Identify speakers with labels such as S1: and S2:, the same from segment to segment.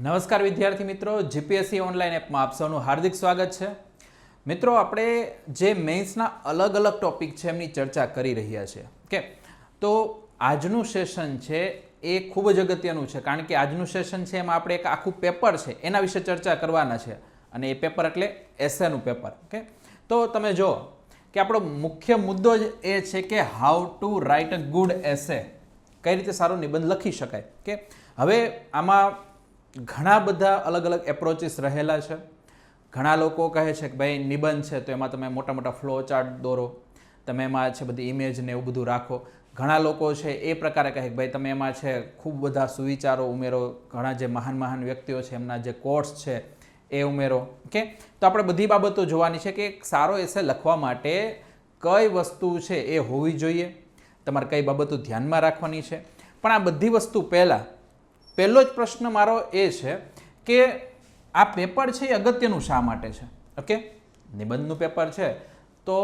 S1: નમસ્કાર વિદ્યાર્થી મિત્રો, જીપીએસસી ઓનલાઈન એપમાં આપ સૌનું હાર્દિક સ્વાગત છે। મિત્રો, આપણે જે મેઇન્સના અલગ અલગ ટોપિક છે એમની ચર્ચા કરી રહ્યા છીએ। ઓકે, તો આજનું સેશન છે એ ખૂબ જ અગત્યનું છે, કારણ કે આજનું સેશન છે એમાં આપણે એક આખું પેપર છે એના વિશે ચર્ચા કરવાના છે, અને એ પેપર એટલે એસેનું પેપર। ઓકે, તો તમે જો કે આપણો મુખ્ય મુદ્દો જ એ છે કે how to write a good essay, કઈ રીતે સારો નિબંધ લખી શકાય। કે હવે આમાં ઘણા બધા અલગ અલગ એપ્રોચીસ રહેલા છે। ઘણા લોકો કહે છે કે ભાઈ નિબંધ છે તો એમાં તમે મોટા મોટા ફ્લો ચાર્ટ દોરો, તમે એમાં છે બધી ઇમેજ ને એવું બધું રાખો। ઘણા લોકો છે એ પ્રકારે કહે કે ભાઈ તમે એમાં છે ખૂબ બધા સુવિચારો ઉમેરો, ઘણા જે મહાન મહાન વ્યક્તિઓ છે એમના જે કોટ્સ છે એ ઉમેરો। ઓકે, તો આપણે બધી બાબતો જોવાની છે કે એક સારો એસે લખવા માટે કઈ વસ્તુ છે એ હોવી જોઈએ, તમારે કઈ બાબતો ધ્યાનમાં રાખવાની છે। પણ આ બધી વસ્તુ પહેલો જ પ્રશ્ન મારો એ છે કે આ પેપર છે એ અગત્યનું શા માટે છે। ઓકે, નિબંધનું પેપર છે તો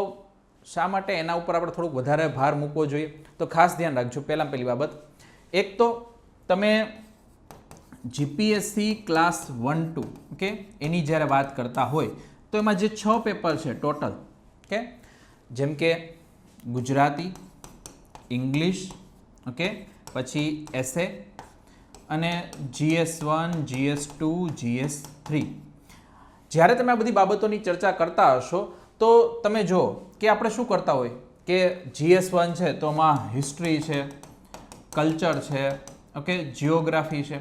S1: શા માટે એના ઉપર આપણે થોડુંક વધારે ભાર મૂકવો જોઈએ, તો ખાસ ધ્યાન રાખજો। પહેલી બાબત, એક તો તમે જીપીએસસી ક્લાસ 1-2 ઓકે એની જ્યારે વાત કરતા હોય તો એમાં જે 6 પેપર છે ટોટલ, ઓકે, જેમ કે ગુજરાતી, ઇંગ્લિશ, ઓકે, પછી એસે અને GS1, GS2, GS3, જ્યારે તમે આ બધી બાબતોની ચર્ચા કરતા હશો તો તમે જો કે આપણે શું કરતા હોય કે GS1 છે તો આમાં હિસ્ટ્રી છે, કલ્ચર છે, ઓકે, જિયોગ્રાફી છે,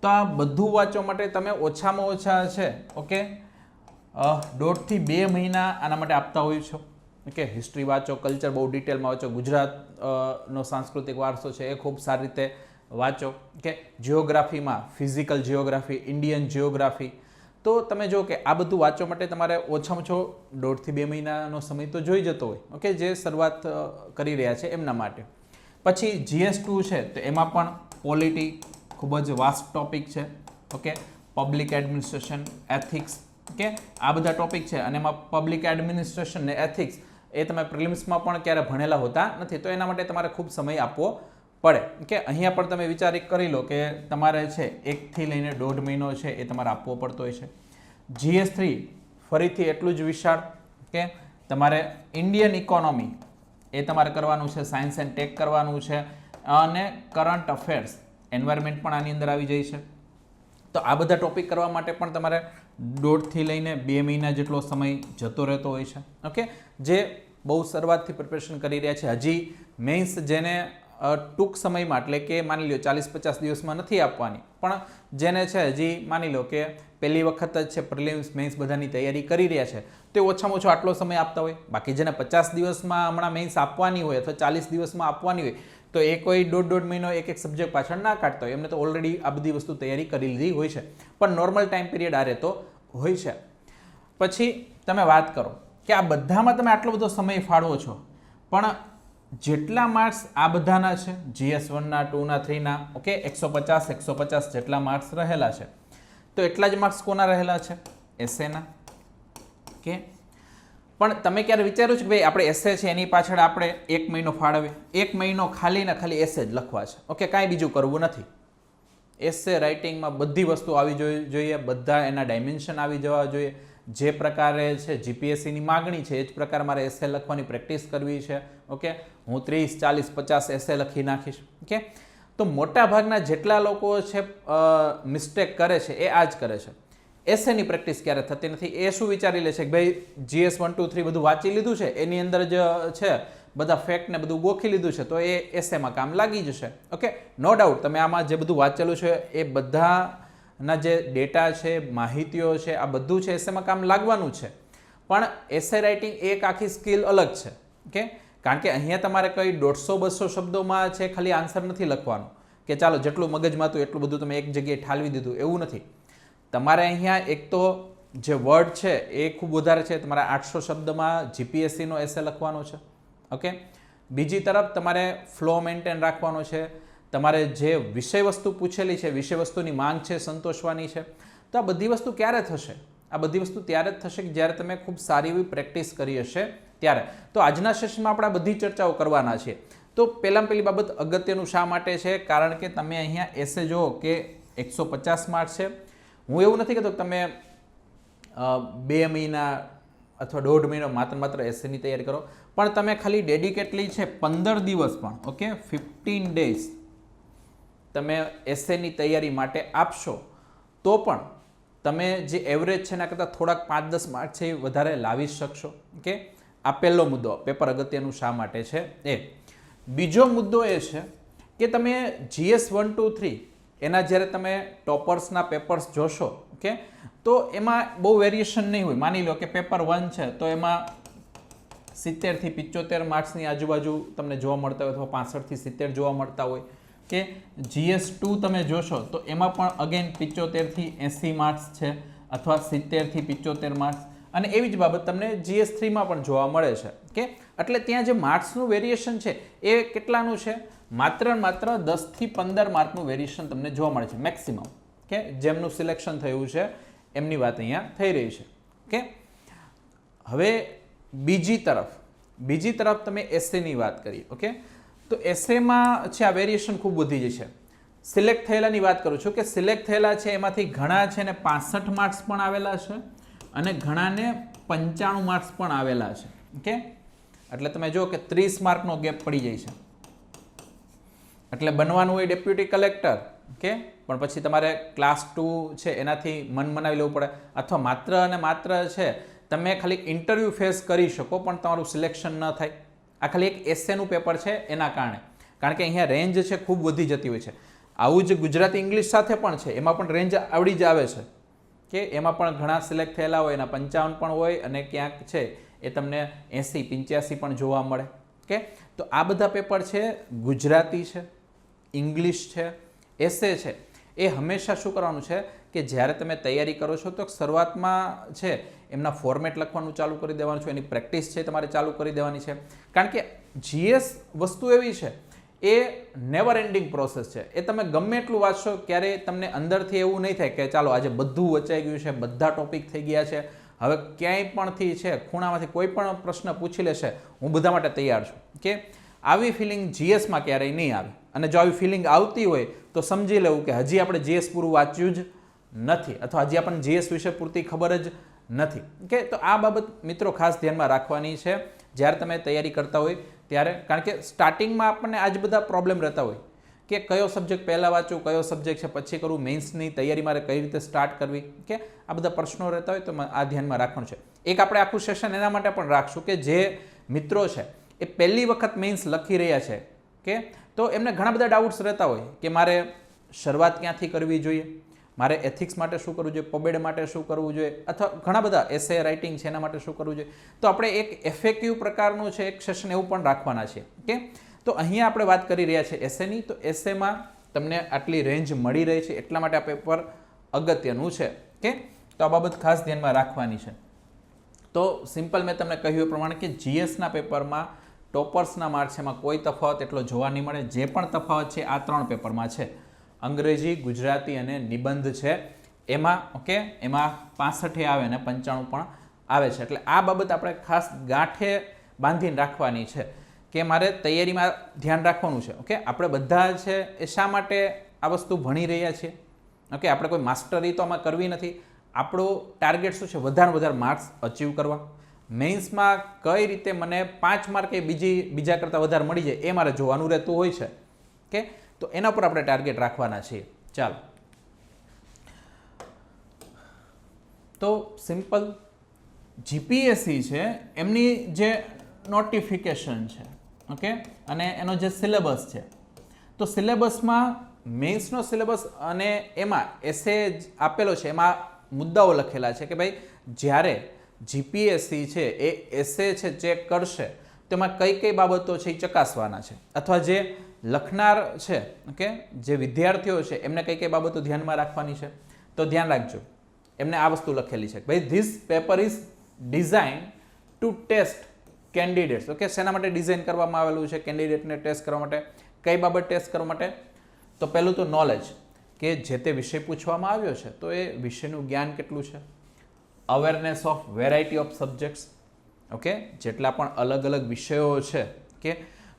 S1: તો આ બધું વાંચવા માટે તમે ઓછામાં ઓછા છે ઓકે 1.5 થી 2 મહિના આના માટે આપતા હોય છો। ઓકે, હિસ્ટ્રી વાંચો, કલ્ચર બહુ ડિટેલમાં વાંચો, ગુજરાતનો સાંસ્કૃતિક વારસો છે એ ખૂબ સારી રીતે વાંચો। કે જિયોગ્રાફીમાં ફિઝિકલ જિયોગ્રાફી, ઇન્ડિયન જિયોગ્રાફી, તો તમે જો કે આ બધું વાંચવા માટે તમારે ઓછામાં ઓછો 1.5 થી 2 મહિનાનો સમય તો જોઈ જતો હોય, ઓકે, જે શરૂઆત કરી રહ્યા છે એમના માટે। પછી GS2 છે તો એમાં પણ પોલિટી ખૂબ જ વાસ્ટ ટોપિક છે, okay, public administration, ethics, okay, આ બધા ટોપિક છે, અને એમાં પબ્લિક એડમિનિસ્ટ્રેશન ને એથિક્સ એ તમે પ્રિલિમ્સમાં પણ ક્યારે ભણેલા હોતા નથી, તો એના માટે તમારે ખૂબ સમય આપવો પડે। કે અહીંયા પણ તમે વિચાર કરી લો કે તમારે છે 1 થી લઈને 1.5 મહિનો છે એ તમારે આપવો પડતો હોય છે। GS3 ફરીથી એટલું જ વિશાળ, કે તમારે ઇન્ડિયન ઇકોનોમી એ તમારે કરવાનું છે, સાયન્સ એન્ડ ટેક કરવાનું છે, અને કરંટ અફેર્સ, એન્વાયરમેન્ટ પણ આની અંદર આવી જાય છે। તો આ બધા ટોપિક કરવા માટે પણ તમારે 1.5 થી લઈને 2 મહિના જેટલો સમય જતો રહેતો હોય છે। ઓકે, જે બહુ શરૂઆતથી પ્રિપરેશન કરી રહ્યા છે, હજી મેઇન્સ જેને ટૂંક સમયમાં એટલે કે માની લો 40-50 દિવસમાં નથી આપવાની, પણ જેને છે હજી માની લો કે પહેલી વખત જ છે પ્રિલિમ્સ મેઇન્સ બધાની તૈયારી કરી રહ્યા છે, તે ઓછામાં ઓછો આટલો સમય આપતા હોય। બાકી જેને 50 દિવસમાં હમણાં મેઇન્સ આપવાની હોય અથવા 40 દિવસમાં આપવાની હોય તો એ કોઈ 1.5 મહિનો એક સબ્જેક્ટ પાછળ ના કાઢતા હોય, એમને તો ઓલરેડી આ બધી વસ્તુ તૈયારી કરી લીધી હોય છે, પણ નોર્મલ ટાઈમ પીરિયડ આ રહેતો હોય છે। પછી તમે વાત કરો કે આ બધામાં તમે આટલો બધો સમય ફાળવો છો, પણ જેટલા માર્ક્સ આ બધાના છે GS1ના, 2ના, 3ના, ઓકે, 150 જેટલા માર્ક્સ રહેલા છે, તો એટલા જ માર્ક્સ કોના રહેલા છે? એસેના। ઓકે, પણ તમે ક્યારે વિચાર્યું છે કે ભાઈ આપણે એસે છે એની પાછળ આપણે 1 મહિનો ફાળવીએ, 1 મહિનો ખાલી ને ખાલી એસે જ લખવા છે, ઓકે, કાંઈ બીજું કરવું નથી। એસે રાઇટિંગમાં બધી વસ્તુ આવી જોઈએ, બધા એના ડાયમેન્શન આવી જવા જોઈએ, જે પ્રકારે છે જીપીએસસીની માગણી છે એ જ પ્રકારે મારે એસે લખવાની પ્રેક્ટિસ કરવી છે। ઓકે, હું 30, 40, 50 એસે લખી નાખીશ। ઓકે, તો મોટા ભાગના જેટલા લોકો છે મિસ્ટેક કરે છે એ આ જ કરે છે, એસેની પ્રેક્ટિસ ક્યારે થતી નથી। એ શું વિચારી લે છે કે ભાઈ GS1, 2, 3 બધું વાંચી લીધું છે, એની અંદર જ છે બધા ફેક્ટ ને બધું ગોખી લીધું છે, તો એ એસેમાં કામ લાગી જશે। ઓકે, નો ડાઉટ તમે આમાં જે બધું વાંચેલું છે એ બધાના જે ડેટા છે, માહિતીઓ છે, આ બધું છે એસેમાં કામ લાગવાનું છે, પણ એસે રાઇટિંગ એક આખી સ્કિલ અલગ છે। ઓકે, કારણ કે અહીંયા તમારે કઈ 150-200 શબ્દોમાં છે ખાલી આન્સર નથી લખવાનો કે ચાલો જેટલું મગજમાં હતું એટલું બધું તમે એક જગ્યાએ ઠાલવી દીધું, એવું નથી। તમારે અહીંયા એક તો જે વર્ડ છે એ ખૂબ વધારે છે, તમારે 800 શબ્દમાં જીપીએસસીનો એસે લખવાનો છે। ઓકે, બીજી તરફ તમારે ફ્લો મેન્ટેન રાખવાનો છે, તમારે જે વિષય વસ્તુ પૂછેલી છે, વિષય વસ્તુની માંગ છે સંતોષવાની છે। તો આ બધી વસ્તુ ક્યારે થશે? આ બધી વસ્તુ ત્યારે જ થશે કે જ્યારે તમે ખૂબ સારી એવી પ્રેક્ટિસ કરી હશે ત્યારે। તો આજના સેશનમાં આપણે આ બધી ચર્ચાઓ કરવાના છે। તો પહેલી બાબત અગત્યનું શા માટે છે? કારણ કે તમે અહીંયા એસે જો કે 150 માર્ક્સ છે, હું એવું નથી કહેતો કે તમે 2 મહિના અથવા 1.5 મહિનો માત્ર એસેની તૈયારી કરો, પણ તમે ખાલી ડેડિકેટલી છે 15 દિવસ પણ, ઓકે, 15 ડેઝ તમે એસેની તૈયારી માટે આપશો તો પણ તમે જે એવરેજ છે એના કરતાં થોડાક 5-10 માર્ક છે એ વધારે લાવી શકશો. ઓકે, આ પહેલો મુદ્દો, પેપર અગત્યનું શા માટે છે એ. બીજો મુદ્દો એ છે કે તમે GS 1, 2, 3 એના જ્યારે તમે ટોપર્સના પેપર્સ જોશો, ઓકે, તો એમાં બહુ વેરિએશન નહીં હોય. માની લો કે પેપર 1 છે તો એમાં 70 થી 75 માર્ક્સની આજુબાજુ તમને જોવા મળતા હોય, અથવા 65 થી 70 જોવા મળતા હોય. કે GS 2 તમે જોશો તો એમાં પણ અગેન 75 થી 80 માર્ક્સ છે, અથવા 70 થી 75 માર્ક્સ, અને એવી જ બાબત તમને GS 3માં પણ જોવા મળે છે. કે એટલે ત્યાં જે માર્ક્સનું વેરિએશન છે એ કેટલાનું છે? માત્ર 10 થી 15 માર્કનું વેરિએશન તમને જોવા મળે છે મેક્સિમમ. કે જેમનું સિલેક્શન થયું છે એમની વાત અહીંયા થઈ રહી છે. કે હવે બીજી તરફ તમે એસેની વાત કરીએ. ઓકે, તો એસેમાં છે આ વેરિએશન ખૂબ વધી જાય છે. સિલેક્ટ થયેલાની વાત કરું છું કે સિલેક્ટ થયેલા છે એમાંથી ઘણા છે ને 65 માર્ક્સ પણ આવેલા છે, અને ઘણાને 95 માર્ક્સ પણ આવેલા છે. ઓકે, એટલે તમે જો કે 30 માર્કનો ગેપ પડી જાય છે. એટલે બનવાનું હોય ડેપ્યુટી કલેક્ટર, ઓકે, પણ પછી તમારે ક્લાસ 2 છે એનાથી મન મનાવી લેવું પડે, અથવા માત્ર અને માત્ર છે તમે ખાલી ઇન્ટરવ્યૂ ફેસ કરી શકો પણ તમારું સિલેક્શન ન થાય. આ ખાલી એક એસેનું પેપર છે એના કારણે, કારણ કે અહીંયા રેન્જ છે ખૂબ વધી જતી હોય છે. આવું જ ગુજરાતી ઇંગ્લિશ સાથે પણ છે, એમાં પણ રેન્જ આવડી જ આવે છે. કે એમાં પણ ઘણા સિલેક્ટ થયેલા હોય, એના 55 પણ હોય, અને ક્યાંક છે એ તમને 80-85 પણ જોવા મળે. કે તો આ બધા પેપર છે, ગુજરાતી છે, ઇંગ્લિશ છે, એસે છે, એ હંમેશા શું કરવાનું છે કે જ્યારે તમે તૈયારી કરો છો તો શરૂઆતમાં છે એમના ફોર્મેટ લખવાનું ચાલુ કરી દેવાનું છે, એની પ્રેક્ટિસ છે તમારે ચાલુ કરી દેવાની છે. કારણ કે GS વસ્તુ એવી છે, એ નેવર એન્ડિંગ પ્રોસેસ છે. એ તમે ગમે એટલું વાંચશો ક્યારેય તમને અંદરથી એવું નહીં થાય કે ચાલો આજે બધું વચાઈ ગયું છે, બધા ટોપિક થઈ ગયા છે, હવે ક્યાંય પણથી છે ખૂણામાંથી કોઈ પણ પ્રશ્ન પૂછી લેશે, હું બધા માટે તૈયાર છું. કે આવી ફિલિંગ GSમાં ક્યારેય નહીં આવે. અને જો આવી ફિલિંગ આવતી હોય તો સમજી લેવું કે હજી આપણે GS પૂરું વાંચ્યું જ નથી, અથવા હજી આપણને GS વિશે પૂરતી ખબર જ નથી. કે તો આ બાબત મિત્રો ખાસ ધ્યાનમાં રાખવાની છે જ્યારે તમે તૈયારી કરતા હોય ત્યારે. કારણ કે સ્ટાર્ટિંગમાં આપણને આ જ બધા પ્રોબ્લેમ રહેતા હોય કે કયો સબ્જેક્ટ પહેલાં વાંચવું, કયો સબ્જેક્ટ છે પછી કરવું, મેઇન્સની તૈયારી મારે કઈ રીતે સ્ટાર્ટ કરવી, કે આ બધા પ્રશ્નો રહેતા હોય તો આ ધ્યાનમાં રાખવાનું છે. એક આપણે આખું સેશન એના માટે પણ રાખશું કે જે મિત્રો છે એ પહેલી વખત મેઇન્સ લખી રહ્યા છે, કે તો એમને ઘણા બધા ડાઉટ્સ રહેતા હોય કે મારે શરૂઆત ક્યાંથી કરવી જોઈએ, મારે એથિક્સ માટે શું કરવું જોઈએ, પબેડ માટે શું કરવું જોઈએ, અથવા ઘણા બધા એસે રાઇટિંગ છે એના માટે શું કરવું જોઈએ. તો આપણે એક એફએક્યુ પ્રકારનું છે એક સેશન એવું પણ રાખવાના છે. કે તો અહીંયા આપણે વાત કરી રહ્યા છીએ એસેની, તો એસેમાં તમને આટલી રેન્જ મળી રહી છે એટલા માટે આ પેપર અગત્યનું છે. કે તો આ બાબત ખાસ ધ્યાનમાં રાખવાની છે. તો સિમ્પલ મેં તમને કહ્યું એ પ્રમાણે કે GSના પેપરમાં ટોપર્સના માર્ક્સ એમાં કોઈ તફાવત એટલો જોવા નહીં મળે. જે પણ તફાવત છે આ 3 પેપરમાં છે, અંગ્રેજી, ગુજરાતી અને નિબંધ છે એમાં. ઓકે, એમાં 65 આવે અને 95 પણ આવે છે. એટલે આ બાબત આપણે ખાસ ગાંઠે બાંધીને રાખવાની છે કે મારે તૈયારીમાં ધ્યાન રાખવાનું છે. ઓકે, આપણે બધા છે એ શા માટે આ વસ્તુ ભણી રહ્યા છીએ? ઓકે, આપણે કોઈ માસ્ટરી તો આમાં કરવી નથી. આપણું ટાર્ગેટ શું છે? વધારે માર્ક્સ અચીવ કરવા. મેઇન્સમાં કઈ રીતે મને 5 માર્ક એ બીજા કરતાં વધારે મળી જાય એ મારે જોવાનું રહેતું હોય છે. કે તો એના પર આપણે ટાર્ગેટ રાખવાના છીએ. ચાલો, તો સિમ્પલ જીપીએસસી છે એમની જે નોટિફિકેશન છે, ઓકે, અને એનો જે સિલેબસ છે, તો સિલેબસમાં મેઇન્સનો સિલેબસ અને એમાં એસે આપેલો છે, એમાં મુદ્દાઓ લખેલા છે કે ભાઈ જ્યારે જીપીએસસી છે એ એસે છે ચેક કરશે તેમાં કઈ બાબતો છે એ ચકાસવાના છે, અથવા જે લખનાર છે, ઓકે, જે વિદ્યાર્થીઓ છે એમને કઈ બાબતો ધ્યાનમાં રાખવાની છે. તો ધ્યાન રાખજો, એમને આ વસ્તુ લખેલી છે ભાઈ this paper is design to test candidates. Okay, શેના માટે ડિઝાઇન કરવામાં આવેલું છે? કેન્ડિડેટને ટેસ્ટ કરવા માટે. કઈ બાબત ટેસ્ટ કરવા માટે? તો પહેલું તો નોલેજ, કે જે તે વિષય પૂછવામાં આવ્યો છે તો એ વિષયનું જ્ઞાન કેટલું છે. Awareness of variety of subjects, okay, જેટલા પણ અલગ વિષયો છે કે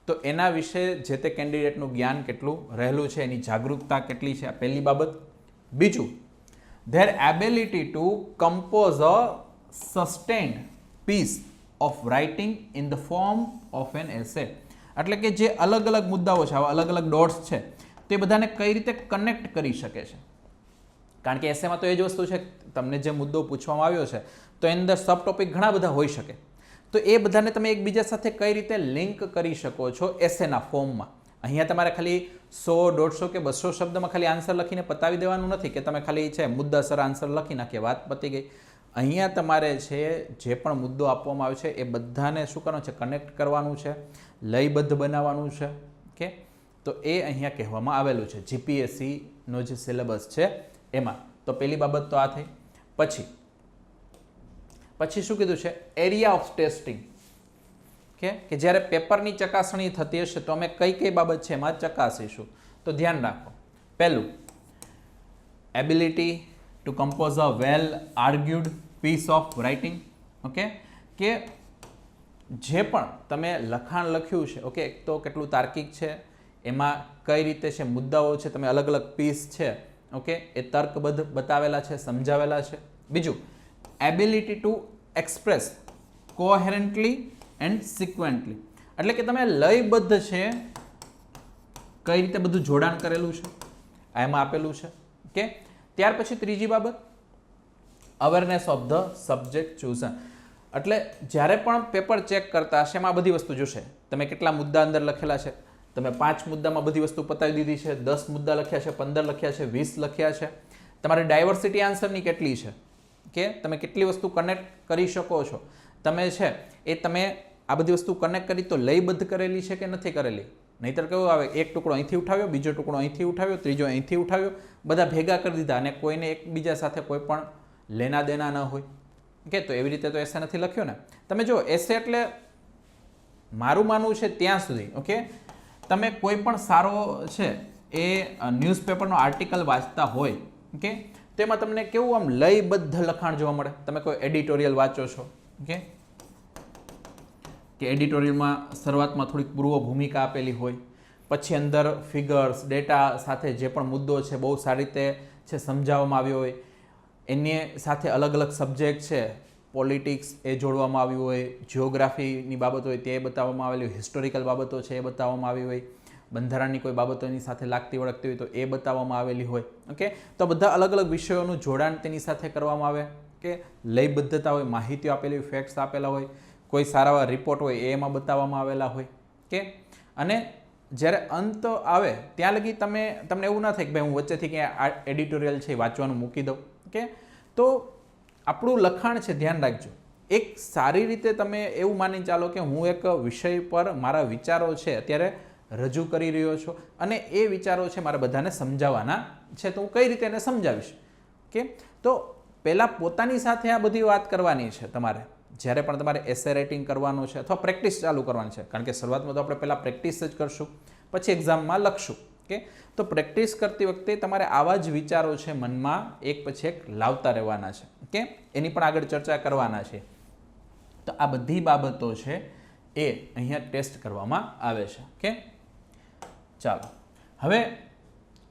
S1: તો એના વિશે જે તે કેન્ડિડેટનું જ્ઞાન કેટલું રહેલું છે, એની જાગૃતતા કેટલી છે, આ પહેલી બાબત. બીજું, their ability to compose a sustained piece of writing in the form of an essay. એટલે કે જે અલગ અલગ મુદ્દાઓ છે, આવા અલગ અલગ ડોટ્સ છે, તે બધાને કઈ રીતે કનેક્ટ કરી શકે છે. કારણ કે એસેમાં તો એ જ વસ્તુ છે, તમને જે મુદ્દો પૂછવામાં આવ્યો છે તો એની અંદર સબ ટોપિક ઘણા બધા હોઈ શકે, તો એ બધાને તમે એકબીજા સાથે કઈ રીતે લિંક કરી શકો છો એસેના ફોર્મમાં. અહીંયા તમારે ખાલી 100, 150 કે 200 શબ્દમાં ખાલી આન્સર લખીને પતાવી દેવાનું નથી કે તમે ખાલી છે મુદ્દાસર આન્સર લખી નાખીએ, વાત પતી ગઈ. અહીંયા તમારે છે જે પણ મુદ્દો આપવામાં આવ્યો છે એ બધાને શું કરવાનું છે, કનેક્ટ કરવાનું છે, લયબદ્ધ બનાવવાનું છે. ઓકે, તો એ અહીંયા કહેવામાં આવેલું છે જીપીએસસીનો જે સિલેબસ છે એમાં. તો પહેલી બાબત તો આ થઈ. પછી શું કીધું છે, એરિયા ઓફ ટેસ્ટિંગ. કે જ્યારે પેપરની ચકાસણી થતી હશે તો અમે કઈ કઈ બાબત છે એમાં ચકાસીશું. તો ધ્યાન રાખો, પહેલું, ability to compose a well argued piece of writing. Okay, કે જે પણ તમે લખાણ લખ્યું છે, ઓકે, એક તો કેટલું તાર્કિક છે, એમાં કઈ રીતે છે મુદ્દાઓ છે, તમે અલગ અલગ પીસ છે, ઓકે, એ તર્કબદ્ધ બતાવેલા છે, સમજાવેલા છે. બીજું, એબિલિટી ટુ એક્સપ્રેસ કોહેરન્ટલી એન્ડ સિક્વન્ટલી. એટલે કે તમે લયબદ્ધ છે કઈ રીતે બધું જોડાણ કરેલું છે એમાં આપેલું છે. ઓકે, ત્યાર પછી ત્રીજી બાબત, awareness of the subject chosen. એટલે જ્યારે પણ પેપર ચેક કરતા હશે એમાં બધી વસ્તુ જોશે, તમે કેટલા મુદ્દા અંદર લખેલા છે, તમે 5 મુદ્દામાં બધી વસ્તુ પતાવી દીધી છે, 10 મુદ્દા લખ્યા છે, 15 લખ્યા છે, 20 લખ્યા છે, તમારી ડાયવર્સિટી આન્સરની કેટલી છે, કે તમે કેટલી વસ્તુ કનેક્ટ કરી શકો છો, તમે છે એ તમે આ બધી વસ્તુ કનેક્ટ કરી તો લયબદ્ધ કરેલી છે કે નથી કરેલી. નહીંતર કેવું આવે, એક ટુકડો અહીંથી ઉઠાવ્યો, બીજો ટુકડો અહીંથી ઉઠાવ્યો, ત્રીજો અહીંથી ઉઠાવ્યો, બધા ભેગા કરી દીધા અને કોઈને એકબીજા સાથે કોઈ પણ લેના દેના ન હોય. ઓકે, તો એવી રીતે તો એસે નથી લખ્યો ને. તમે જો એસે એટલે મારું માનવું છે ત્યાં સુધી, ઓકે, તમે કોઈ પણ સારો છે એ ન્યૂઝપેપરનો આર્ટિકલ વાંચતા હોય, ઓકે, તેમાં તમને કેવું આમ લયબદ્ધ લખાણ જોવા મળે. તમે કોઈ એડિટોરિયલ વાંચો છો, ઓકે, કે એડિટોરિયલમાં શરૂઆતમાં થોડીક પૂર્વ ભૂમિકા આપેલી હોય, પછી અંદર ફિગર્સ, ડેટા સાથે જે પણ મુદ્દો છે બહુ સારી રીતે છે સમજાવવામાં આવ્યો હોય, એની સાથે અલગ અલગ સબ્જેક્ટ છે, પોલિટિક્સ એ જોડવામાં આવ્યું હોય, જિયોગ્રાફીની બાબત હોય તે બતાવવામાં આવેલી હોય, હિસ્ટોરિકલ બાબતો છે એ બતાવવામાં આવી હોય, બંધારણની કોઈ બાબતોની સાથે લાગતી વળગતી હોય તો એ બતાવવામાં આવેલી હોય. ઓકે, તો બધા અલગ અલગ વિષયોનું જોડાણ તેની સાથે કરવામાં આવે, કે લયબદ્ધતા હોય, માહિતીઓ આપેલી હોય, ફેક્ટ્સ આપેલા હોય, કોઈ સારા રિપોર્ટ હોય એ એમાં બતાવવામાં આવેલા હોય. કે અને જ્યારે અંત આવે ત્યાં લગી તમને એવું ના થાય કે ભાઈ હું વચ્ચેથી ક્યાંય આ એડિટોરિયલ છે વાંચવાનું મૂકી દઉં. ઓકે, તો આપણું લખાણ છે, ધ્યાન રાખજો, એક સારી રીતે તમે એવું માની ચાલો કે હું એક વિષય પર મારા વિચારો છે અત્યારે રજૂ કરી રહ્યો છું અને એ વિચારો છે મારે બધાને સમજાવવાના છે, તો હું કઈ રીતે એને સમજાવીશ. કે તો પહેલાં પોતાની સાથે આ બધી વાત કરવાની છે તમારે, જ્યારે પણ તમારે એસે રાઇટિંગ કરવાનું છે અથવા પ્રેક્ટિસ ચાલુ કરવાની છે. કારણ કે શરૂઆતમાં તો આપણે પહેલાં પ્રેક્ટિસ જ કરશું, પછી એક્ઝામમાં લખશું. કે તો પ્રેક્ટિસ કરતી વખતે તમારે આવા જ વિચારો છે મનમાં એક પછી એક લાવતા રહેવાના છે. કે એની પણ આગળ ચર્ચા કરવાના છે. તો આ બધી બાબતો છે એ અહીંયા ટેસ્ટ કરવામાં આવે છે. ઓકે, ચાલો હવે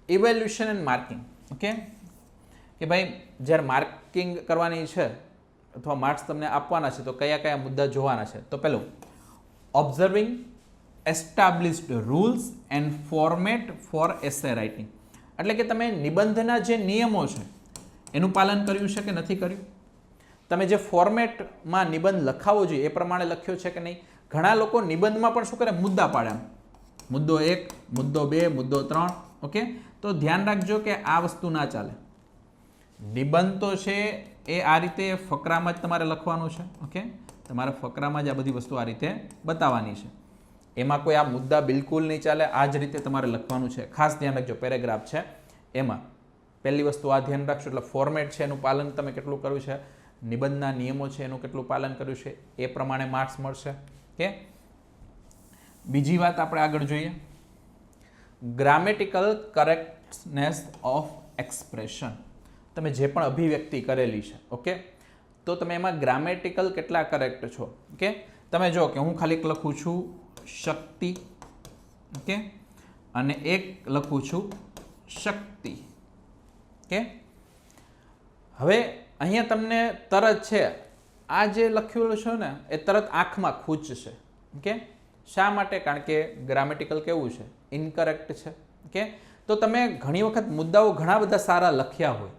S1: ઇવેલ્યુશન એન્ડ માર્કિંગ. ઓકે, કે ભાઈ જ્યારે માર્કિંગ કરવાની છે અથવા માર્ક્સ તમને આપવાના છે તો કયા કયા મુદ્દા જોવાના છે. તો પહેલું, observing established rules and format for essay writing. એટલે કે તમે નિબંધના જે નિયમો છે એનું પાલન કર્યું છે કે નથી કર્યું, તમે જે ફોર્મેટમાં નિબંધ લખાવો જોઈએ એ પ્રમાણે લખ્યો છે કે નહીં. ઘણા લોકો નિબંધમાં પણ શું કરે, મુદ્દા પાડે, મુદ્દો 1, મુદ્દો 2, મુદ્દો 3. ઓકે, તો ધ્યાન રાખજો કે આ વસ્તુ ના ચાલે. નિબંધ તો છે એ આ રીતે ફકરામાં જ તમારે લખવાનું છે. ઓકે, તમારે ફકરામાં જ આ બધી વસ્તુ આ રીતે બતાવવાની છે, એમાં કોઈ આ મુદ્દા બિલકુલ નહીં ચાલે. આ જ રીતે તમારે લખવાનું છે. ખાસ ધ્યાન રાખજો, પેરેગ્રાફ છે એમાં પહેલી વસ્તુ આ ધ્યાન રાખજો. એટલે ફોર્મેટ છે એનું પાલન તમે કેટલું કર્યું છે, નિબંધના નિયમો છે એનું કેટલું પાલન કર્યું છે, એ પ્રમાણે માર્ક્સ મળશે. કે બીજી વાત આપણે આગળ જોઈએ, ગ્રામેટિકલ કરેક્ટનેસ ઓફ એક્સપ્રેશન. તમે જે પણ અભિવ્યક્તિ કરેલી છે, ઓકે, તો તમે એમાં ગ્રામેટિકલ કેટલા કરેક્ટ છો. ઓકે, તમે જો કે હું ખાલી લખું છું શક્તિ, ઓકે, અને એક લખું છું શક્તિ. ઓકે, હવે અહીંયા તમને તરત છે આ જે લખ્યું છે ને એ તરત આંખમાં ખૂંચશે. ઓકે, શા માટે? કારણ કે ગ્રામેટિકલ કેવું છે? ઇનકરેક્ટ છે. ઓકે, તો તમે ઘણી વખત મુદ્દાઓ ઘણા બધા સારા લખ્યા હોય,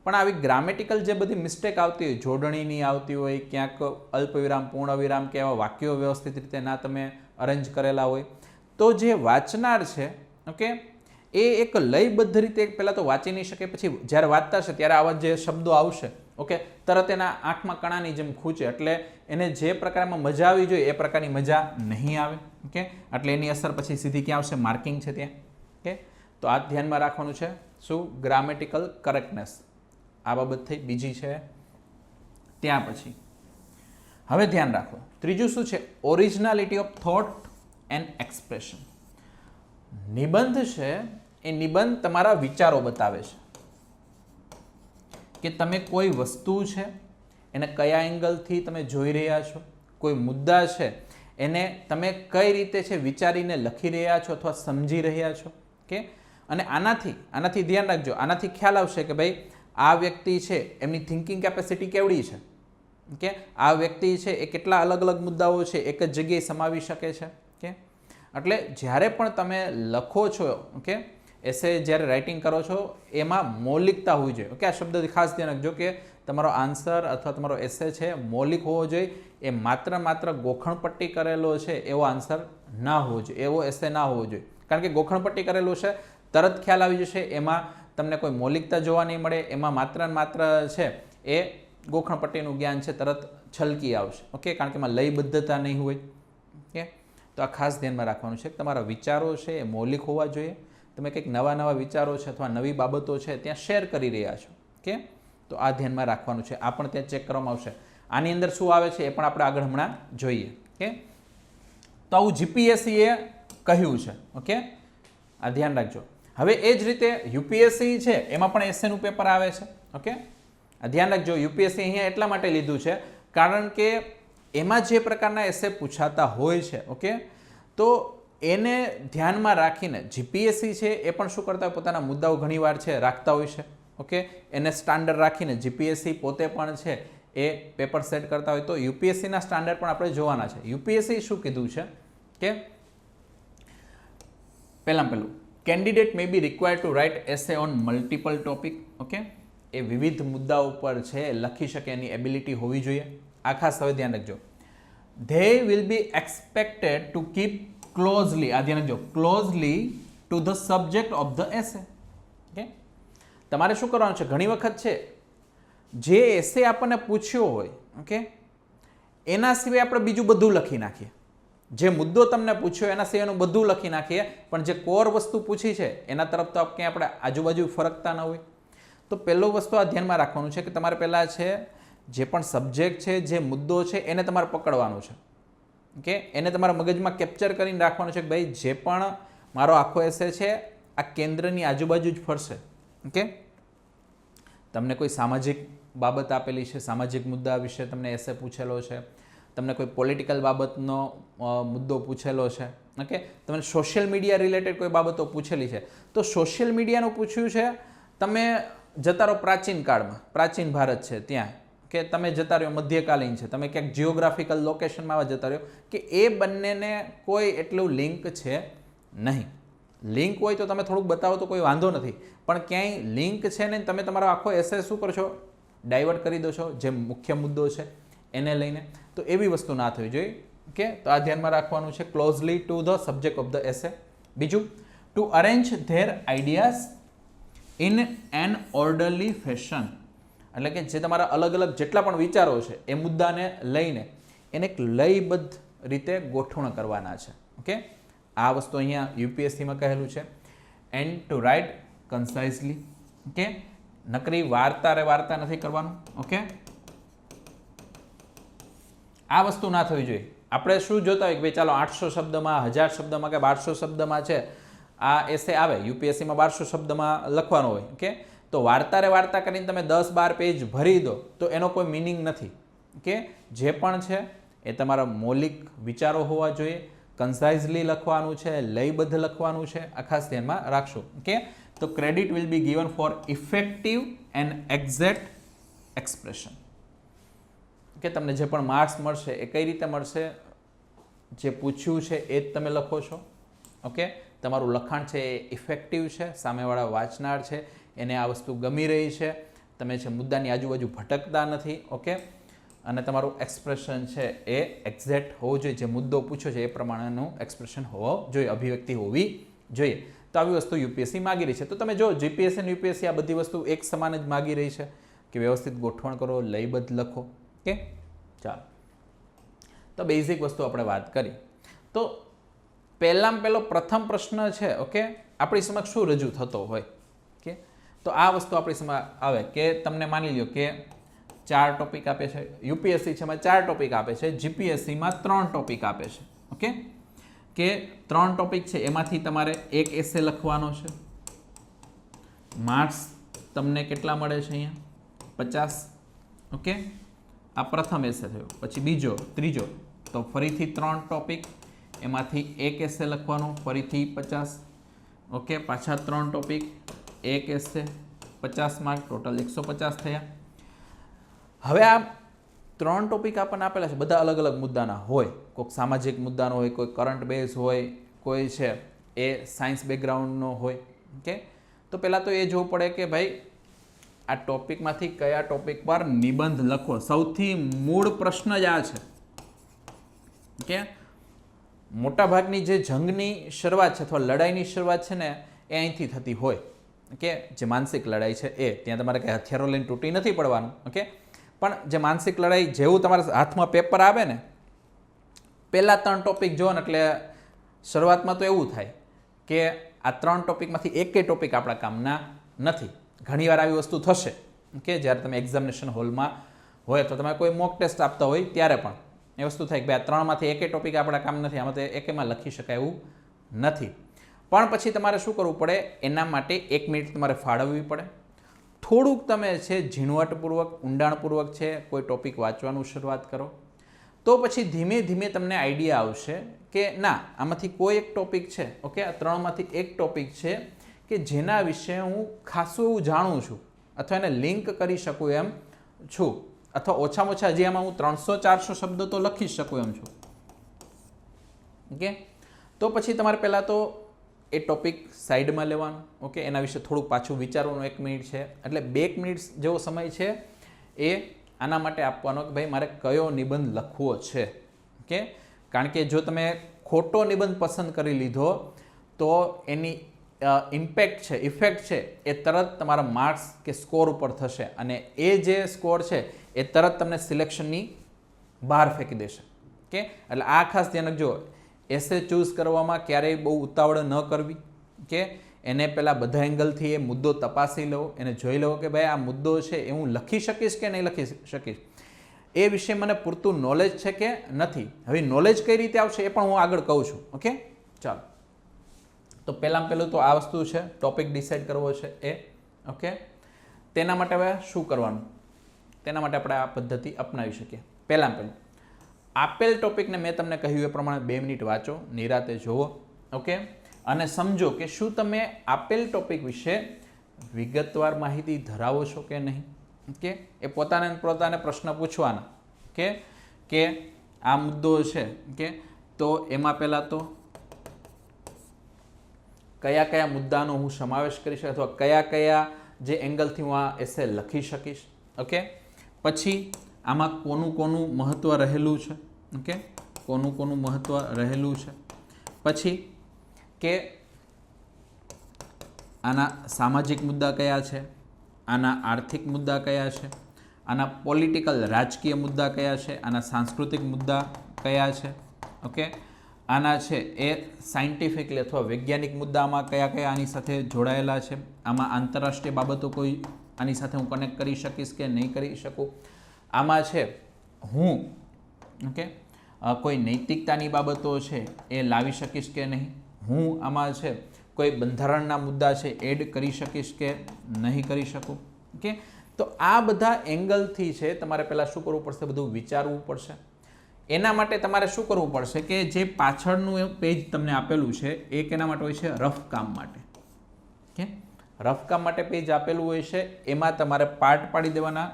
S1: પણ આવી ગ્રામેટિકલ જે બધી મિસ્ટેક આવતી હોય, જોડણીની આવતી હોય, ક્યાંક અલ્પવિરામ, પૂર્ણવિરામ કે એવા વાક્યો વ્યવસ્થિત રીતે ના તમે અરેન્જ કરેલા હોય, તો જે વાંચનાર છે, ઓકે, એ એક લયબદ્ધ રીતે પહેલાં તો વાંચી નહીં શકે, પછી જ્યારે વાંચતા હશે ત્યારે આવા જે શબ્દો આવશે, ઓકે, તરત એના આંખમાં કણાની જેમ ખૂંચે, એટલે એને જે પ્રકારમાં મજા આવી જોઈએ એ પ્રકારની મજા નહીં આવે. ઓકે, એટલે એની અસર પછી સીધી ક્યાં આવશે? માર્કિંગ છે ત્યાં. ઓકે, તો આ ધ્યાનમાં રાખવાનું છે. શું? Grammatical correctness. આ બાબત થઈ. બીજી છે ત્યાં પછી હવે ધ્યાન રાખો, ત્રીજું શું છે? Originality of thought and expression. નિબંધ છે એ નિબંધ તમારા વિચારો બતાવે છે કે તમે કોઈ વસ્તુ છે એને કયા એંગલથી તમે જોઈ રહ્યા છો, કોઈ મુદ્દા છે એને તમે કઈ રીતે છે વિચારીને લખી રહ્યા છો અથવા સમજી રહ્યા છો. કે અને આનાથી ધ્યાન રાખજો, આનાથી ખ્યાલ આવશે કે ભાઈ આ વ્યક્તિ છે એમની થિંકિંગ કેપેસિટી કેવડી છે. કે આ વ્યક્તિ છે એ કેટલા અલગ અલગ મુદ્દાઓ છે એક જ જગ્યાએ સમાવી શકે છે. કે એટલે જ્યારે પણ તમે લખો છો, ઓકે, એસે જ્યારે રાઇટિંગ કરો છો એમાં મૌલિકતા હોવી જોઈએ. ઓકે, આ શબ્દ ખાસ ધ્યાન રાખજો કે તમારો આન્સર અથવા તમારો એસે છે મૌલિક હોવો જોઈએ. એ માત્ર ગોખણપટ્ટી કરેલો છે એવો આન્સર ના હોવો જોઈએ, એવો એસે ના હોવો જોઈએ. કારણ કે ગોખણપટ્ટી કરેલું છે, તરત ખ્યાલ આવી જશે, એમાં તમને કોઈ મૌલિકતા જોવા નહીં મળે, એમાં માત્ર છે એ ગોખણપટ્ટીનું જ્ઞાન છે તરત છલકી આવશે. ઓકે, કારણ કે એમાં લયબદ્ધતા નહીં હોય. ઓકે, તો આ ખાસ ધ્યાનમાં રાખવાનું છે કે તમારા વિચારો છે એ મૌલિક હોવા જોઈએ. તમે કંઈક નવા વિચારો છે અથવા નવી બાબતો છે ત્યાં શેર કરી રહ્યા છો. ઓકે, તો આ ધ્યાનમાં રાખવાનું છે. આ પણ ત્યાં ચેક કરવામાં આવશે. આની અંદર શું આવે છે એ પણ આપણે આગળ હમણાં જોઈએ. ઓકે, તો આવું જીપીએસસી એ કહ્યું છે. ઓકે, આ ધ્યાન રાખજો. હવે એ જ રીતે યુપીએસસી છે એમાં પણ એસેનું પેપર આવે છે. ઓકે, આ ધ્યાન રાખજો. યુપીએસસી અહીંયા એટલા માટે લીધું છે કારણ કે એમાં જે પ્રકારના એસે પૂછાતા હોય છે, ઓકે, તો એને ધ્યાનમાં રાખીને જીપીએસસી છે એ પણ શું કરતા હોય? પોતાના મુદ્દાઓ ઘણીવાર છે રાખતા હોય છે. ઓકે, એને સ્ટાન્ડર્ડ રાખીને જીપીએસસી પોતે પણ છે એ પેપર સેટ કરતા હોય. તો યુપીએસસીના સ્ટાન્ડર્ડ પણ આપણે જોવાના છે. યુપીએસસી શું કીધું છે કે પહેલું candidate may be required to write essay on multiple topic. Okay, એ વિવિધ મુદ્દાઓ પર છે લખી શકે એની એબિલિટી હોવી જોઈએ. આ ખાસ હવે ધ્યાન રાખજો. They will be expected to keep closely, આ ધ્યાન રાખજો, closely to the subject of the essay. Okay, તમારે શું કરવાનું છે? ઘણી વખત છે જે એસે આપણને પૂછ્યો હોય, ઓકે, એના સિવાય આપણે બીજું બધું લખી નાખીએ. જે મુદ્દો તમને પૂછ્યો એના સિવાયનું બધું લખી નાખીએ, પણ જે કોર વસ્તુ પૂછી છે એના તરફ તો ક્યાંય આપણે આજુબાજુ ફરકતા ન હોય. તો પહેલો વસ્તુ આ ધ્યાનમાં રાખવાનું છે કે તમારે પહેલાં છે જે પણ સબ્જેક્ટ છે, જે મુદ્દો છે એને તમારે પકડવાનું છે. ઓકે, એને તમારા મગજમાં કેપ્ચર કરીને રાખવાનું છે કે ભાઈ જે પણ મારો આખો એસે છે આ કેન્દ્રની આજુબાજુ જ ફરશે. ઓકે, તમને કોઈ સામાજિક બાબત આપેલી છે, સામાજિક મુદ્દા વિશે તમને એસે પૂછેલો છે, તમને કોઈ પોલિટિકલ બાબતનો મુદ્દો પૂછેલો છે, ઓકે, તમને સોશિયલ મીડિયા રિલેટેડ કોઈ બાબતો પૂછેલી છે, તો સોશિયલ મીડિયાનું પૂછ્યું છે, તમે જતા રહો પ્રાચીન કાળમાં, પ્રાચીન ભારત છે ત્યાં, કે તમે જતા રહ્યો મધ્યકાલીન છે, તમે ક્યાંક જિયોગ્રાફિકલ લોકેશનમાં જતા રહ્યો, કે એ બંનેને કોઈ એટલું લિંક છે નહીં. લિંક હોય તો તમે થોડુંક બતાવો તો કોઈ વાંધો નથી, પણ ક્યાંય લિંક છે ને તમે તમારો આખો એસે શું કરશો? ડાયવર્ટ કરી દો છો જે મુખ્ય મુદ્દો છે એને લઈને. તો એવી વસ્તુ ના થવી જોઈએ. ઓકે, તો આ ધ્યાનમાં રાખવાનું છે. Closely to the subject of the essay. બીજું, to arrange their ideas in an orderly fashion. એટલે કે જે તમારા અલગ અલગ જેટલા પણ વિચારો છે એ મુદ્દાને લઈને એને એક લયબદ્ધ રીતે ગોઠવણ કરવાના છે. ઓકે, આ વસ્તુ અહીંયા યુપીએસસીમાં કહેલું છે. And to write concisely. Okay, નકરી વાર્તા નથી કરવાનું. ઓકે, આ વસ્તુ ના થવી જોઈએ. આપણે શું જોતા હોય કે ભાઈ ચાલો 800 શબ્દમાં, 1000 શબ્દમાં કે 1200 શબ્દમાં છે આ એસે આવે, યુપીએસસીમાં 1200 શબ્દમાં લખવાનો હોય. ઓકે, તો વાર્તા કરીને તમે 10-12 પેજ ભરી દો તો એનો કોઈ મિનિંગ નથી. ઓકે, જે પણ છે એ તમારા મૌલિક વિચારો હોવા જોઈએ, કન્સાઇઝલી લખવાનું છે, લયબદ્ધ લખવાનું છે. આ ખાસ ધ્યાનમાં રાખશો. ઓકે, તો credit will be given for effective and exact expression. કે તમને જે પણ માર્ક્સ મળશે એ કઈ રીતે મળશે, જે પૂછ્યું છે એ જ તમે લખો છો. ઓકે, તમારું લખાણ છે એ ઇફેક્ટિવ છે, સામેવાળા વાંચનાર છે એને આ વસ્તુ ગમી રહી છે, તમે છે મુદ્દાની આજુબાજુ ભટકતા નથી. ઓકે, અને તમારું એક્સપ્રેશન છે એ એક્ઝેક્ટ હોવું જોઈએ, જે મુદ્દો પૂછ્યો છે એ પ્રમાણેનું એક્સપ્રેશન હોવો જોઈએ, અભિવ્યક્તિ હોવી જોઈએ. તો આવી વસ્તુ યુપીએસસી માગી રહી છે. તો તમે જો જીપીએસસી અને યુપીએસસી આ બધી વસ્તુ એક સમાન જ માગી રહી છે કે વ્યવસ્થિત ગોઠવણ કરો, લયબદ્ધ લખો. ઓકે, ચાલો, તો બેઝિક વસ્તુ આપણે વાત કરી. તો પહેલો પ્રથમ પ્રશ્ન છે, ઓકે, આપણી સમક્ષ શું રજૂ થતો હોય કે તો આ વસ્તુ આપણી સમક્ષ આવે કે તમને માની લો કે 4 ટોપિક આપે છે, યુપીએસસી છે એમાં 4 ટોપિક આપે છે, જીપીએસસીમાં 3 ટોપિક આપે છે. ઓકે, કે 3 ટોપિક છે એમાંથી તમારે એક એસે લખવાનો છે. માર્ક્સ તમને કેટલા મળે છે અહીંયા 50. ઓકે, આ પ્રથમ એસે થયો. પછી બીજો, ત્રીજો, તો ફરીથી 3 ટોપિક, એમાંથી એક એસે લખવાનો, ફરીથી 50. ઓકે, પાછા 3 ટોપિક, એક એસે, 50 માર્ક, ટોટલ 150 થયા. હવે આ 3 ટોપિક આપણને આપેલા છે, બધા અલગ અલગ મુદ્દાના હોય. કોઈક સામાજિક મુદ્દાનો હોય, કોઈ કરંટ બેઝ હોય, કોઈ છે એ સાયન્સ બેકગ્રાઉન્ડનો હોય. ઓકે, તો પહેલાં તો એ જોવું પડે કે ભાઈ આ ટોપિકમાંથી કયા ટોપિક પર નિબંધ લખવો. સૌથી મૂળ પ્રશ્ન જ આ છે કે મોટાભાગની જે જંગની શરૂઆત છે અથવા લડાઈની શરૂઆત છે ને એ અહીંથી થતી હોય. કે જે માનસિક લડાઈ છે એ, ત્યાં તમારે કંઈ હથિયારો લઈને તૂટી નથી પડવાનું. ઓકે, પણ જે માનસિક લડાઈ, જેવું તમારા હાથમાં પેપર આવે ને, પહેલાં 3 ટોપિક જો ને એટલે શરૂઆતમાં તો એવું થાય કે આ 3 ટોપિકમાંથી એકેય ટોપિક આપણા કામના નથી. ઘણીવાર આવી વસ્તુ થશે કે જ્યારે તમે એક્ઝામિનેશન હોલમાં હોય તો તમે કોઈ મોક ટેસ્ટ આપતા હોય ત્યારે પણ એ વસ્તુ થાય કે ભાઈ આ 3માંથી એકેય ટોપિક આપણા કામ નથી, આમાં તો એકેમાં લખી શકાય એવું નથી. પણ પછી તમારે શું કરવું પડે, એના માટે 1 મિનિટ તમારે ફાળવવી પડે. થોડુંક તમે છે ઝીણવટપૂર્વક, ઊંડાણપૂર્વક છે કોઈ ટોપિક વાંચવાનું શરૂઆત કરો. તો પછી ધીમે ધીમે તમને આઈડિયા આવશે કે ના, આમાંથી કોઈ એક ટોપિક છે, ઓકે, આ 3માંથી એક ટોપિક છે કે જેના વિશે હું ખાસું એવું જાણું છું અથવા એને લિંક કરી શકું એમ છું, અથવા ઓછામાં ઓછા હજી આમાં હું 300-400 શબ્દો તો લખી શકું એમ છું. ઓકે, તો પછી તમારે પહેલાં તો એ ટોપિક સાઈડમાં લેવાનો. ઓકે, એના વિશે થોડુંક પાછું વિચારવાનું 1 મિનિટ છે, એટલે 2 મિનિટ જેવો સમય છે એ આના માટે આપવાનો કે ભાઈ મારે કયો નિબંધ લખવો છે. ઓકે, કારણ કે જો તમે ખોટો નિબંધ પસંદ કરી લીધો તો એની ઇમ્પેક્ટ છે, ઇફેક્ટ છે એ તરત તમારા માર્ક્સ કે સ્કોર ઉપર થશે, અને એ જે સ્કોર છે એ તરત તમને સિલેક્શનની બહાર ફેંકી દેશે. ઓકે, એટલે આ ખાસ ધ્યાન રાખજો. એસે ચૂઝ કરવામાં ક્યારેય બહુ ઉતાવળ ન કરવી. કે એને પહેલાં બધા એંગલથી એ મુદ્દો તપાસી લો, એને જોઈ લો કે ભાઈ આ મુદ્દો છે એ હું લખી શકીશ કે નહીં લખી શકીશ, એ વિશે મને પૂરતું નોલેજ છે કે નથી. હવે નોલેજ કઈ રીતે આવશે એ પણ હું આગળ કહું છું. ઓકે, ચાલો, તો પહેલાં પહેલું તો આ વસ્તુ છે, ટોપિક ડિસાઇડ કરવો છે એ. ઓકે, તેના માટે હવે શું કરવાનું, તેના માટે આપણે આ પદ્ધતિ અપનાવી શકીએ. પહેલાં પહેલું આપેલ ટોપિકને મેં તમને કહ્યું એ પ્રમાણે 2 મિનિટ વાંચો, નિરાતે જુઓ. ઓકે, અને સમજો કે શું તમે આપેલ ટોપિક વિશે વિગતવાર માહિતી ધરાવો છો કે નહીં. ઓકે, એ પોતાને પ્રશ્ન પૂછવાના કે આ મુદ્દો છે. ઓકે, તો એમાં પહેલાં તો કયા કયા મુદ્દાનો હું સમાવેશ કરીશ અથવા કયા કયા જે એંગલથી હું આ એસે લખી શકીશ. ઓકે, પછી આમાં કોનું મહત્ત્વ રહેલું છે. ઓકે, કોનું મહત્ત્વ રહેલું છે. પછી કે આના સામાજિક મુદ્દા કયા છે, આના આર્થિક મુદ્દા કયા છે, આના પોલિટિકલ રાજકીય મુદ્દા કયા છે, આના સાંસ્કૃતિક મુદ્દા કયા છે. ઓકે, આના છે એ સાયન્ટિફિકલી અથવા વૈજ્ઞાનિક મુદ્દામાં કયા કયા આની સાથે જોડાયેલા છે. આમાં આંતરરાષ્ટ્રીય બાબતો કોઈ આની સાથે હું કનેક્ટ કરી શકીશ કે નહીં કરી શકું. આમાં છે હું કોઈ નૈતિકતાની બાબતો છે એ લાવી શકીશ કે નહીં. હું આમાં છે કોઈ બંધારણના મુદ્દા છે એડ કરી શકીશ કે નહીં કરી શકું. ઓકે, તો આ બધા એંગલથી છે તમારે પહેલાં શું કરવું પડશે, બધું વિચારવું પડશે. એના માટે તમારે શું કરવું પડશે કે જે પાછળનું પેજ તમને આપેલું છે એ કેના માટે હોય છે, રફ કામ માટે. ઓકે, રફ કામ માટે પેજ આપેલું હોય છે, એમાં તમારે પાર્ટ પાડી દેવાના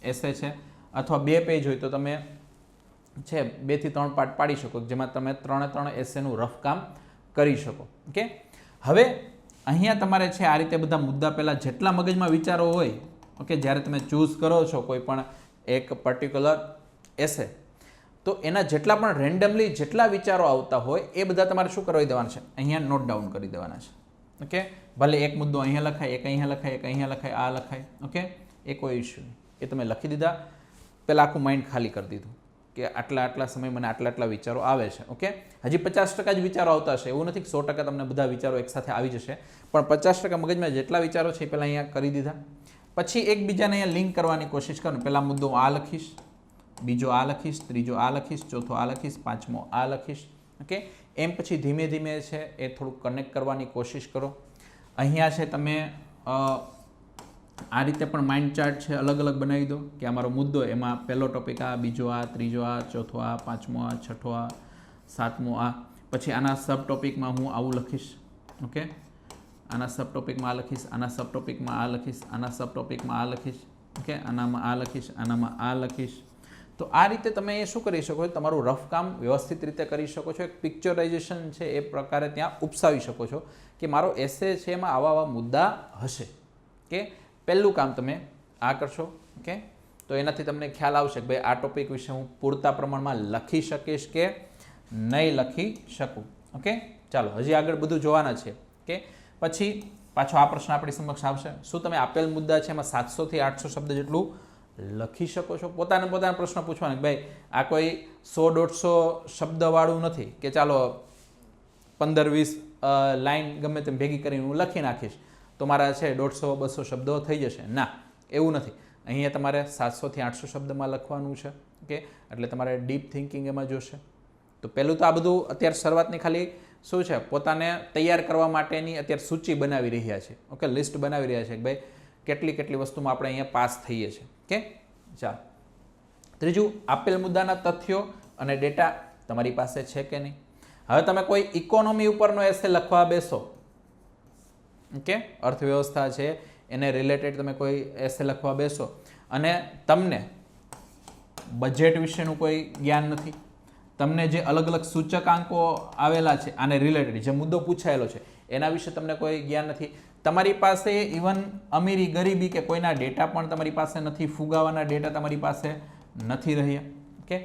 S1: એસે છે, અથવા 2 પેજ હોય તો તમે છે 2 થી 3 પાર્ટ પાડી શકો, જેમાં તમે 3 એસેનું રફ કામ કરી શકો. ઓકે, હવે અહીંયા તમારે છે આ રીતે બધા મુદ્દા પહેલાં જેટલા મગજમાં વિચારો હોય, ઓકે, જ્યારે તમે ચૂઝ કરો છો કોઈ પણ એક પર્ટિક્યુલર એસે, તો એના જેટલા પણ રેન્ડમલી જેટલા વિચારો આવતા હોય એ બધા તમારે શું કરી દેવાના છે, અહીંયા નોટ ડાઉન કરી દેવાના છે. ઓકે, ભલે એક મુદ્દો અહીંયા લખાય, એક અહીંયા લખાય, એક અહીંયા લખાય, આ લખાય. ઓકે, એ કોઈ ઇશ્યુ નહીં, એ તમે લખી દીધા, પહેલાં આખું માઇન્ડ ખાલી કરી દીધું કે આટલા સમય મને આટલા વિચારો આવે છે. ઓકે, હજી 50% જ વિચારો આવતા હશે, એવું નથી કે 100% તમને બધા વિચારો એકસાથે આવી જશે, પણ 50% મગજમાં જેટલા વિચારો છે એ પહેલાં અહીંયા કરી દીધા. પછી એકબીજાને અહીંયા લિંક કરવાની કોશિશ કરો. પહેલા મુદ્દો હું આ લખીશ, બીજો આ લખીશ, ત્રીજો આ લખીશ, ચોથો આ લખીશ, પાંચમો આ લખીશ. ઓકે, એમ પછી ધીમે ધીમે છે એ થોડુંક કનેક્ટ કરવાની કોશિશ કરો. અહીંયા છે તમે આ રીતે પણ માઇન્ડ ચાર્ટ છે અલગ અલગ બનાવી દો કે અમારો મુદ્દો, એમાં પહેલો ટોપિક આ, બીજો આ, ત્રીજો આ, ચોથો આ, પાંચમો આ, છઠ્ઠો આ, સાતમો આ. પછી આના સબ ટોપિકમાં હું આવું લખીશ. ઓકે, આના સબ ટોપિકમાં આ લખીશ, આના સબ ટોપિકમાં આ લખીશ, આના સબ ટોપિકમાં આ લખીશ. ઓકે, આનામાં આ લખીશ, આનામાં આ લખીશ. તો આ રીતે તમે એ શું કરી શકો છો, તમારું રફ કામ વ્યવસ્થિત રીતે કરી શકો છો. એક પિક્ચરાઇઝેશન છે એ પ્રકારે ત્યાં ઉપસાવી શકો છો કે મારો એસે છે એમાં આવા મુદ્દા હશે. કે પહેલું કામ તમે આ કરશો. ઓકે, તો એનાથી તમને ખ્યાલ આવશે કે ભાઈ આ ટોપિક વિશે હું પૂરતા પ્રમાણમાં લખી શકીશ કે નહીં લખી શકું. ઓકે, ચાલો હજી આગળ બધું જોવાના છે. ઓકે, પછી પાછો આ પ્રશ્ન આપણી સમક્ષ આવશે, શું તમે આપેલ મુદ્દા છે એમાં 700 થી 800 શબ્દ જેટલું લખી શકો છો? પોતાના પ્રશ્ન પૂછવાના કે ભાઈ આ કોઈ 100-150 શબ્દવાળું નથી કે ચાલો 15-20 લાઈન ગમે તેમ ભેગી કરીને હું લખી નાખીશ તો મારા છે 150-200 શબ્દો થઈ જશે. ના, એવું નથી. અહીંયા તમારે 700 થી 800 શબ્દમાં લખવાનું છે. ઓકે, એટલે તમારે ડીપ થિંકિંગ એમાં જોશે. તો પહેલું તો આ બધું અત્યારે શરૂઆતની ખાલી શું છે, પોતાને તૈયાર કરવા માટેની અત્યારે સૂચિ બનાવી રહ્યા છે. ઓકે, લિસ્ટ બનાવી રહ્યા છે કે ભાઈ કેટલી વસ્તુમાં આપણે અહીંયા પાસ થઈએ છીએ. ઓકે, ચાલો. ત્રીજું, આપેલ મુદ્દાના તથ્યો અને ડેટા તમારી પાસે છે કે નહીં. હવે તમે કોઈ ઇકોનોમી ઉપરનો એસે લખવા બેસો, ઓકે, અર્થવ્યવસ્થા છે એને રિલેટેડ તમે કોઈ એસે લખવા બેસો અને તમને બજેટ વિશેનું કોઈ જ્ઞાન નથી, તમને જે અલગ અલગ સૂચકાંકો આવેલા છે આને રિલેટેડ જે મુદ્દો પૂછાયેલો છે એના વિશે તમને કોઈ જ્ઞાન નથી, તમારી પાસે ઇવન અમીરી ગરીબી કે કોઈના ડેટા પણ તમારી પાસે નથી, ફુગાવાના ડેટા તમારી પાસે નથી રહ્યા. ઓકે,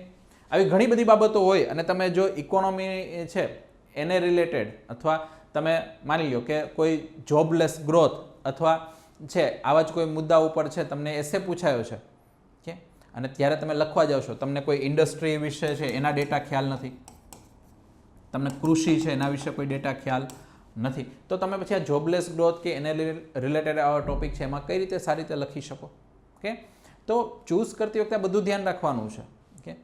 S1: આવી ઘણી બધી બાબતો હોય અને તમે જો ઇકોનોમી છે એને રિલેટેડ અથવા તમે માની લો કે કોઈ જોબલેસ ગ્રોથ અથવા છે આવા જ કોઈ મુદ્દા ઉપર છે તમને એસે પૂછાયો છે. ઓકે, અને ત્યારે તમે લખવા જાઓ છો, તમને કોઈ ઇન્ડસ્ટ્રી વિશે છે એના ડેટા ખ્યાલ નથી, તમને કૃષિ છે એના વિશે કોઈ ડેટા ખ્યાલ નથી, તો તમે પછી આ જોબલેસ ગ્રોથ કે એને રિલેટેડ આવા ટોપિક છે એમાં કઈ રીતે સારી રીતે લખી શકો. ઓકે, તો ચૂઝ કરતી વખતે બધું ધ્યાન રાખવાનું છે. ઓકે,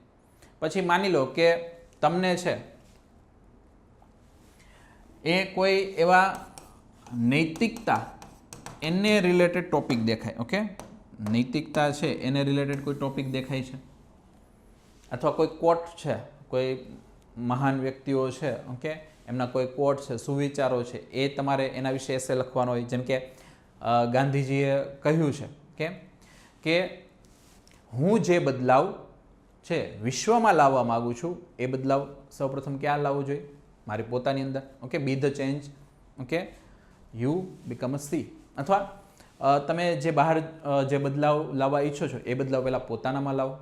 S1: પછી માની લો કે તમને છે એ કોઈ એવા નૈતિકતા એને રિલેટેડ ટોપિક દેખાય. ઓકે, નૈતિકતા છે એને રિલેટેડ કોઈ ટોપિક દેખાય છે અથવા કોઈ કોટ છે, કોઈ મહાન વ્યક્તિઓ છે, ઓકે, એમના કોઈ કોટ છે, સુવિચારો છે, એ તમારે એના વિશે એસે લખવાનો હોય. જેમ કે ગાંધીજીએ કહ્યું છે કે હું જે બદલાવ છે વિશ્વમાં લાવવા માગું છું એ બદલાવ સૌપ્રથમ ક્યાં લાવવો જોઈએ? મારી પોતાની અંદર. Okay, B the change. Okay, you become a C. અથવા તમે જે બહાર જે બદલાવ લાવવા ઈચ્છો છો એ બદલાવ પહેલાં પોતાનામાં લાવો.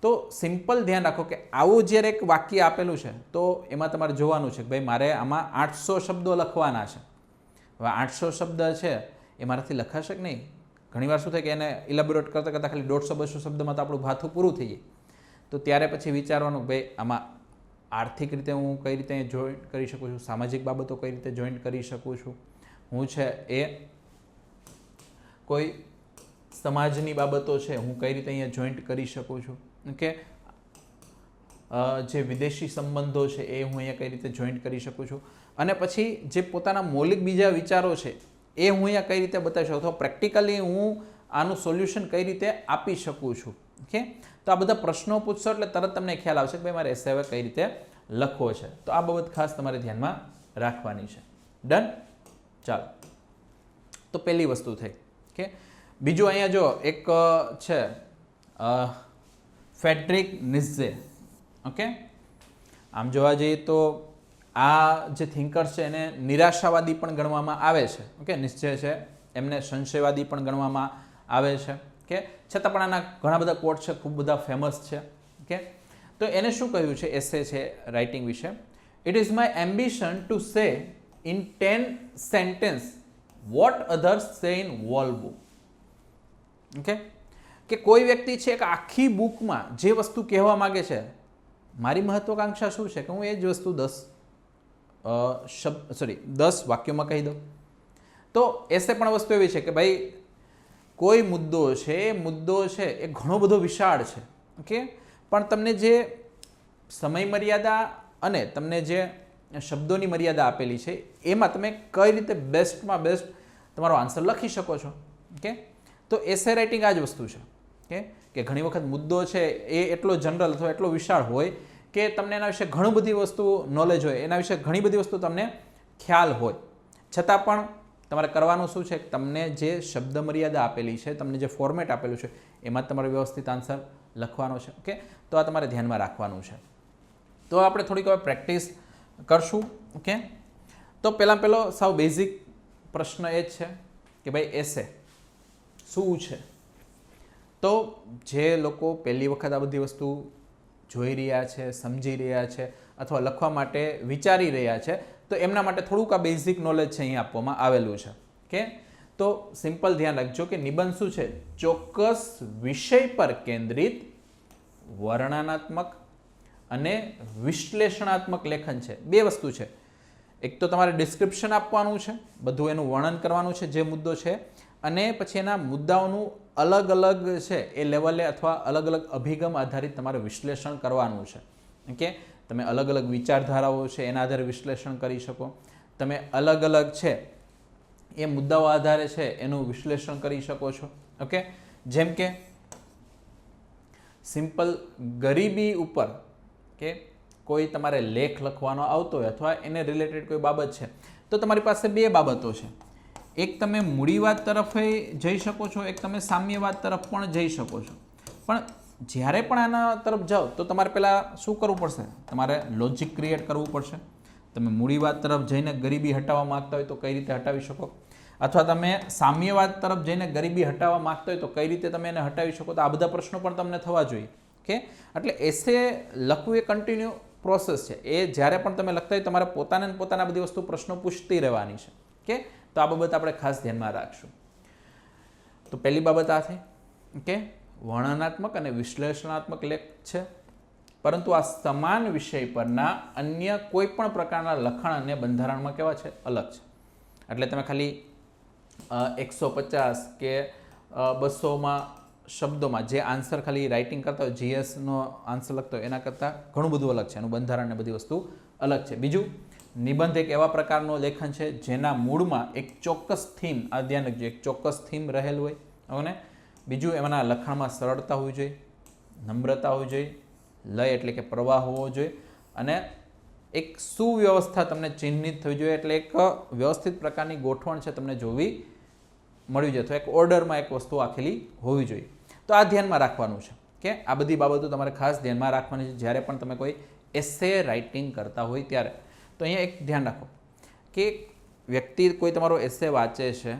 S1: તો સિમ્પલ ધ્યાન રાખો કે આવું જ્યારે એક વાક્ય આપેલું છે તો એમાં તમારે જોવાનું છે કે ભાઈ મારે આમાં 800 શબ્દો લખવાના છે. હવે 800 શબ્દ છે એ મારાથી લખાશે કે નહીં? ઘણીવાર શું થાય કે એને ઇલેબોરેટ કરતાં ખાલી 150-200 શબ્દમાં તો આપણું ભાથું પૂરું થઈ જાય. તો ત્યારે પછી વિચારવાનું ભાઈ આમાં આર્થિક રીતે હું કઈ રીતે જોઈન્ટ કરી શકું છું, સામાજિક બાબતો કઈ રીતે જોઈન્ટ કરી શકું છું, હું છે એ કોઈ સમાજની બાબતો છે હું કઈ રીતે અહીંયા જોઈન્ટ કરી શકું છું. ઓકે, જે વિદેશી સંબંધો છે એ હું અહીંયા કઈ રીતે જોઈન્ટ કરી શકું છું, અને પછી જે પોતાના મૌલિક બીજા વિચારો છે એ હું અહીંયા કઈ રીતે બતાવી શકું, અથવા પ્રેક્ટિકલી હું આનું સોલ્યુશન કઈ રીતે આપી શકું છું. ઓકે, તો આ બધા પ્રશ્નો પૂછશો એટલે તરત તમને ખ્યાલ આવશે કે ભાઈ મારે એસે હવે કઈ રીતે લખવો છે. તો આ બાબત ખાસ તમારે ધ્યાનમાં રાખવાની છે. ડન? ચાલો, તો પહેલી વસ્તુ થઈ. ઓકે, બીજું અહીંયા જો એક છે ફેડરિક નિત્ઝે. ઓકે, આમ જોવા જઈએ તો આ જે થિંકર્સ છે એને નિરાશાવાદી પણ ગણવામાં આવે છે. ઓકે, નિશ્ચય છે એમને સંશયવાદી પણ ગણવામાં આવે છે. ઓકે, છતાં પણ આના ઘણા બધા કોટ છે, ખૂબ બધા ફેમસ છે. ઓકે, તો એને શું કહ્યું છે એસે છે રાઇટિંગ વિશે? It is my ambition to say in 10 sentence what others say in whole book. Okay, કે કોઈ વ્યક્તિ છે કે આખી બુકમાં જે વસ્તુ કહેવા માગે છે, મારી મહત્વાકાંક્ષા શું છે કે હું એ જ વસ્તુ 10 વાક્યોમાં કહી દઉં. તો એસે પણ વસ્તુ એવી છે કે ભાઈ કોઈ મુદ્દો છે, એ મુદ્દો છે એ ઘણો બધો વિશાળ છે. ઓકે, પણ તમને જે સમય મર્યાદા અને તમને જે શબ્દોની મર્યાદા આપેલી છે એમાં તમે કઈ રીતે બેસ્ટમાં બેસ્ટ તમારો આન્સર લખી શકો છો. ઓકે, તો એસે રાઇટિંગ આ જ વસ્તુ છે. ઓકે, કે ઘણી વખત મુદ્દો છે એ એટલો જનરલ અથવા એટલો વિશાળ હોય કે તમને એના વિશે ઘણી બધી વસ્તુ નોલેજ હોય, એના વિશે ઘણી બધી વસ્તુ તમને ખ્યાલ હોય, છતાં પણ તમારે કરવાનું શું છે? તમને જે શબ્દ મર્યાદા આપેલી છે, તમને જે ફોર્મેટ આપેલું છે એમાં તમારે વ્યવસ્થિત આન્સર લખવાનો છે. ઓકે, તો આ તમારે ધ્યાનમાં રાખવાનું છે. તો આપણે થોડીક હવે પ્રેક્ટિસ કરશું. ઓકે, તો પહેલો સાવ બેઝિક પ્રશ્ન એ જ છે કે ભાઈ એસે શું છે? તો જે લોકો પહેલી વખત આ બધી વસ્તુ જોઈ રહ્યા છે, સમજી રહ્યા છે અથવા લખવા માટે વિચારી રહ્યા છે, તો એમના માટે થોડુંક આ બેઝિક નોલેજ છે અહીં આપવામાં આવેલું છે. ઓકે, તો સિમ્પલ ધ્યાન રાખજો કે નિબંધ શું છે? ચોક્કસ વિષય પર કેન્દ્રિત વર્ણનાત્મક અને વિશ્લેષણાત્મક લેખન છે. બે વસ્તુ છે. એક તો તમારે ડિસ્ક્રિપ્શન આપવાનું છે, બધું એનું વર્ણન કરવાનું છે જે મુદ્દો છે, અને પછી એના મુદ્દાઓનું અલગ અલગ છે એ લેવલે અથવા અલગ અલગ અભિગમ આધારિત તમારે વિશ્લેષણ કરવાનું છે. ઓકે, તમે અલગ અલગ વિચારધારાઓ છે એના આધારે વિશ્લેષણ કરી શકો. તમે અલગ અલગ છે એ મુદ્દાઓ આધારે છે એનું વિશ્લેષણ કરી શકો છો. ઓકે, જેમ કે સિમ્પલ ગરીબી ઉપર કે કોઈ તમારે લેખ લખવાનો આવતો હોય અથવા એને રિલેટેડ કોઈ બાબત છે, તો તમારી પાસે બે બાબતો છે. એક તમે મૂડીવાદ તરફ જઈ શકો છો, એક તમે સામ્યવાદ તરફ પણ જઈ શકો છો. પણ જ્યારે પણ આના તરફ જાઓ તો તમારે પહેલાં શું કરવું પડશે? તમારે લોજિક ક્રિએટ કરવું પડશે. તમે મૂડીવાદ તરફ જઈને ગરીબી હટાવવા માગતા હોય તો કઈ રીતે હટાવી શકો, અથવા તમે સામ્યવાદ તરફ જઈને ગરીબી હટાવવા માગતા હોય તો કઈ રીતે તમે એને હટાવી શકો. તો આ બધા પ્રશ્નો પણ તમને થવા જોઈએ. ઓકે, એટલે એસે લખવું એ કન્ટિન્યુ પ્રોસેસ છે. એ જ્યારે પણ તમે લખતા હોય તમારે પોતાના બધી વસ્તુ પ્રશ્નો પૂછતી રહેવાની છે. ઓકે, તો આ બાબત આપણે ખાસ ધ્યાનમાં રાખશું. તો પહેલી બાબત આ થઈ. ઓકે, વર્ણનાત્મક અને વિશ્લેષણાત્મક લેખ છે, પરંતુ આ સમાન વિષય પરના અન્ય કોઈ પણ પ્રકારના લખાણ અને બંધારણમાં કેવા છે? અલગ છે. એટલે તમે ખાલી 150 કે 200 શબ્દોમાં જે આન્સર ખાલી રાઇટિંગ કરતા હોય, જીએસનો આન્સર લખતો હોય એના કરતાં ઘણું બધું અલગ છે. એનું બંધારણ ને બધી વસ્તુ અલગ છે. બીજું, નિબંધ એક એવા પ્રકારનો લેખન છે જેના મૂળમાં એક ચોક્કસ થીમ, આ ધ્યાન રાખજો, એક ચોક્કસ થીમ રહેલ હોય. અને બીજું, એમાંના લખાણમાં સરળતા હોવી જોઈએ, નમ્રતા હોવી જોઈએ, લય એટલે કે પ્રવાહ હોવો જોઈએ, અને એક સુવ્યવસ્થા તમને ચિહ્નિત થવી જોઈએ. એટલે એક વ્યવસ્થિત પ્રકારની ગોઠવણ છે તમને જોવી મળવી જોઈએ, તો એક ઓર્ડરમાં એક વસ્તુ આખેલી હોવી જોઈએ. તો આ ધ્યાનમાં રાખવાનું છે કે આ બધી બાબતો તમારે ખાસ ધ્યાનમાં રાખવાની છે જ્યારે પણ તમે કોઈ એસે રાઇટિંગ કરતા હોય ત્યારે. તો અહીંયા એક ધ્યાન રાખો કે વ્યક્તિ કોઈ તમારો એસે વાંચે છે,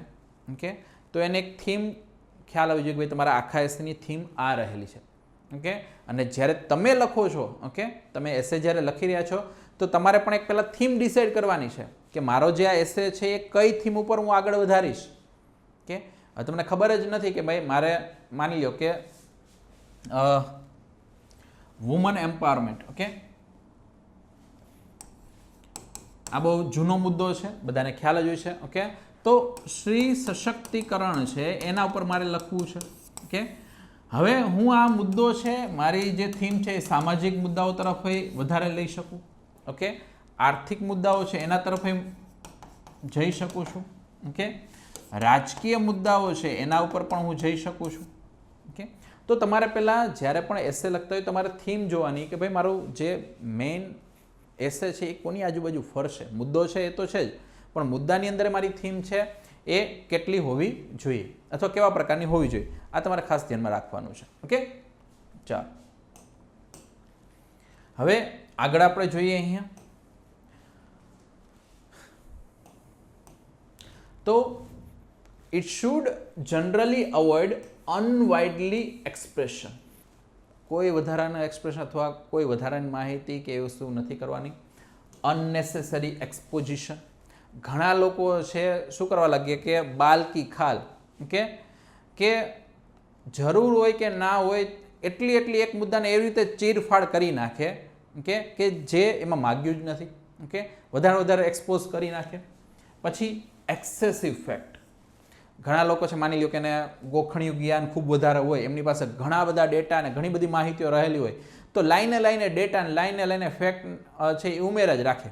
S1: ઓકે, તો એને એક થીમ ખ્યાલ આવી જોઈએ કે ભાઈ તમારા આખા એસેની થીમ આ રહેલી છે. ઓકે, અને જ્યારે તમે લખો છો, ઓકે, તમે એસે જ્યારે લખી રહ્યા છો તો તમારે પણ એક પહેલાં થીમ ડિસાઇડ કરવાની છે કે મારો જે આ એસે છે એ કઈ થીમ ઉપર હું આગળ વધારીશ. ઓકે, તમને ખબર જ નથી કે ભાઈ મારે માની લો કે વુમન એમ્પાવરમેન્ટ. ઓકે, આ બહુ જૂનો મુદ્દો છે, બધાને ખ્યાલ જ હોય છે. ઓકે, તો સ્ત્રી સશક્તિકરણ છે એના ઉપર મારે લખવું છે. ઓકે, હવે હું આ મુદ્દો છે, મારી જે થીમ છે એ સામાજિક મુદ્દાઓ તરફ વધારે લઈ શકું. ઓકે, આર્થિક મુદ્દાઓ છે એના તરફ જઈ શકું છું. ઓકે, રાજકીય મુદ્દાઓ છે એના ઉપર પણ હું જઈ શકું છું. ઓકે, તો તમારે પહેલાં જ્યારે પણ એસે લખતા હોય તમારે થીમ જોવાની કે ભાઈ મારું જે મેઇન એસે છે એ કોની આજુબાજુ ફરશે. મુદ્દો છે એ તો છે જ, પણ મુદ્દાની અંદર મારી થીમ છે એ કેટલી હોવી જોઈએ અથવા કેવા પ્રકારની હોવી જોઈએ, આ તમારે ખાસ ધ્યાનમાં રાખવાનું છે. ઓકે, ચાલો હવે આગળ આપણે જોઈએ અહીંયા તો ઇટ શુડ જનરલી અવોઇડ અનવાઇડલી એક્સપ્રેશન. કોઈ વધારાના એક્સપ્રેશન અથવા કોઈ વધારાની માહિતી કે એ વસ્તુ નથી કરવાની. અનનેસેસરી એક્સપોઝિશન. ઘણા લોકો છે શું કરવા લાગીએ કે બાલ કી ખાલ કે જરૂર હોય કે ના હોય એટલી એક મુદ્દાને એવી રીતે ચીરફાડ કરી નાખે કે જે એમાં માગ્યું જ નથી. વધારે એક્સપોઝ કરી નાખે. પછી એક્સેસિવ ફેક્ટ. ઘણા લોકો છે માની લો કે એને ગોખણિયું જ્ઞાન ખૂબ વધારે હોય, એમની પાસે ઘણા બધા ડેટા અને ઘણી બધી માહિતીઓ રહેલી હોય, તો લાઈને ડેટા અને લાઈને ફેક્ટ છે એ ઉમેર જ રાખે.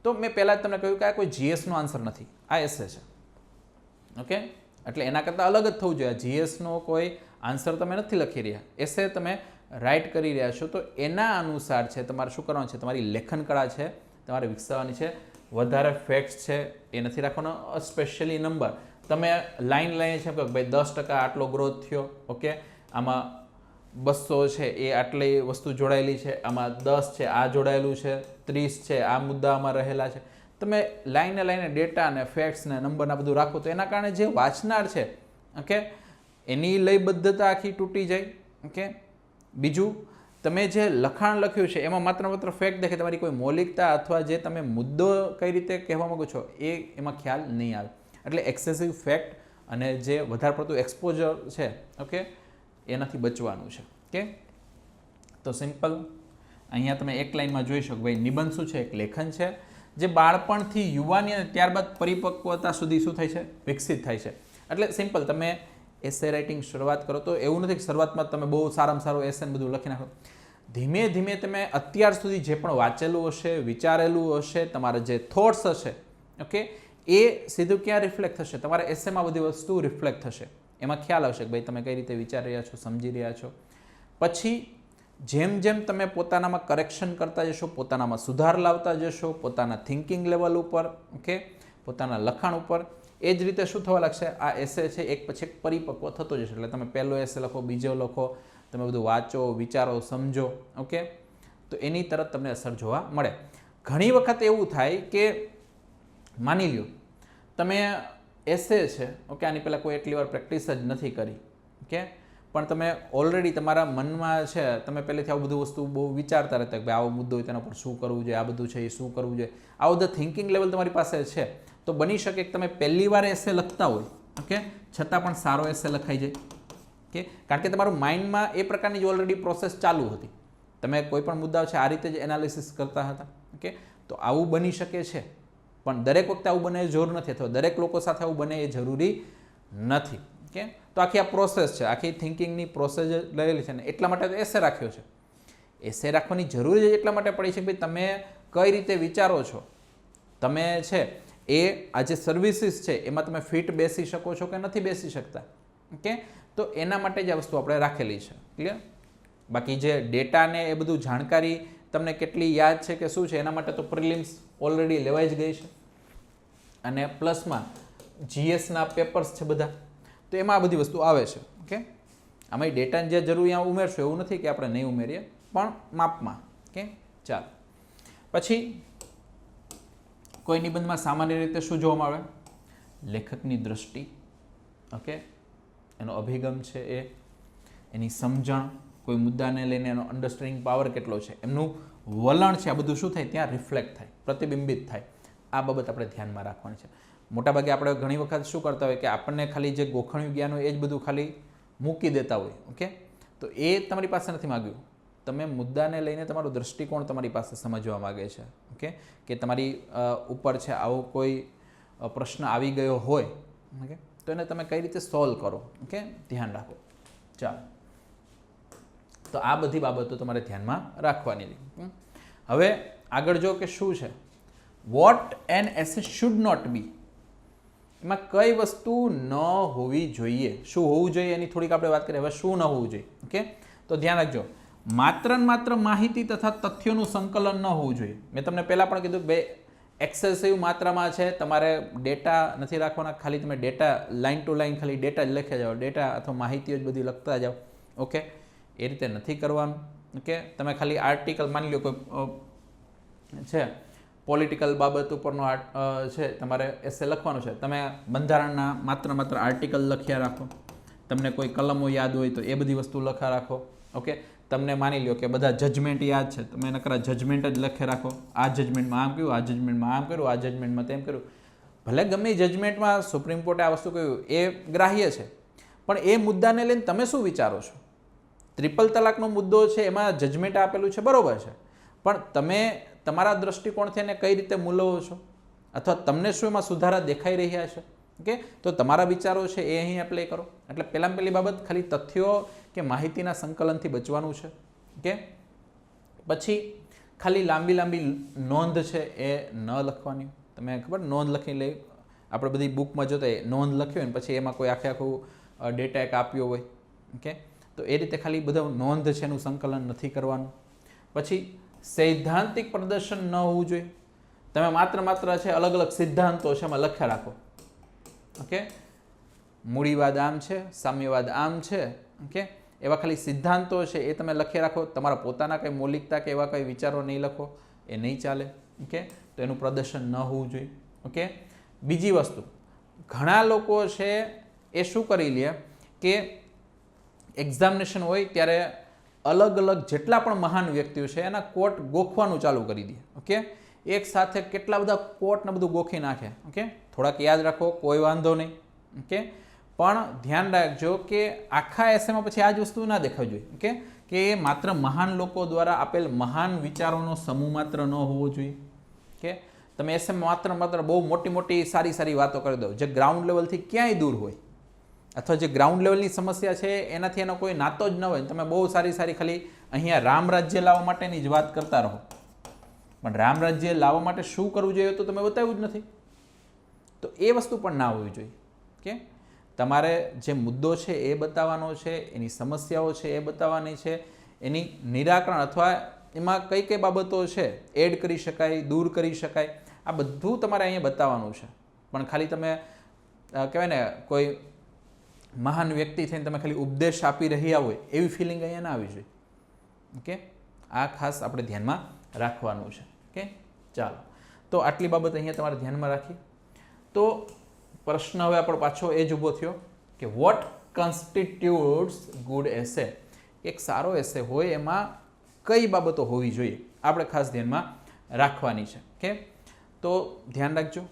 S1: તો મેં પહેલાં જ તમને કહ્યું કે આ કોઈ જીએસનો આન્સર નથી, આ એસે છે. એટલે એના કરતાં અલગ જ થવું જોઈએ. જીએસનો કોઈ આન્સર તમે નથી લખી રહ્યા, એસે તમે રાઇટ કરી રહ્યા છો, તો એના અનુસાર છે તમારે શું કરવાનું છે, તમારી લેખન કળા છે તમારે વિકસાવવાની છે. વધારે ફેક્ટ્સ છે એ નથી રાખવાનો. સ્પેશિયલી નંબર તમે લાઈન છે કે ભાઈ 10% આટલો ગ્રોથ થયો, આમાં 200 છે એ આટલી વસ્તુ જોડાયેલી છે, આમાં 10 છે આ જોડાયેલું છે, 30 છે આ મુદ્દામાં રહેલા છે. તમે લાઈને ડેટા અને ફેક્ટ્સ ને નંબરના બધું રાખો તો એના કારણે જે વાંચનાર છે એની લયબદ્ધતા આખી તૂટી જાય. બીજું તમે જે લખાણ લખ્યું છે એમાં માત્ર ફેક્ટ દેખે, તમારી કોઈ મૌલિકતા અથવા જે તમે મુદ્દો કઈ રીતે કહેવા માંગો છો એ એમાં ખ્યાલ નહીં આવે. એટલે એક્સેસિવ ફેક્ટ અને જે વધારે પડતું એક્સપોઝર છે એનાથી બચવાનું છે. તો સિમ્પલ અહીંયા તમે એક લાઈનમાં જોઈ શકો ભાઈ નિબંધ શું છે, એક લેખન છે જે બાળપણથી યુવાની અને ત્યારબાદ પરિપક્વતા સુધી શું થાય છે, વિકસિત થાય છે. એટલે સિમ્પલ તમે એસે રાઇટિંગ શરૂઆત કરો તો એવું નથી કે શરૂઆતમાં તમે બહુ સારામાં સારું એસે બધું લખી નાખો. ધીમે ધીમે તમે અત્યાર સુધી જે પણ વાંચેલું હશે, વિચારેલું હશે, તમારા જે થોટ્સ હશે એ સીધું ક્યાં રિફ્લેક્ટ થશે, તમારા એસેમાં બધી વસ્તુ રિફ્લેક્ટ થશે. એમાં ખ્યાલ આવશે કે ભાઈ તમે કઈ રીતે વિચારી રહ્યા છો, સમજી રહ્યા છો. પછી જેમ તમે પોતાનામાં કરેક્શન કરતા જશો, પોતાનામાં સુધાર લાવતા જશો, પોતાના થિંકિંગ લેવલ ઉપર, પોતાના લખાણ ઉપર, એ જ રીતે શું થવા લાગશે, આ એસે છે એક પછી એક પરિપક્વ થતો જશે. એટલે તમે પહેલો એસે લખો, બીજો લખો, તમે બધું વાંચો, વિચારો, સમજો, તો એની તરફ તમને અસર જોવા મળે. ઘણી વખત એવું થાય કે માની લ્યો તમે એસે છે આની પહેલાં કોઈ એટલી વાર પ્રેક્ટિસ જ નથી કરી, પણ તમે ઓલરેડી તમારા મનમાં છે તમે પહેલેથી આવું બધું વસ્તુ બહુ વિચારતા રહેતા કે ભાઈ આવો મુદ્દો હોય તેના પર શું કરવું જોઈએ, આ બધું છે એ શું કરવું જોઈએ, આ બધા થિંકિંગ લેવલ તમારી પાસે છે. તો બની શકે કે તમે પહેલી વાર એસે લખતા હોય છતાં પણ સારો એસે લખાઈ જાય. કારણ કે તમારું માઇન્ડમાં એ પ્રકારની જ ઓલરેડી પ્રોસેસ ચાલુ હતી. તમે કોઈ પણ મુદ્દાઓ છે આ રીતે જ એનાલિસિસ કરતા હતા. તો આવું બની શકે છે, પણ દરેક વખતે આવું બને એ જરૂર નથી, અથવા દરેક લોકો સાથે આવું બને એ જરૂરી નથી. તો આખી આ પ્રોસેસ છે, આખી થિંકિંગની પ્રોસેસ લેલી છે ને એટલા માટે તો એસે રાખ્યો છે. એસે રાખવાની જરૂર જ એટલા માટે પડી છે કે ભાઈ તમે કઈ રીતે વિચારો છો, તમે છે એ આ જે સર્વિસીસ છે એમાં તમે ફિટ બેસી શકો છો કે નથી બેસી શકતા. તો એના માટે જ આ વસ્તુ આપણે રાખેલી છે. ક્લિયર? બાકી જે ડેટા ને એ બધું જાણકારી તમને કેટલી યાદ છે કે શું છે એના માટે તો પ્રિલિમ્સ ઓલરેડી લેવાઈ જ ગઈ છે, અને પ્લસમાં જીએસના પેપર્સ છે બધા, તો એમાં આ બધી વસ્તુ આવે છે. આમાં ડેટાની જે જરૂર અહીંયા ઉમેરશો એવું નથી કે આપણે નહીં ઉમેરીએ, પણ માપમાં. ચાલો પછી કોઈ નિબંધમાં સામાન્ય રીતે શું જોવામાં આવે, લેખકની દ્રષ્ટિ, એનો અભિગમ છે એ, એની સમજણ, કોઈ મુદ્દાને લઈને એનો અન્ડરસ્ટેન્ડિંગ પાવર કેટલો છે, એમનું વલણ છે, આ બધું શું થાય ત્યાં રિફ્લેક્ટ થાય, પ્રતિબિંબિત થાય. આ બાબત આપણે ધ્યાનમાં રાખવાની છે. મોટાભાગે આપણે ઘણી વખત શું કરતા હોય કે આપણને ખાલી જે ગોખણિયું જ્ઞાન હોય એ જ બધું ખાલી મૂકી દેતા હોય. તો એ તમારી પાસે નથી માગ્યું. તમે મુદ્દાને લઈને તમારો દૃષ્ટિકોણ તમારી પાસે સમજવા માગે છે. કે તમારી ઉપર છે આવો કોઈ પ્રશ્ન આવી ગયો હોય, તો એને તમે કઈ રીતે સોલ્વ કરો, ધ્યાન રાખો. ચાલો, તો આ બધી બાબતો તમારે ધ્યાનમાં રાખવાની છે. હવે આગળ જો કે શું છે, what an essay should not be, એમાં કઈ વસ્તુ ન હોવી જોઈએ, શું હોવું જોઈએ એની થોડીક આપણે વાત કરીએ. હવે શું ન હોવું જોઈએ, તો ધ્યાન રાખજો, માત્ર ને માત્ર માહિતી તથા તથ્યોનું સંકલન ન હોવું જોઈએ. મેં તમને પહેલાં પણ કીધું કે ભાઈ એક્સેસિવ માત્રામાં છે તમારે ડેટા નથી રાખવાના, ખાલી તમે ડેટા લાઇન ટુ લાઇન ખાલી ડેટા જ લખ્યા જાઓ, ડેટા અથવા માહિતીઓ જ બધી લખતા જાઓ. એ રીતે નથી કરવાનું. ઓકે, તમે ખાલી આર્ટિકલ માની લો કોઈ છે પોલિટિકલ બાબત ઉપરનો છે તમારે એસે લખવાનું છે, તમે બંધારણના માત્ર આર્ટિકલ લખ્યા રાખો. તમને કોઈ કલમો યાદ હોય તો એ બધી વસ્તુ લખા રાખો. ઓકે, તમને માની લો કે બધા જજમેન્ટ યાદ છે, તમે નકરા જજમેન્ટ જ લખે રાખો. આ જજમેન્ટમાં આમ કર્યું, આ જજમેન્ટમાં આમ કર્યું, આ જજમેન્ટમાં તેમ કર્યું. ભલે ગમે એ જજમેન્ટમાં સુપ્રીમ કોર્ટે આ વસ્તુ કહ્યું એ ગ્રાહ્ય છે, પણ એ મુદ્દાને લઈને તમે શું વિચારો છો? ટ્રિપલ તલાકનો મુદ્દો છે, એમાં જજમેન્ટ આપેલું છે, બરોબર છે, પણ તમે તમારા દ્રષ્ટિકોણથી એને કઈ રીતે મૂલવો છો, અથવા તમને શું એમાં સુધારા દેખાઈ રહ્યા છે? ઓકે, તો તમારા વિચારો છે એ અહીં એપ્લાય કરો. એટલે પહેલાં પહેલી બાબત ખાલી તથ્યો કે માહિતીના સંકલનથી બચવાનું છે. ઓકે, પછી ખાલી લાંબી નોંધ છે એ ન લખવાની. તમે ખબર નોંધ લખી લઈ, આપણે બધી બુકમાં જોતા નોંધ લખી હોય ને પછી એમાં કોઈ આખું ડેટા એક આપ્યો હોય. ઓકે, તો એ રીતે ખાલી બધા નોંધ છે એનું સંકલન નથી કરવાનું. પછી સૈદ્ધાંતિક પ્રદર્શન ન હોવું જોઈએ. તમે માત્ર છે અલગ અલગ સિદ્ધાંતો છે એમાં લખ્યા રાખો. ઓકે, મૂડીવાદ આમ છે, સામ્યવાદ આમ છે. ઓકે, એવા ખાલી સિદ્ધાંતો છે એ તમે લખી રાખો. તમારા પોતાના કંઈ મૌલિકતા કે એવા કંઈ વિચારો નહીં લખો, એ નહીં ચાલે. ઓકે, તો એનું પ્રદર્શન ન હોવું જોઈએ. ઓકે, બીજી વસ્તુ, ઘણા લોકો છે એ શું કરી લે કે એક્ઝામિનેશન હોય ત્યારે અલગ અલગ જેટલા પણ મહાન વ્યક્તિઓ છે એના કોટ ગોખવાનું ચાલુ કરી દે. ઓકે, એક સાથે કેટલા બધા કોટને બધું ગોખી નાખે. ઓકે, થોડાક યાદ રાખો, કોઈ વાંધો નહીં. ઓકે, પણ ધ્યાન રાખજો કે આખા એસેમાં પછી આ જ વસ્તુ ના દેખાવી જોઈએ. ઓકે, કે એ માત્ર મહાન લોકો દ્વારા આપેલ મહાન વિચારોનો સમૂહ માત્ર ન હોવો જોઈએ. કે તમે એસેમાં માત્ર બહુ મોટી સારી વાતો કરી દો જે ગ્રાઉન્ડ લેવલથી ક્યાંય દૂર હોય, અથવા જે ગ્રાઉન્ડ લેવલની સમસ્યા છે એનાથી એનો કોઈ નાતો જ ન હોય. તમે બહુ સારી ખાલી અહીંયા રામ રાજ્ય લાવવા માટેની જ વાત કરતા રહો, પણ રામ રાજ્ય લાવવા માટે શું કરવું જોઈએ તો તમે બતાવ્યું જ નથી. તો એ વસ્તુ પણ ના હોવી જોઈએ. કે તમારે જે મુદ્દો છે એ બતાવવાનો છે, એની સમસ્યાઓ છે એ બતાવવાની છે, એની નિરાકરણ અથવા એમાં કઈ બાબતો છે એડ કરી શકાય, દૂર કરી શકાય, આ બધું તમારે અહીંયા બતાવવાનું છે. પણ ખાલી તમે કહેવાય ને કોઈ મહાન વ્યક્તિ થઈને તમે ખાલી ઉપદેશ આપી રહ્યા હોય એવી ફિલિંગ અહીંયા ના આવી જોઈએ. ઓકે, આ ખાસ આપણે ધ્યાનમાં રાખવાનું છે. ઓકે, ચાલો, તો આટલી બાબત અહીંયા તમારે ધ્યાનમાં રાખી. તો પ્રશ્ન હવે આપણો પાછો એ જ ઊભો થયો કે વોટ કોન્સ્ટિટ્યુટ્સ ગુડ એસે. એક સારો એસે હોય એમાં કઈ બાબતો હોવી જોઈએ આપણે ખાસ ધ્યાનમાં રાખવાની છે. ઓકે, તો ધ્યાન રાખજો.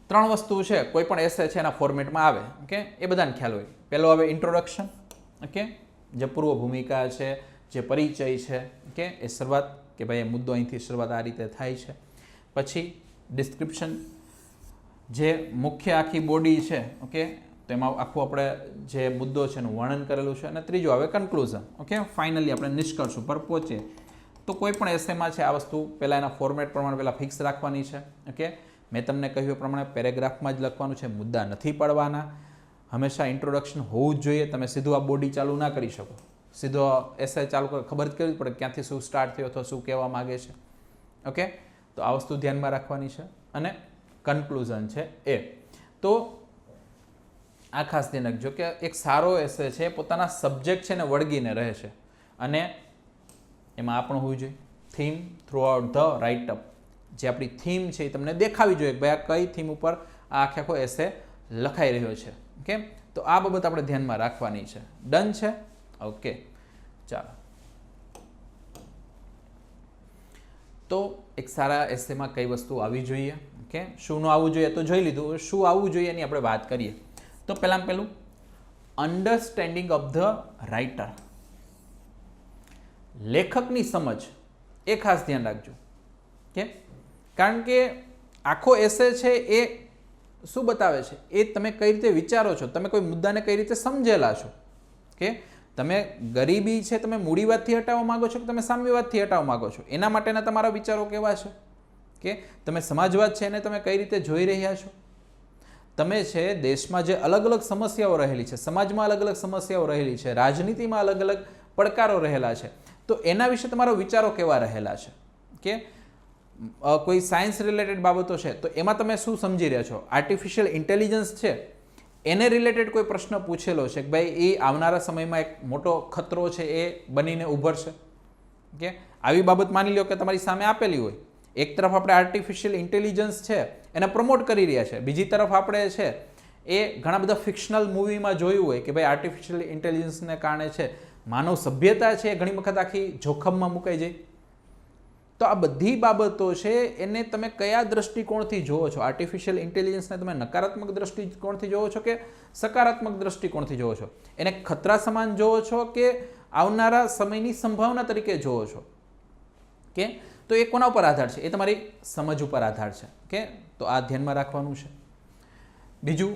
S1: 3 વસ્તુ છે કોઈ પણ એસે છે એના ફોર્મેટમાં આવે. ઓકે, એ બધાને ખ્યાલ હોય. પહેલો આવે ઇન્ટ્રોડક્શન. ઓકે, જે પૂર્વ ભૂમિકા છે, જે પરિચય છે. ઓકે, એ શરૂઆત કે ભાઈ એ મુદ્દો અહીંથી શરૂઆત આ રીતે થાય છે. પછી ડિસ્ક્રિપ્શન, જે મુખ્ય આખી બોડી છે. ઓકે, તો એમાં આખું આપણે જે મુદ્દો છે એનું વર્ણન કરેલું છે. અને ત્રીજો આવે કન્ક્લુઝન. ઓકે, ફાઇનલી આપણે નિષ્કર્ષ ઉપર પહોંચીએ. તો કોઈ પણ એસેમાં છે આ વસ્તુ પહેલાં એના ફોર્મેટ પ્રમાણે પહેલાં ફિક્સ રાખવાની છે. ઓકે, મેં તમને કહ્યું એ પ્રમાણે પેરેગ્રાફમાં જ લખવાનું છે, મુદ્દા નથી પડવાના. હંમેશા ઇન્ટ્રોડક્શન હોવું જ જોઈએ. તમે સીધું આ બોડી ચાલુ ના કરી શકો. સીધો એસે ચાલુ કરો, ખબર જ કરવી પડે ક્યાંથી શું સ્ટાર્ટ થયો અથવા શું કહેવા માગે છે. ઓકે, તો આ વસ્તુ ધ્યાનમાં રાખવાની છે. અને કન્ક્લુઝન છે એ. તો આ ખાસ ધ્યાન રાખજો કે એક સારો એસે છે પોતાના સબ્જેક્ટ છે ને વળગીને રહે છે. અને એમાં આપણું હોવું જોઈએ theme through out the write-up. જે આપણી થીમ છે એ તમને દેખાવી જોઈએ કે ભાઈ આ કઈ થીમ ઉપર આ આખો એસે લખાઈ રહ્યો છે. ઓકે, તો આ બાબત આપણે ધ્યાનમાં રાખવાની છે. ડન છે? ઓકે, ચાલો. તો એક સારા એસેમાં કઈ વસ્તુ આવવી જોઈએ, ઓકે, શું ન આવવું જોઈએ તો જોઈ લીધું. શું આવવું જોઈએ એની આપણે વાત કરીએ. તો પહેલું અન્ડરસ્ટેન્ડિંગ ઓફ ધ રાઇટર. લેખકની સમજ એ ખાસ ધ્યાન રાખજો. કે કારણ કે આખો એસે છે એ શું બતાવે છે એ તમે કઈ રીતે વિચારો છો, તમે કોઈ મુદ્દાને કઈ રીતે સમજેલા છો. કે તમે ગરીબી છે તમે મૂડીવાદથી હટાવવા માંગો છો કે તમે સામ્યવાદથી હટાવવા માંગો છો, એના માટેના તમારા વિચારો કેવા છે. કે તમે સમાજવાદ છે એને તમે કઈ રીતે જોઈ રહ્યા છો. તમે છે દેશમાં જે અલગ અલગ સમસ્યાઓ રહેલી છે, સમાજમાં અલગ અલગ સમસ્યાઓ રહેલી છે, રાજનીતિમાં અલગ અલગ પડકારો રહેલા છે, તો એના વિશે તમારા વિચારો કેવા રહેલા છે. કે કોઈ સાયન્સ રિલેટેડ બાબતો છે તો એમાં તમે શું સમજી રહ્યા છો. આર્ટિફિશિયલ ઇન્ટેલિજન્સ છે એને રિલેટેડ કોઈ પ્રશ્ન પૂછેલો છે કે ભાઈ એ આવનારા સમયમાં એક મોટો ખતરો છે એ બનીને ઉભરશે, કે આવી બાબત માની લો કે તમારી સામે આપેલી હોય. એક તરફ આપણે આર્ટિફિશિયલ ઇન્ટેલિજન્સ છે એને પ્રમોટ કરી રહ્યા છે, બીજી તરફ આપણે છે એ ઘણા બધા ફિક્શનલ મૂવીમાં જોયું હોય કે ભાઈ આર્ટિફિશિયલ ઇન્ટેલિજન્સને કારણે છે માનવ સભ્યતા છે ઘણી વખત આખી જોખમમાં મુકાઈ જાય. તો આ બધી બાબતો છે એને તમે કયા દ્રષ્ટિકોણથી જોવો છો? આર્ટિફિશિયલ ઇન્ટેલિજન્સને તમે નકારાત્મક દ્રષ્ટિકોણથી જોવો છો કે સકારાત્મક દ્રષ્ટિકોણથી જોવો છો? એને ખતરા સમાન જોવો છો કે આવનારા સમયની સંભાવના તરીકે જોવો છો? કે તો એ કોના ઉપર આધાર છે? એ તમારી સમજ ઉપર આધાર છે. કે તો આ ધ્યાનમાં રાખવાનું છે. બીજું,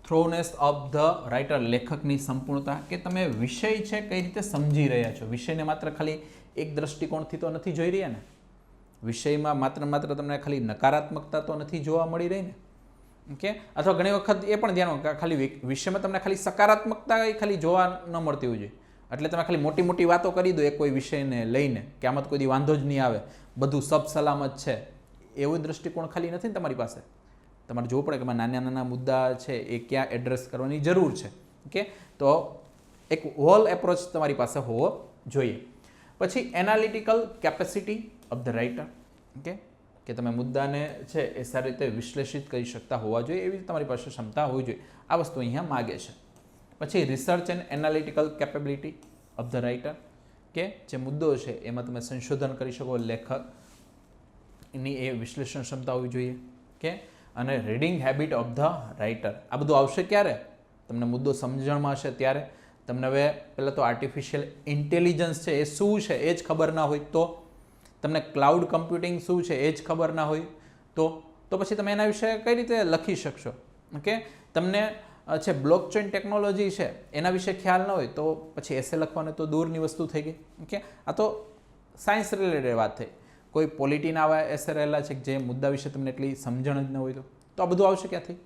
S1: થ્રોનેસ ઓફ ધ રાઇટર, લેખકની સંપૂર્ણતા, કે તમે વિષય છે કઈ રીતે સમજી રહ્યા છો. વિષયને માત્ર ખાલી એક દ્રષ્ટિકોણથી તો નથી જોઈ રહ્યા ને. વિષયમાં માત્ર તમને ખાલી નકારાત્મકતા તો નથી જોવા મળી રહી ને. ઓકે, અથવા ઘણી વખત એ પણ ધ્યાન કે ખાલી વિષયમાં તમને ખાલી સકારાત્મકતા ખાલી જોવા ન મળતી હોય જોઈએ. એટલે તમે ખાલી મોટી મોટી વાતો કરી દો એ કોઈ વિષયને લઈને કે આમાં કોઈ વાંધો જ નહીં આવે, બધું સબ સલામત છે, એવો દ્રષ્ટિકોણ ખાલી નથી ને તમારી પાસે. તમારે જોવું પડે કે નાના નાના મુદ્દા છે એ ક્યાં એડ્રેસ કરવાની જરૂર છે. ઓકે, તો એક હોલ એપ્રોચ તમારી પાસે હોવો જોઈએ. પછી analytical capacity of the writer, okay, કે તમે મુદ્દાને છે એ સારી રીતે વિશ્લેષિત કરી શકતા હોવા જોઈએ, એવી તમારી પાસે ક્ષમતા હોવી જોઈએ. આ વસ્તુ અહીંયા માગે છે. પછી research and analytical capability of the writer, કે જે મુદ્દો છે એમાં તમે સંશોધન કરી શકો, લેખકની એ વિશ્લેષણ ક્ષમતા હોવી જોઈએ. કે અને reading habit of the writer, આ બધું આવશે ક્યારે? તમને મુદ્દો સમજણમાં હશે ત્યારે. તમને હવે પહેલાં તો આર્ટિફિશિયલ ઇન્ટેલિજન્સ છે એ શું છે એ જ ખબર ના હોય તો, તમને ક્લાઉડ કમ્પ્યુટિંગ શું છે એ જ ખબર ના હોય તો પછી તમે એના વિશે કઈ રીતે લખી શકશો? ઓકે, તમને છે બ્લોકચેન ટેકનોલોજી છે એના વિશે ખ્યાલ ન હોય તો પછી એસે લખવાની તો દૂરની વસ્તુ થઈ ગઈ. ઓકે, આ તો સાયન્સ રિલેટેડ વાત થઈ. કોઈ પોલિટીના આવા એસે રહેલા છે જે મુદ્દા વિશે તમને એટલી સમજણ જ ન હોય તો આ બધું આવશે ક્યાંથી?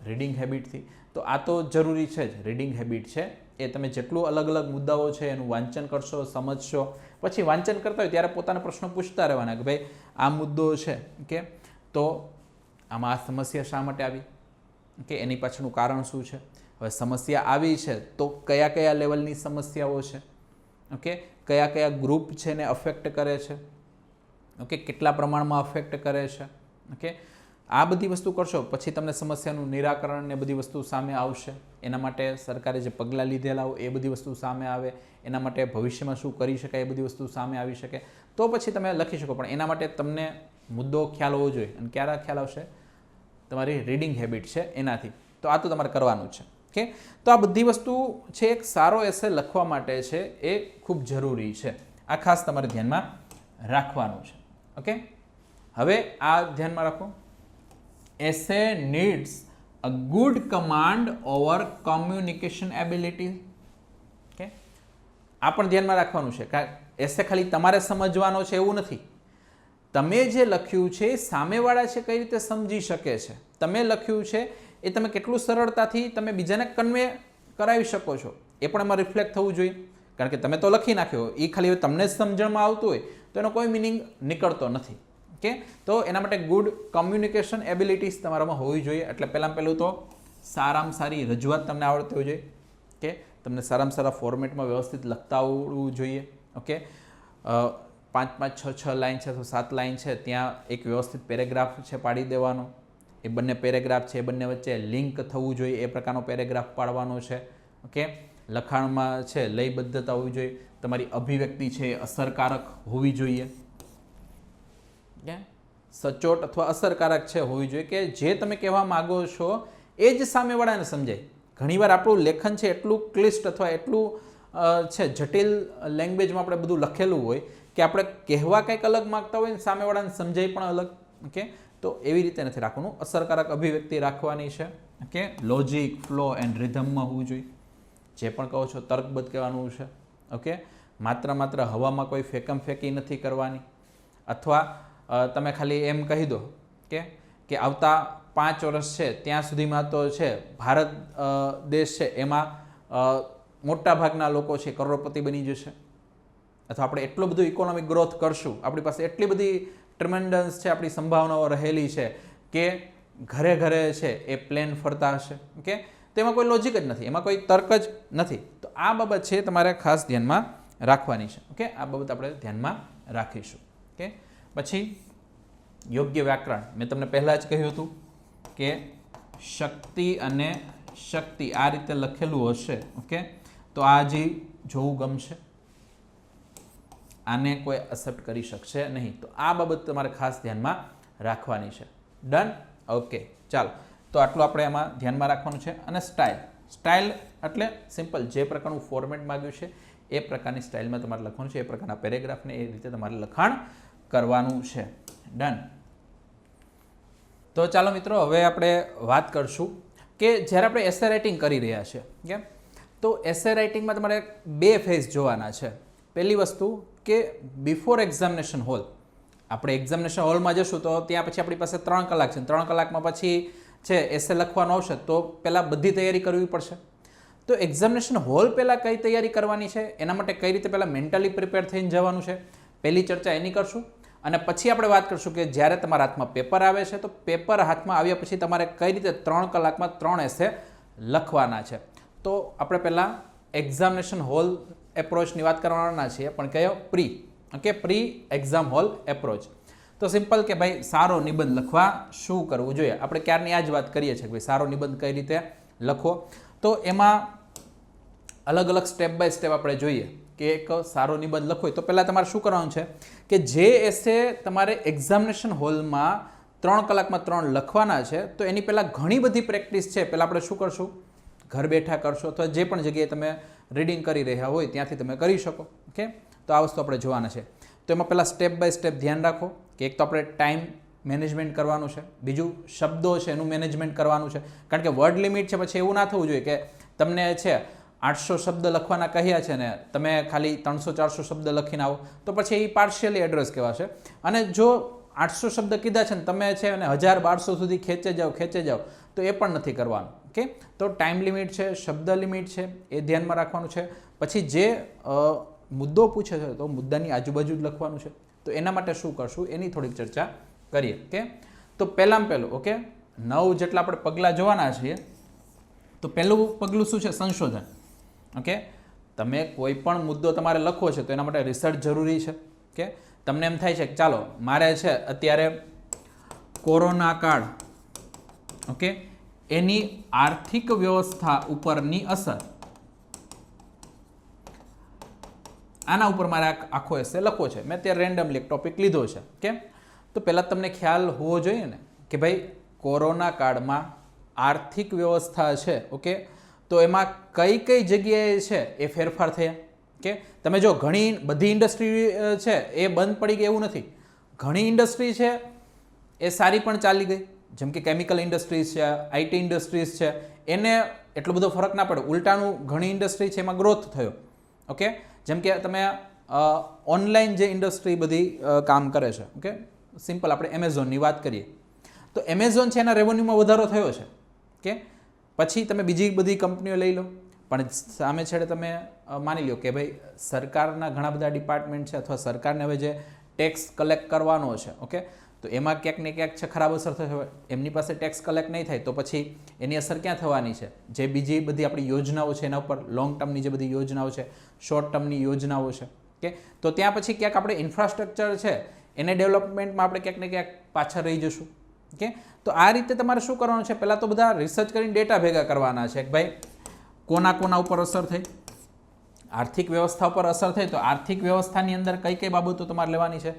S1: રીડિંગ હેબિટથી. તો આ તો જરૂરી છે જ. રીડિંગ હેબિટ છે એ તમે જેટલું અલગ અલગ મુદ્દાઓ છે એનું વાંચન કરશો, સમજશો, પછી વાંચન કરતા હોય ત્યારે પોતાના પ્રશ્નો પૂછતા રહેવાના કે ભાઈ આ મુદ્દો છે કે તો આમાં આ સમસ્યા શા માટે આવી, કે એની પાછળનું કારણ શું છે? હવે સમસ્યા આવી છે તો કયા કયા લેવલની સમસ્યાઓ છે? ઓકે, કયા કયા ગ્રુપ છે ને અફેક્ટ કરે છે? ઓકે, કેટલા પ્રમાણમાં અફેક્ટ કરે છે? ઓકે, આ બધી વસ્તુ કરશો પછી તમને સમસ્યાનું નિરાકરણ ને બધી વસ્તુ સામે આવશે. એના માટે સરકારે જે પગલાં લીધેલા હોય એ બધી વસ્તુ સામે આવે, એના માટે ભવિષ્યમાં શું કરી શકાય એ બધી વસ્તુ સામે આવી શકે, તો પછી તમે લખી શકો. પણ એના માટે તમને મુદ્દો ખ્યાલ હોવો જોઈએ. અને ક્યારે ખ્યાલ આવશે? તમારી રીડિંગ હેબિટ છે એનાથી. તો આ તો તમારે કરવાનું છે. ઓકે, તો આ બધી વસ્તુ છે એક સારો એસે લખવા માટે છે એ ખૂબ જરૂરી છે. આ ખાસ તમારે ધ્યાનમાં રાખવાનું છે. ઓકે, હવે આ ધ્યાનમાં રાખો. Essay needs a good command over communication ability. Okay, આ પણ ધ્યાનમાં રાખવાનું છે કે એસે ખાલી તમારે સમજવાનો છે એવું નથી. તમે જે લખ્યું છે એ સામેવાળા છે કઈ રીતે સમજી શકે છે. તમે લખ્યું છે એ તમે કેટલું સરળતાથી તમે બીજાને કન્વે કરાવી શકો છો એ પણ એમાં રિફ્લેક્ટ થવું જોઈએ. કારણ કે તમે તો લખી નાખ્યો, એ ખાલી તમને જ સમજણમાં આવતું હોય તો એનો કોઈ મિનિંગ નીકળતો નથી. ઓકે, તો એના માટે ગુડ કોમ્યુનિકેશન એબિલિટીઝ તમારામાં હોવી જોઈએ. એટલે પહેલું તો સારામાં સારી રજૂઆત તમને આવડતી હોવી જોઈએ. કે તમને સારામાં સારા ફોર્મેટમાં વ્યવસ્થિત લખતા આવડવું જોઈએ. ઓકે, 5, 6 લાઈન છે તો 7 લાઈન છે ત્યાં એક વ્યવસ્થિત પેરેગ્રાફ છે પાડી દેવાનો. એ બંને પેરેગ્રાફ છે એ બંને વચ્ચે લિંક થવું જોઈએ એ પ્રકારનો પેરેગ્રાફ પાડવાનો છે. ઓકે, લખાણમાં છે લયબદ્ધતા હોવી જોઈએ. તમારી અભિવ્યક્તિ છે એ અસરકારક હોવી જોઈએ. સચોટ અથવા અસરકારક છે હોવી જોઈએ કે જે તમે કહેવા માગો છો એ જ સામેવાળાને સમજાય. ઘણીવાર આપણું લેખન છે એટલું ક્લિષ્ટ અથવા એટલું છે જટિલ લેંગ્વેજમાં આપણે બધું લખેલું હોય કે આપણે કહેવા કંઈક અલગ માગતા હોય ને સામેવાળાને સમજાય પણ અલગ. ઓકે, તો એવી રીતે નથી રાખવાનું. અસરકારક અભિવ્યક્તિ રાખવાની છે. ઓકે, લોજિક, ફ્લો એન્ડ રિધમમાં હોવું જોઈએ. જે પણ કહો છો તર્કબદ્ધ કહેવાનું છે. ઓકે, માત્ર હવામાં કોઈ ફેકમ ફેંકી નથી કરવાની. અથવા તમે ખાલી એમ કહી દો કે આવતા 5 વર્ષ છે ત્યાં સુધીમાં તો છે ભારત દેશ છે એમાં મોટા ભાગના લોકો છે કરોડપતિ બની જશે. અથવા આપણે એટલો બધો ઇકોનોમિક ગ્રોથ કરશું, આપણી પાસે એટલી બધી ટ્રેમેન્ડન્સ છે, આપણી સંભાવનાઓ રહેલી છે કે ઘરે ઘરે છે એ પ્લેન ફરતા હશે. ઓકે, તો એમાં કોઈ લોજિક જ નથી, એમાં કોઈ તર્ક જ નથી. તો આ બાબત છે તમારે ખાસ ધ્યાનમાં રાખવાની છે. ઓકે, આ બાબત આપણે ધ્યાનમાં રાખીશું. ઓકે, પછી યોગ્ય વ્યાકરણ. મેં તમને પહેલાં જ કહ્યું હતું કે શક્તિ અને શક્તિ આ રીતે લખેલું હશે. ઓકે, તો આ જે જોવું ગમશે, આને કોઈ એક્સેપ્ટ કરી શકશે નહીં. તો આ બાબત તમારે ખાસ ધ્યાનમાં રાખવાની છે. ડન. ઓકે, ચાલો. તો આટલું આપણે એમાં ધ્યાનમાં રાખવાનું છે. અને સ્ટાઇલ. સ્ટાઇલ એટલે સિમ્પલ, જે પ્રકારનું ફોર્મેટ માગ્યું છે એ પ્રકારની સ્ટાઇલમાં તમારે લખવાનું છે, એ પ્રકારના પેરેગ્રાફને એ રીતે તમારે લખાણ કરવાનું છે. ડન. તો ચાલો મિત્રો, હવે આપણે વાત કરશું કે જ્યારે આપણે એસે રાઇટિંગ કરી રહ્યા છીએ, કેમ તો એસે રાઇટિંગમાં તમારે બે ફેઝ જોવાના છે. પહેલી વસ્તુ કે બિફોર એક્ઝામિનેશન હોલ. આપણે એક્ઝામિનેશન હોલમાં જશું તો ત્યાં પછી આપણી પાસે 3 કલાક છે. 3 કલાકમાં પછી છે એસે લખવાનો આવશે, તો પહેલાં બધી તૈયારી કરવી પડશે. તો એક્ઝામિનેશન હોલ પહેલાં કઈ તૈયારી કરવાની છે, એના માટે કઈ રીતે પહેલાં મેન્ટલી પ્રિપેર થઈને જવાનું છે, પહેલી ચર્ચા એની કરશું. અને પછી આપણે વાત કરશું કે જ્યારે તમારા હાથમાં પેપર આવે છે, તો પેપર હાથમાં આવ્યા પછી તમારે કઈ રીતે 3 કલાકમાં 3 એસે લખવાના છે. તો આપણે પહેલાં એક્ઝામિનેશન હોલ એપ્રોચની વાત કરવાના છીએ, પણ કયો pre. Okay, pre exam whole approach. તો સિમ્પલ કે ભાઈ સારો નિબંધ લખવા શું કરવું જોઈએ. આપણે ક્યારની આ જ વાત કરીએ છીએ કે ભાઈ સારો નિબંધ કઈ રીતે લખવો. તો એમાં અલગ અલગ સ્ટેપ બાય સ્ટેપ આપણે જોઈએ કે એક સારો નિબંધ લખવો હોય તો પહેલાં તમારે શું કરવાનું છે કે જે એસે તમારે એક્ઝામિનેશન હોલમાં 3 કલાકમાં 3 લખવાના છે, તો એની પહેલાં ઘણી બધી પ્રેક્ટિસ છે. પહેલાં આપણે શું કરશું, ઘર બેઠા કરશો અથવા જે પણ જગ્યાએ તમે રીડિંગ કરી રહ્યા હોય ત્યાંથી તમે કરી શકો. ઓકે, તો આ વસ્તુ આપણે જોવાના છે. તો એમાં પહેલાં સ્ટેપ બાય સ્ટેપ ધ્યાન રાખો કે એક તો આપણે ટાઈમ મેનેજમેન્ટ કરવાનું છે, બીજું શબ્દો છે એનું મેનેજમેન્ટ કરવાનું છે. કારણ કે વર્ડ લિમિટ છે, પછી એવું ના થવું જોઈએ કે તમને છે 800 શબ્દ લખવાના કહ્યા છે ને તમે ખાલી 300-400 શબ્દ લખીને આવો, તો પછી એ પાર્શિયલી એડ્રેસ કહેવાશે. અને જો 800 શબ્દ કીધા છે ને તમે છે અને 1000-1200 સુધી ખેંચે જાઓ તો એ પણ નથી કરવાનું. ઓકે, તો ટાઈમ લિમિટ છે, શબ્દ લિમિટ છે, એ ધ્યાનમાં રાખવાનું છે. પછી જે મુદ્દો પૂછે છે તો મુદ્દાની આજુબાજુ જ લખવાનું છે. તો એના માટે શું કરશું એની થોડીક ચર્ચા કરીએ. ઓકે, તો પહેલાં પહેલું, ઓકે, 9 જેટલા આપણે પગલાં જોવાના છીએ. તો પહેલું પગલું શું છે, સંશોધન. ઓકે, તમે કોઈ પણ મુદ્દો તમારે લખવો છે તો એના માટે રિસર્ચ જરૂરી છે. ઓકે, તમને એમ થાય છે કે ચાલો મારે છે અત્યારે કોરોના કાળ, ઓકે, એની આર્થિક વ્યવસ્થા ઉપરની અસર, આના ઉપર મારે આખો એસે લખવો છે. મેં અત્યારે રેન્ડમલી એક ટોપિક લીધો છે. કેમ, તો પહેલાં તમને ખ્યાલ હોવો જોઈએ ને કે ભાઈ કોરોના કાળમાં આર્થિક વ્યવસ્થા છે, ઓકે, તો એમાં કઈ કઈ જગ્યાએ છે એ ફેરફાર થયા. કે તમે જો ઘણી બધી ઇન્ડસ્ટ્રી છે એ બંધ પડી ગઈ એવું નથી. ઘણી ઇન્ડસ્ટ્રી છે એ સારી પણ ચાલી ગઈ, જેમ કે કેમિકલ ઇન્ડસ્ટ્રીઝ છે, આઈટી ઇન્ડસ્ટ્રીઝ છે, એને એટલો બધો ફરક ના પડે. ઉલટાનું ઘણી ઇન્ડસ્ટ્રી છે એમાં ગ્રોથ થયો. ઓકે, જેમ કે તમે ઓનલાઈન જે ઇન્ડસ્ટ્રી બધી કામ કરે છે, ઓકે, સિમ્પલ આપણે એમેઝોનની વાત કરીએ તો એમેઝોન છે એના રેવન્યુમાં વધારો થયો છે. કે પછી તમે બીજી બધી કંપનીઓ લઈ લો, પણ સામે છેડે તમે માની લો કે ભાઈ સરકારના ઘણા બધા ડિપાર્ટમેન્ટ છે અથવા સરકારને હવે જે ટેક્સ કલેક્ટ કરવાનો છે, ઓકે, તો એમાં ક્યાંક ને ક્યાંક છે ખરાબ અસર થશે. એમની પાસે ટેક્સ કલેક્ટ નહીં થાય તો પછી એની અસર ક્યાં થવાની છે, જે બીજી બધી આપણી યોજનાઓ છે એના ઉપર, લોંગ ટર્મની જે બધી યોજનાઓ છે, શોર્ટ ટર્મની યોજનાઓ છે, કે તો ત્યાં પછી ક્યાંક આપણે ઇન્ફ્રાસ્ટ્રક્ચર છે એને ડેવલપમેન્ટમાં આપણે ક્યાંક ને ક્યાંક પાછળ રહી જશું. ઓકે, તો આ રીતે તમારે શું કરવાનું છે, પહેલાં તો બધા રિસર્ચ કરીને ડેટા ભેગા કરવાના છે કે ભાઈ કોના ઉપર અસર થઈ, આર્થિક વ્યવસ્થા ઉપર અસર થઈ, તો આર્થિક વ્યવસ્થાની અંદર કઈ કઈ બાબતો તમારે લેવાની છે.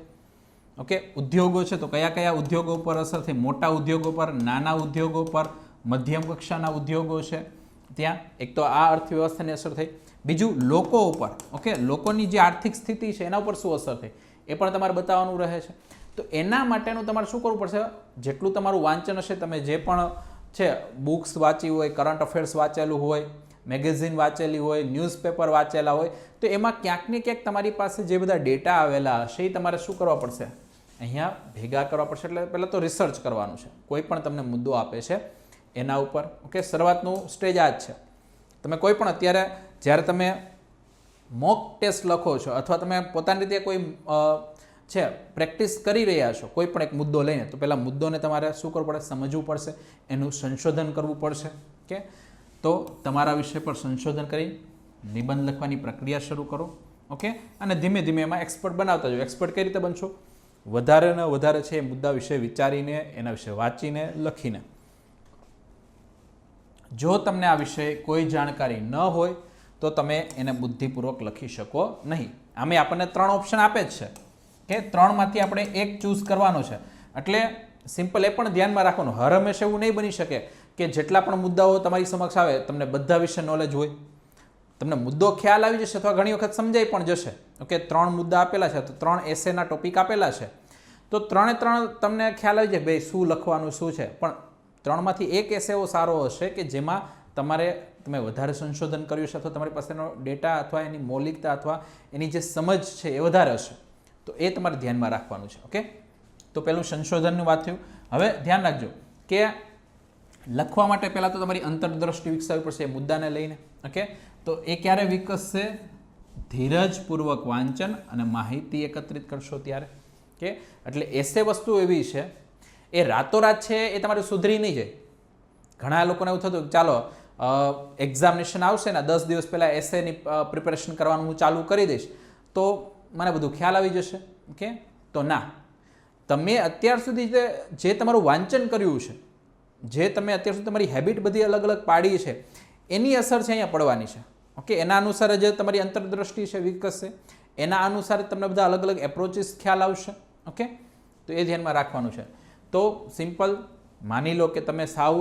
S1: ઓકે, ઉદ્યોગો છે તો કયા કયા ઉદ્યોગો પર અસર થઈ, મોટા ઉદ્યોગો પર, નાના ઉદ્યોગો પર, મધ્યમ કક્ષાના ઉદ્યોગો છે ત્યાં, એક તો આ અર્થવ્યવસ્થાની અસર થઈ. બીજું લોકો ઉપર, ઓકે, લોકોની જે આર્થિક સ્થિતિ છે એના ઉપર શું અસર થઈ એ પણ તમારે બતાવવાનું રહે છે. તો એના માટેનું તમારે શું કરવું પડશે, જેટલું તમારું વાંચન હશે, તમે જે પણ છે બુક્સ વાંચી હોય, કરંટ અફેર્સ વાંચેલું હોય, મેગેઝિન વાંચેલી હોય, ન્યૂઝપેપર વાંચેલા હોય, તો એમાં ક્યાંક ને ક્યાંક તમારી પાસે જે બધા ડેટા આવેલા હશે એ તમારે શું કરવા પડશે, અહીંયા ભેગા કરવા પડશે. એટલે પહેલાં તો રિસર્ચ કરવાનું છે. કોઈ પણ તમને મુદ્દો આપે છે એના ઉપર. ઓકે, શરૂઆતનું સ્ટેજ આ જ છે. તમે કોઈ પણ અત્યારે જ્યારે તમે મોક ટેસ્ટ લખો છો અથવા તમે પોતાની રીતે કોઈ છે પ્રેક્ટિસ કરી રહ્યા છો કોઈ પણ એક મુદ્દો લઈને, તો પહેલાં મુદ્દોને તમારે શું કરવું પડે, સમજવું પડશે, એનું સંશોધન કરવું પડશે. કે તો તમારા વિષય પર સંશોધન કરી નિબંધ લખવાની પ્રક્રિયા શરૂ કરો. ઓકે, અને ધીમે ધીમે એમાં એક્સપર્ટ બનાવતા જાઓ. એક્સપર્ટ કઈ રીતે બનશો? વધારે ને વધારે છે એ મુદ્દા વિશે વિચારીને, એના વિશે વાંચીને, લખીને. જો તમને આ વિશે કોઈ જાણકારી ન હોય તો તમે એને બુદ્ધિપૂર્વક લખી શકો નહીં. આમે આપણને 3 ઓપ્શન આપે જ છે કે 3માંથી આપણે એક ચૂઝ કરવાનો છે. એટલે સિમ્પલ એ પણ ધ્યાનમાં રાખવાનું, હર હંમેશા એવું નહીં બની શકે કે જેટલા પણ મુદ્દાઓ તમારી સમક્ષ આવે તમને બધા વિશે નોલેજ હોય. તમને મુદ્દો ખ્યાલ આવી જશે અથવા ઘણી વખત સમજાઈ પણ જશે. ઓકે, 3 મુદ્દા આપેલા છે તો 3 એસેના ટોપિક આપેલા છે તો 3 તમને ખ્યાલ આવી જાય ભાઈ શું લખવાનું શું છે. પણ 3માંથી એક એસે એવો સારો હશે કે જેમાં તમે વધારે સંશોધન કર્યું છે અથવા તમારી પાસેનો ડેટા અથવા એની મૌલિકતા અથવા એની જે સમજ છે એ વધારે હશે. તો એ તમારે ધ્યાનમાં રાખવાનું છે. ઓકે, તો પહેલું સંશોધનનું વાત થયું. હવે ધ્યાન રાખજો કે લખવા માટે પહેલાં તો તમારી અંતરદ્રષ્ટિ વિકસાવવી પડશે એ મુદ્દાને લઈને. ઓકે, તો એ ક્યારે વિકસશે? ધીરજપૂર્વક વાંચન અને માહિતી એકત્રિત કરશો ત્યારે. ઓકે, એટલે એસે વસ્તુ એવી છે એ રાતોરાત છે એ તમારે સુધરી નહીં જાય. ઘણા લોકોને એવું થતું ચાલો એક્ઝામિનેશન આવશે ને 10 દિવસ પહેલાં એસેની પ્રિપેરેશન કરવાનું હું ચાલુ કરી દઈશ તો મને બધું ખ્યાલ આવી જશે. ઓકે, તો ના, તમે અત્યાર સુધી જે તમારું વાંચન કર્યું છે, જે તમે અત્યાર સુધી તમારી હેબિટ બધી અલગ અલગ પાડી છે એની અસર છે અહીંયા પડવાની છે. ઓકે, એના અનુસાર જ તમારી અંતરદ્રષ્ટિ છે વિકસશે, એના અનુસાર તમને બધા અલગ અલગ એપ્રોચીસ ખ્યાલ આવશે. ઓકે, તો એ ધ્યાનમાં રાખવાનું છે. તો સિમ્પલ માની લો કે તમે સાવ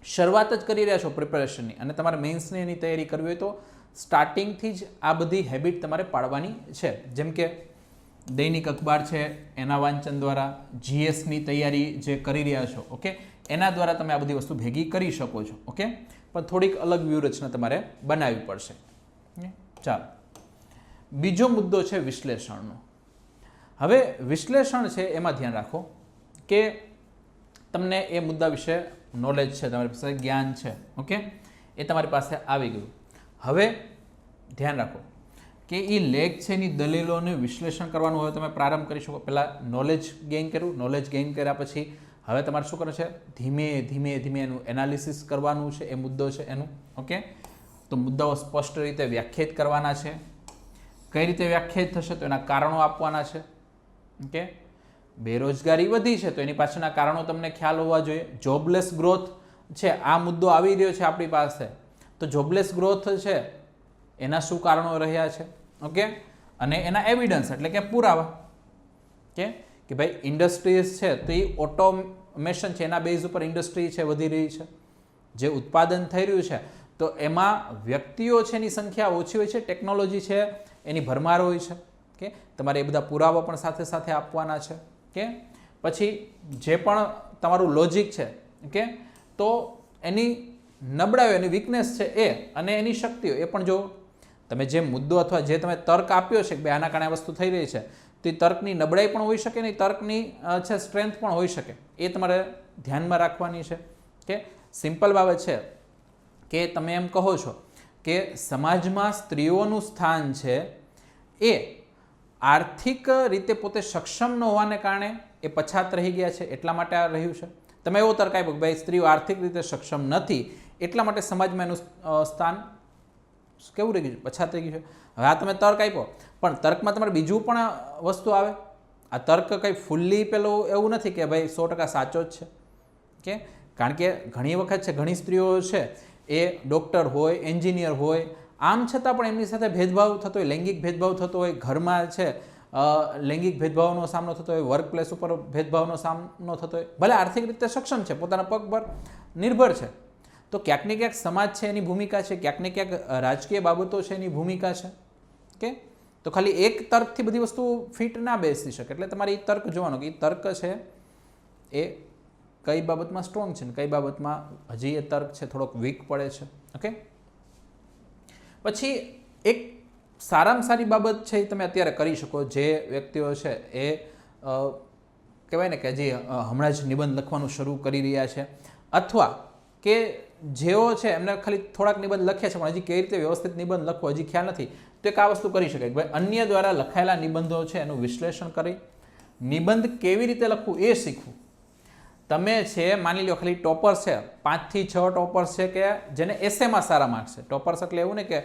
S1: શરૂઆત જ કરી રહ્યા છો પ્રિપેરેશનની અને તમારે મેન્સની એની તૈયારી કરવી હોય તો સ્ટાર્ટિંગથી જ આ બધી હેબિટ તમારે પાડવાની છે. જેમ કે દૈનિક અખબાર છે એના વાંચન દ્વારા, જીએસની તૈયારી જે કરી રહ્યા છો, ઓકે, એના દ્વારા તમે આ બધી વસ્તુ ભેગી કરી શકો છો. ઓકે, પણ થોડીક અલગ વ્યૂહરચના તમારે બનાવવી પડશે. ચાલો, બીજો મુદ્દો છે વિશ્લેષણનો. હવે વિશ્લેષણ છે એમાં ધ્યાન રાખો કે તમને એ મુદ્દા વિશે નોલેજ છે, તમારી પાસે જ્ઞાન છે. ઓકે, એ તમારી પાસે આવી ગયું. હવે ધ્યાન રાખો કે એ લેખ છે એની દલીલોનું વિશ્લેષણ કરવાનું હોય તમે પ્રારંભ કરી શકો. પહેલાં નોલેજ ગેઇન કર્યું, નોલેજ ગેઇન કર્યા પછી હવે તમારે શું કરવાનું છે? ધીમે ધીમે ધીમે એનું એનાલિસિસ કરવાનું છે, એ મુદ્દો છે એનું. ઓકે, તો મુદ્દાઓ સ્પષ્ટ રીતે વ્યાખ્યાયિત કરવાના છે. કઈ રીતે વ્યાખ્યાયિત થશે? તો એના કારણો આપવાના છે. ઓકે, બેરોજગારી વધી છે તો એની પાછળના કારણો તમને ખ્યાલ હોવા જોઈએ. જોબલેસ ગ્રોથ છે, આ મુદ્દો આવી રહ્યો છે આપણી પાસે, તો જોબલેસ ગ્રોથ છે એના શું કારણો રહ્યા છે. ઓકે, અને એના એવિડન્સ એટલે કે પુરાવા કે ભાઈ ઇન્ડસ્ટ્રીઝ છે તો એ ઓટોમેશન છે એના બેઝ ઉપર ઇન્ડસ્ટ્રી છે વધી રહી છે, જે ઉત્પાદન થઈ રહ્યું છે તો એમાં વ્યક્તિઓ છે એની સંખ્યા ઓછી હોય છે, ટેકનોલોજી છે એની ભરમાર હોય છે. કે તમારે એ બધા પુરાવા પણ સાથે સાથે આપવાના છે. કે પછી જે પણ તમારું લોજિક છે, કે તો એની નબળાઈઓ, એની વીકનેસ છે એ અને એની શક્તિઓ એ પણ જો તમે જે મુદ્દો અથવા જે તમે તર્ક આપ્યો છે કે ભાઈ આના કારણે વસ્તુ થઈ રહી છે તો એ તર્કની નબળાઈ પણ હોઈ શકે ને તર્કની છે સ્ટ્રેન્થ પણ હોઈ શકે, એ તમારે ધ્યાનમાં રાખવાની છે. કે સિમ્પલ બાબત છે કે તમે એમ કહો છો કે સમાજમાં સ્ત્રીઓનું સ્થાન છે એ આર્થિક રીતે પોતે સક્ષમ ન હોવાને કારણે એ પછાત રહી ગયા છે, એટલા માટે આ રહ્યું છે. તમે એવો તર્ક આપ્યો કે ભાઈ સ્ત્રીઓ આર્થિક રીતે સક્ષમ નથી એટલા માટે સમાજમાં એનું સ્થાન કેવું રહી ગયું? પછાત રહી ગયું છે. હવે આ તમે તર્ક આપ્યો, પણ તર્કમાં તમારે બીજું પણ વસ્તુ આવે. આ તર્ક કંઈ ફૂલ્લી પેલું એવું નથી કે ભાઈ 100% સાચો જ છે. કે કારણ કે ઘણી વખત છે ઘણી સ્ત્રીઓ છે એ ડૉક્ટર હોય, એન્જિનિયર હોય, આમ છતાં પણ એમની સાથે ભેદભાવ થતો હોય, લૈંગિક ભેદભાવ થતો હોય, ઘરમાં છે લૈંગિક ભેદભાવનો સામનો થતો હોય, વર્ક પ્લેસ ઉપર ભેદભાવનો સામનો થતો હોય, ભલે આર્થિક રીતે સક્ષમ છે, પોતાના પગ પર નિર્ભર છે, તો ક્યાંક ને ક્યાંક સમાજ છે એની ભૂમિકા છે, ક્યાંક ને ક્યાંક રાજકીય બાબતો છે એની ભૂમિકા છે. કે તો ખાલી એક તર્કથી બધી વસ્તુ ફિટ ના બેસી શકે. એટલે તમારે એ તર્ક જોવાનો કે એ તર્ક છે એ કઈ બાબતમાં સ્ટ્રોંગ છે ને કઈ બાબતમાં હજી એ તર્ક છે થોડોક વીક પડે છે. ઓકે, પછી એક સારામાં સારી બાબત છે એ તમે અત્યારે કરી શકો. જે વ્યક્તિઓ છે એ કહેવાય ને કે હજી હમણાં જ નિબંધ લખવાનું શરૂ કરી રહ્યા છે, અથવા કે જેઓ છે એમને ખાલી થોડાક નિબંધ લખ્યા છે પણ હજી કઈ રીતે વ્યવસ્થિત નિબંધ લખવો હજી ખ્યાલ નથી, તો એક આ વસ્તુ કરી શકાય કે ભાઈ અન્ય દ્વારા લખાયેલા નિબંધો છે એનું વિશ્લેષણ કરી નિબંધ કેવી રીતે લખવું એ શીખવું. તમે છે માની લો ખાલી ટોપર્સ છે 5 થી 6 ટોપર્સ છે કે જેને એસેમાં સારા માર્ક્સ છે. ટોપર્સ એટલે એવું નહીં કે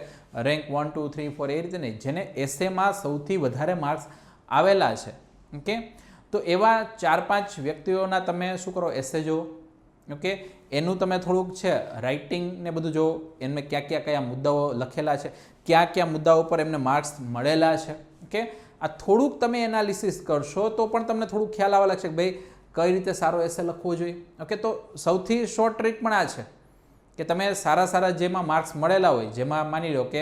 S1: રેન્ક 1 2 3 4 એ રીતે નહીં, જેને એસેમાં સૌથી વધારે માર્ક્સ આવેલા છે. ઓકે, તો એવા 4-5 વ્યક્તિઓના તમે શું કરો, એસે જુઓ. ઓકે, એનું તમે થોડુંક છે રાઇટિંગ ને બધું જુઓ, એમને કયા મુદ્દાઓ લખેલા છે, કયા મુદ્દાઓ પર એમને માર્ક્સ મળેલા છે. ઓકે, આ થોડુંક તમે એનાલિસિસ કરશો તો પણ તમને થોડુંક ખ્યાલ આવવા લાગશે કે ભાઈ કઈ રીતે સારો એસે લખવો જોઈએ. ઓકે, તો સૌથી શોર્ટ ટ્રીક પણ આ છે કે તમે સારા જેમાં માર્ક્સ મળેલા હોય, જેમાં માની લો કે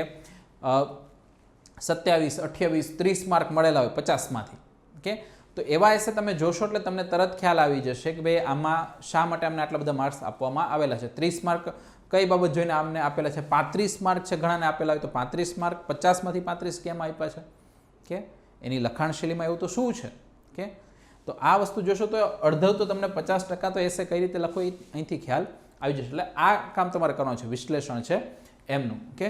S1: 27, 28, 30 માર્ક મળેલા હોય 50માંથી. ઓકે, તો એવા એસે તમે જોશો એટલે તમને તરત ખ્યાલ આવી જશે કે ભાઈ આમાં શા માટે અમને આટલા બધા માર્ક્સ આપવામાં આવેલા છે. 30 માર્ક કઈ બાબત જોઈને અમને આપેલા છે, 35 માર્ક છે ઘણાને આપેલા હોય તો 35 માર્ક 50માંથી 35 કેમ આપ્યા છે. કે એની લખાણ શૈલીમાં એવું તો શું છે. કે તો આ વસ્તુ જોશો તો અડધો તો તમને 50% તો એસે કઈ રીતે લખો એ અહીંથી ખ્યાલ આવી જશે. એટલે આ કામ તમારે કરવાનું છે, વિશ્લેષણ છે એમનું. ઓકે,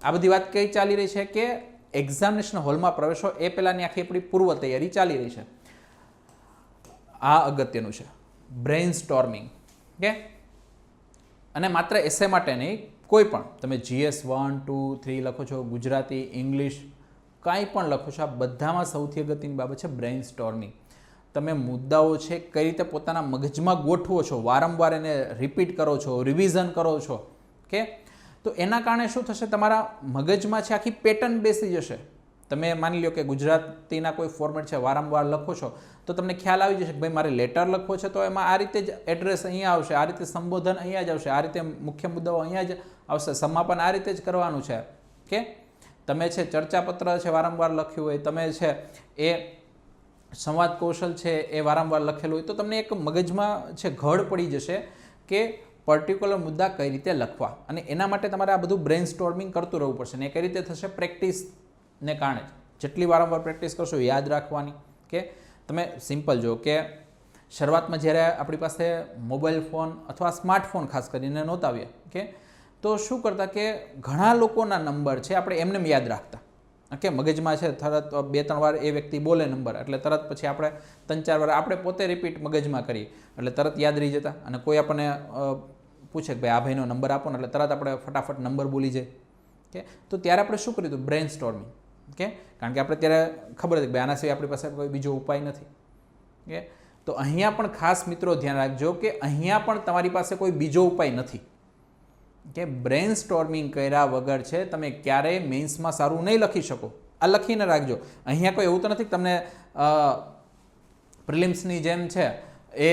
S1: આ બધી વાત કઈ ચાલી રહી છે કે એક્ઝામિનેશન હોલમાં પ્રવેશો એ પહેલાંની આખી આપણી પૂર્વ તૈયારી ચાલી રહી છે. આ અગત્યનું છે, બ્રેઇન સ્ટોર્મિંગ. ઓકે, અને માત્ર એસે માટે નહીં, કોઈ પણ તમે GS 1, 2, 3 લખો છો, ગુજરાતી, ઇંગ્લિશ કાંઈ પણ લખો છો, આ બધામાં સૌથી અગત્યની બાબત છે બ્રેઇન સ્ટોર્મિંગ. તમે મુદ્દાઓ છે કઈ રીતે પોતાના મગજમાં ગોઠવો છો, વારંવાર એને રિપીટ કરો છો, રિવિઝન કરો છો. ઓકે, તો એના કારણે શું થશે, તમારા મગજમાં છે આખી પેટર્ન બેસી જશે. તમે માની લો કે ગુજરાતીના કોઈ ફોર્મેટ છે વારંવાર લખો છો તો તમને ખ્યાલ આવી જશે કે ભાઈ મારે લેટર લખવો છે તો એમાં આ રીતે જ એડ્રેસ અહીંયા આવશે, આ રીતે સંબોધન અહીંયા જ આવશે, આ રીતે મુખ્ય મુદ્દાઓ અહીંયા જ આવશે, સમાપન આ રીતે જ કરવાનું છે. કે તમે છે ચર્ચાપત્ર છે વારંવાર લખ્યું હોય, તમે છે એ સંવાદ કૌશલ છે એ વારંવાર લખેલું હોય તો તમને એક મગજમાં છે ઘડ પડી જશે કે પર્ટિક્યુલર મુદ્દા કઈ રીતે લખવા. અને એના માટે તમારે આ બધું બ્રેઇન સ્ટોર્મિંગ કરતું રહેવું પડશે. ને એ કઈ રીતે થશે, પ્રેક્ટિસને કારણે. જેટલી વારંવાર પ્રેક્ટિસ કરશો યાદ રાખવાની. કે તમે સિમ્પલ જો કે શરૂઆતમાં જ્યારે આપણી પાસે મોબાઈલ ફોન અથવા સ્માર્ટફોન ખાસ કરીને નહોતા આવ્યા, કે તો શું કરતા કે ઘણા લોકોના નંબર છે આપણે એમને યાદ રાખતા. કે મગજમાં છે તરત 2-3 વાર એ વ્યક્તિ બોલે નંબર એટલે તરત પછી આપણે 3-4 વાર આપણે પોતે રિપીટ મગજમાં કરીએ એટલે તરત યાદ રહી જતા. અને કોઈ આપણને પૂછે કે ભાઈ આ ભાઈનો નંબર આપો ને એટલે તરત આપણે ફટાફટ નંબર બોલી જાય. કે તો ત્યારે આપણે શું કર્યું હતું, બ્રેઇન સ્ટોર્મિંગ. કે કારણ કે આપણે ત્યારે ખબર હતી કે આના સિવાય આપણી પાસે કોઈ બીજો ઉપાય નથી. કે તો અહીંયા પણ ખાસ મિત્રો ધ્યાન રાખજો કે અહીંયા પણ તમારી પાસે કોઈ બીજો ઉપાય નથી. કે બ્રેઇન સ્ટોર્મિંગ કર્યા વગર છે તમે ક્યારેય મેઇન્સમાં સારું નહીં લખી શકો. આ લખીને રાખજો. અહીંયા કોઈ એવું તો નથી કે તમને પ્રિલિમ્સની જેમ છે એ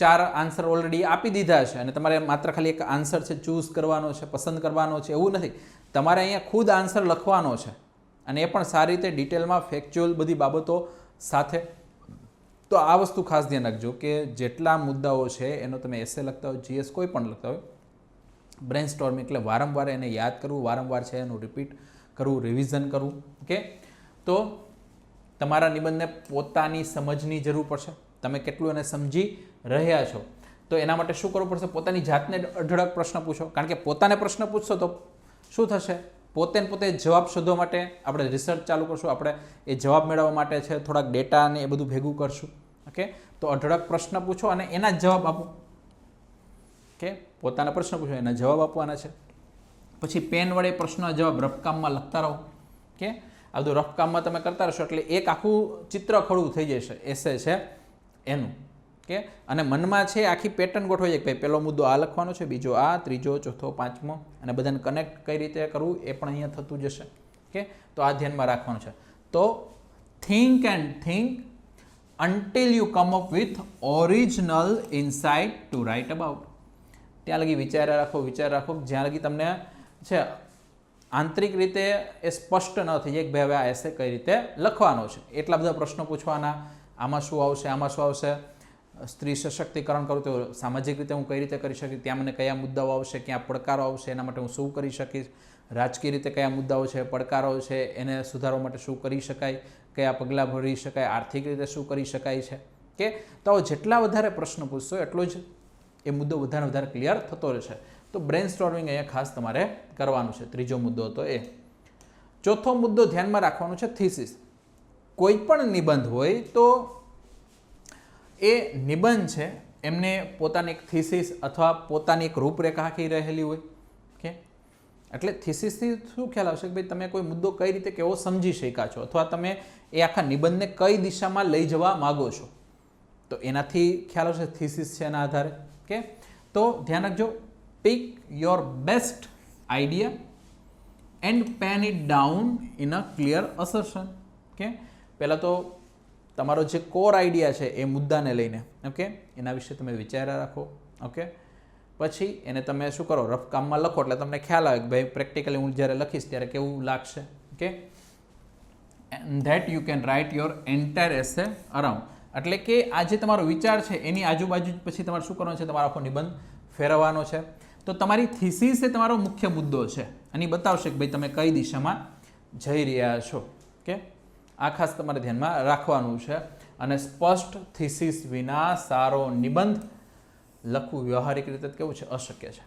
S1: 4 આન્સર ઓલરેડી આપી દીધા છે અને તમારે માત્ર ખાલી એક આન્સર છે ચૂઝ કરવાનો છે, પસંદ કરવાનો છે, એવું નથી. તમારે અહીંયા ખુદ આન્સર લખવાનો છે અને એ પણ સારી રીતે ડિટેલમાં ફેક્ચ્યુઅલ બધી બાબતો સાથે. તો આ વસ્તુ ખાસ ધ્યાન રાખજો કે જેટલા મુદ્દાઓ છે એનો તમે એસે લખતા હોય, GS કોઈ પણ લખતા હોય, બ્રેઇન સ્ટોર્મિંગ એટલે વારંવાર એને યાદ કરવું, વારંવાર છે એનું રિપીટ કરવું, રિવિઝન કરવું. ઓકે, તો તમારા નિબંધને પોતાની સમજની જરૂર પડશે. તમે કેટલું એને સમજી રહ્યા છો તો એના માટે શું કરવું પડશે, પોતાની જાતને અઢળક પ્રશ્ન પૂછો. કારણ કે પોતાને પ્રશ્ન પૂછશો તો શું થશે, પોતે જવાબ શોધવા માટે આપણે રિસર્ચ ચાલુ કરશું, આપણે એ જવાબ મેળવવા માટે છે થોડાક ડેટા અને એ બધું ભેગું કરશું. ઓકે, તો અઢળક પ્રશ્ન પૂછો અને એના જ જવાબ આપો. કે પોતાના પ્રશ્ન પૂછો, એના જવાબ આપવાના છે. પછી પેન વડે પ્રશ્નના જવાબ રફકામમાં લખતા રહો. કે આ બધું રફકામમાં તમે કરતા રહેશો એટલે એક આખું ચિત્ર ખડું થઈ જશે એસે છે એનું. કે અને મનમાં છે આખી પેટર્ન ગોઠવાઈ જાય કે ભાઈ પહેલો મુદ્દો આ લખવાનો છે, બીજો આ, ત્રીજો, ચોથો, પાંચમો, અને બધાને કનેક્ટ કઈ રીતે કરવું એ પણ અહીંયા થતું જશે. કે તો આ ધ્યાનમાં રાખવાનું છે. તો think and think until you come up with original insight to write about. ત્યાં લગી વિચાર રાખો જ્યાં લગી તમને છે આંતરિક રીતે એ સ્પષ્ટ ન થઈ જાય કે ભાઈ હવે આ એસે કઈ રીતે લખવાનો છે. એટલા બધા પ્રશ્નો પૂછવાના, આમાં શું આવશે, આમાં શું આવશે, સ્ત્રી સશક્તિકરણ કરું તો સામાજિક રીતે હું કઈ રીતે કરી શકીશ, ત્યાં મને કયા મુદ્દાઓ આવશે, ક્યાં પડકારો આવશે, એના માટે હું શું કરી શકીશ, રાજકીય રીતે કયા મુદ્દાઓ છે, પડકારો છે, એને સુધારવા માટે શું કરી શકાય, કયા પગલાં ભરી શકાય, આર્થિક રીતે શું કરી શકાય છે. કે તો જેટલા વધારે પ્રશ્ન પૂછશો એટલો જ એ મુદ્દો વધારે ક્લિયર થતો રહેશે. તો બ્રેઇન સ્ટોર્મિંગ અહીંયા ખાસ તમારે કરવાનું છે. ત્રીજો મુદ્દો હતો એ. ચોથો મુદ્દો ધ્યાનમાં રાખવાનો છે થીસિસ. કોઈ પણ નિબંધ હોય તો એ નિબંધ છે એમને પોતાની એક થીસીસ અથવા પોતાની એક રૂપરેખા આખી રહેલી હોય. ઓકે, એટલે થીસીસથી શું ખ્યાલ આવશે કે ભાઈ તમે કોઈ મુદ્દો કઈ રીતે કેવો સમજી શક્યા છો, અથવા તમે એ આખા નિબંધને કઈ દિશામાં લઈ જવા માગો છો, તો એનાથી ખ્યાલ આવશે થીસીસ છે એના આધારે. ઓકે, તો ધ્યાન રાખજો, pick your best idea and pen it down in a clear assertion. Okay, પહેલાં તો તમારો જે કોર આઈડિયા છે એ મુદ્દાને લઈને, ઓકે, એના વિશે તમે વિચાર્યા રાખો. ઓકે, પછી એને તમે શું કરો, રફ કામમાં લખો એટલે તમને ખ્યાલ આવે કે ભાઈ પ્રેક્ટિકલી હું જ્યારે લખીશ ત્યારે કેવું લાગશે. Okay, and that you can write your entire essay around. એટલે કે આ જે તમારો વિચાર છે એની આજુબાજુ પછી તમારે શું કરવાનું છે, તમારો આખો નિબંધ ફેરવવાનો છે. તો તમારી થીસીસ એ તમારો મુખ્ય મુદ્દો છે અને બતાવશે કે ભાઈ તમે કઈ દિશામાં જઈ રહ્યા છો. ઓકે, આ ખાસ તમારે ધ્યાનમાં રાખવાનું છે. અને સ્પષ્ટ થીસીસ વિના સારો નિબંધ લખવું વ્યવહારિક રીતે કેવું છે, અશક્ય છે.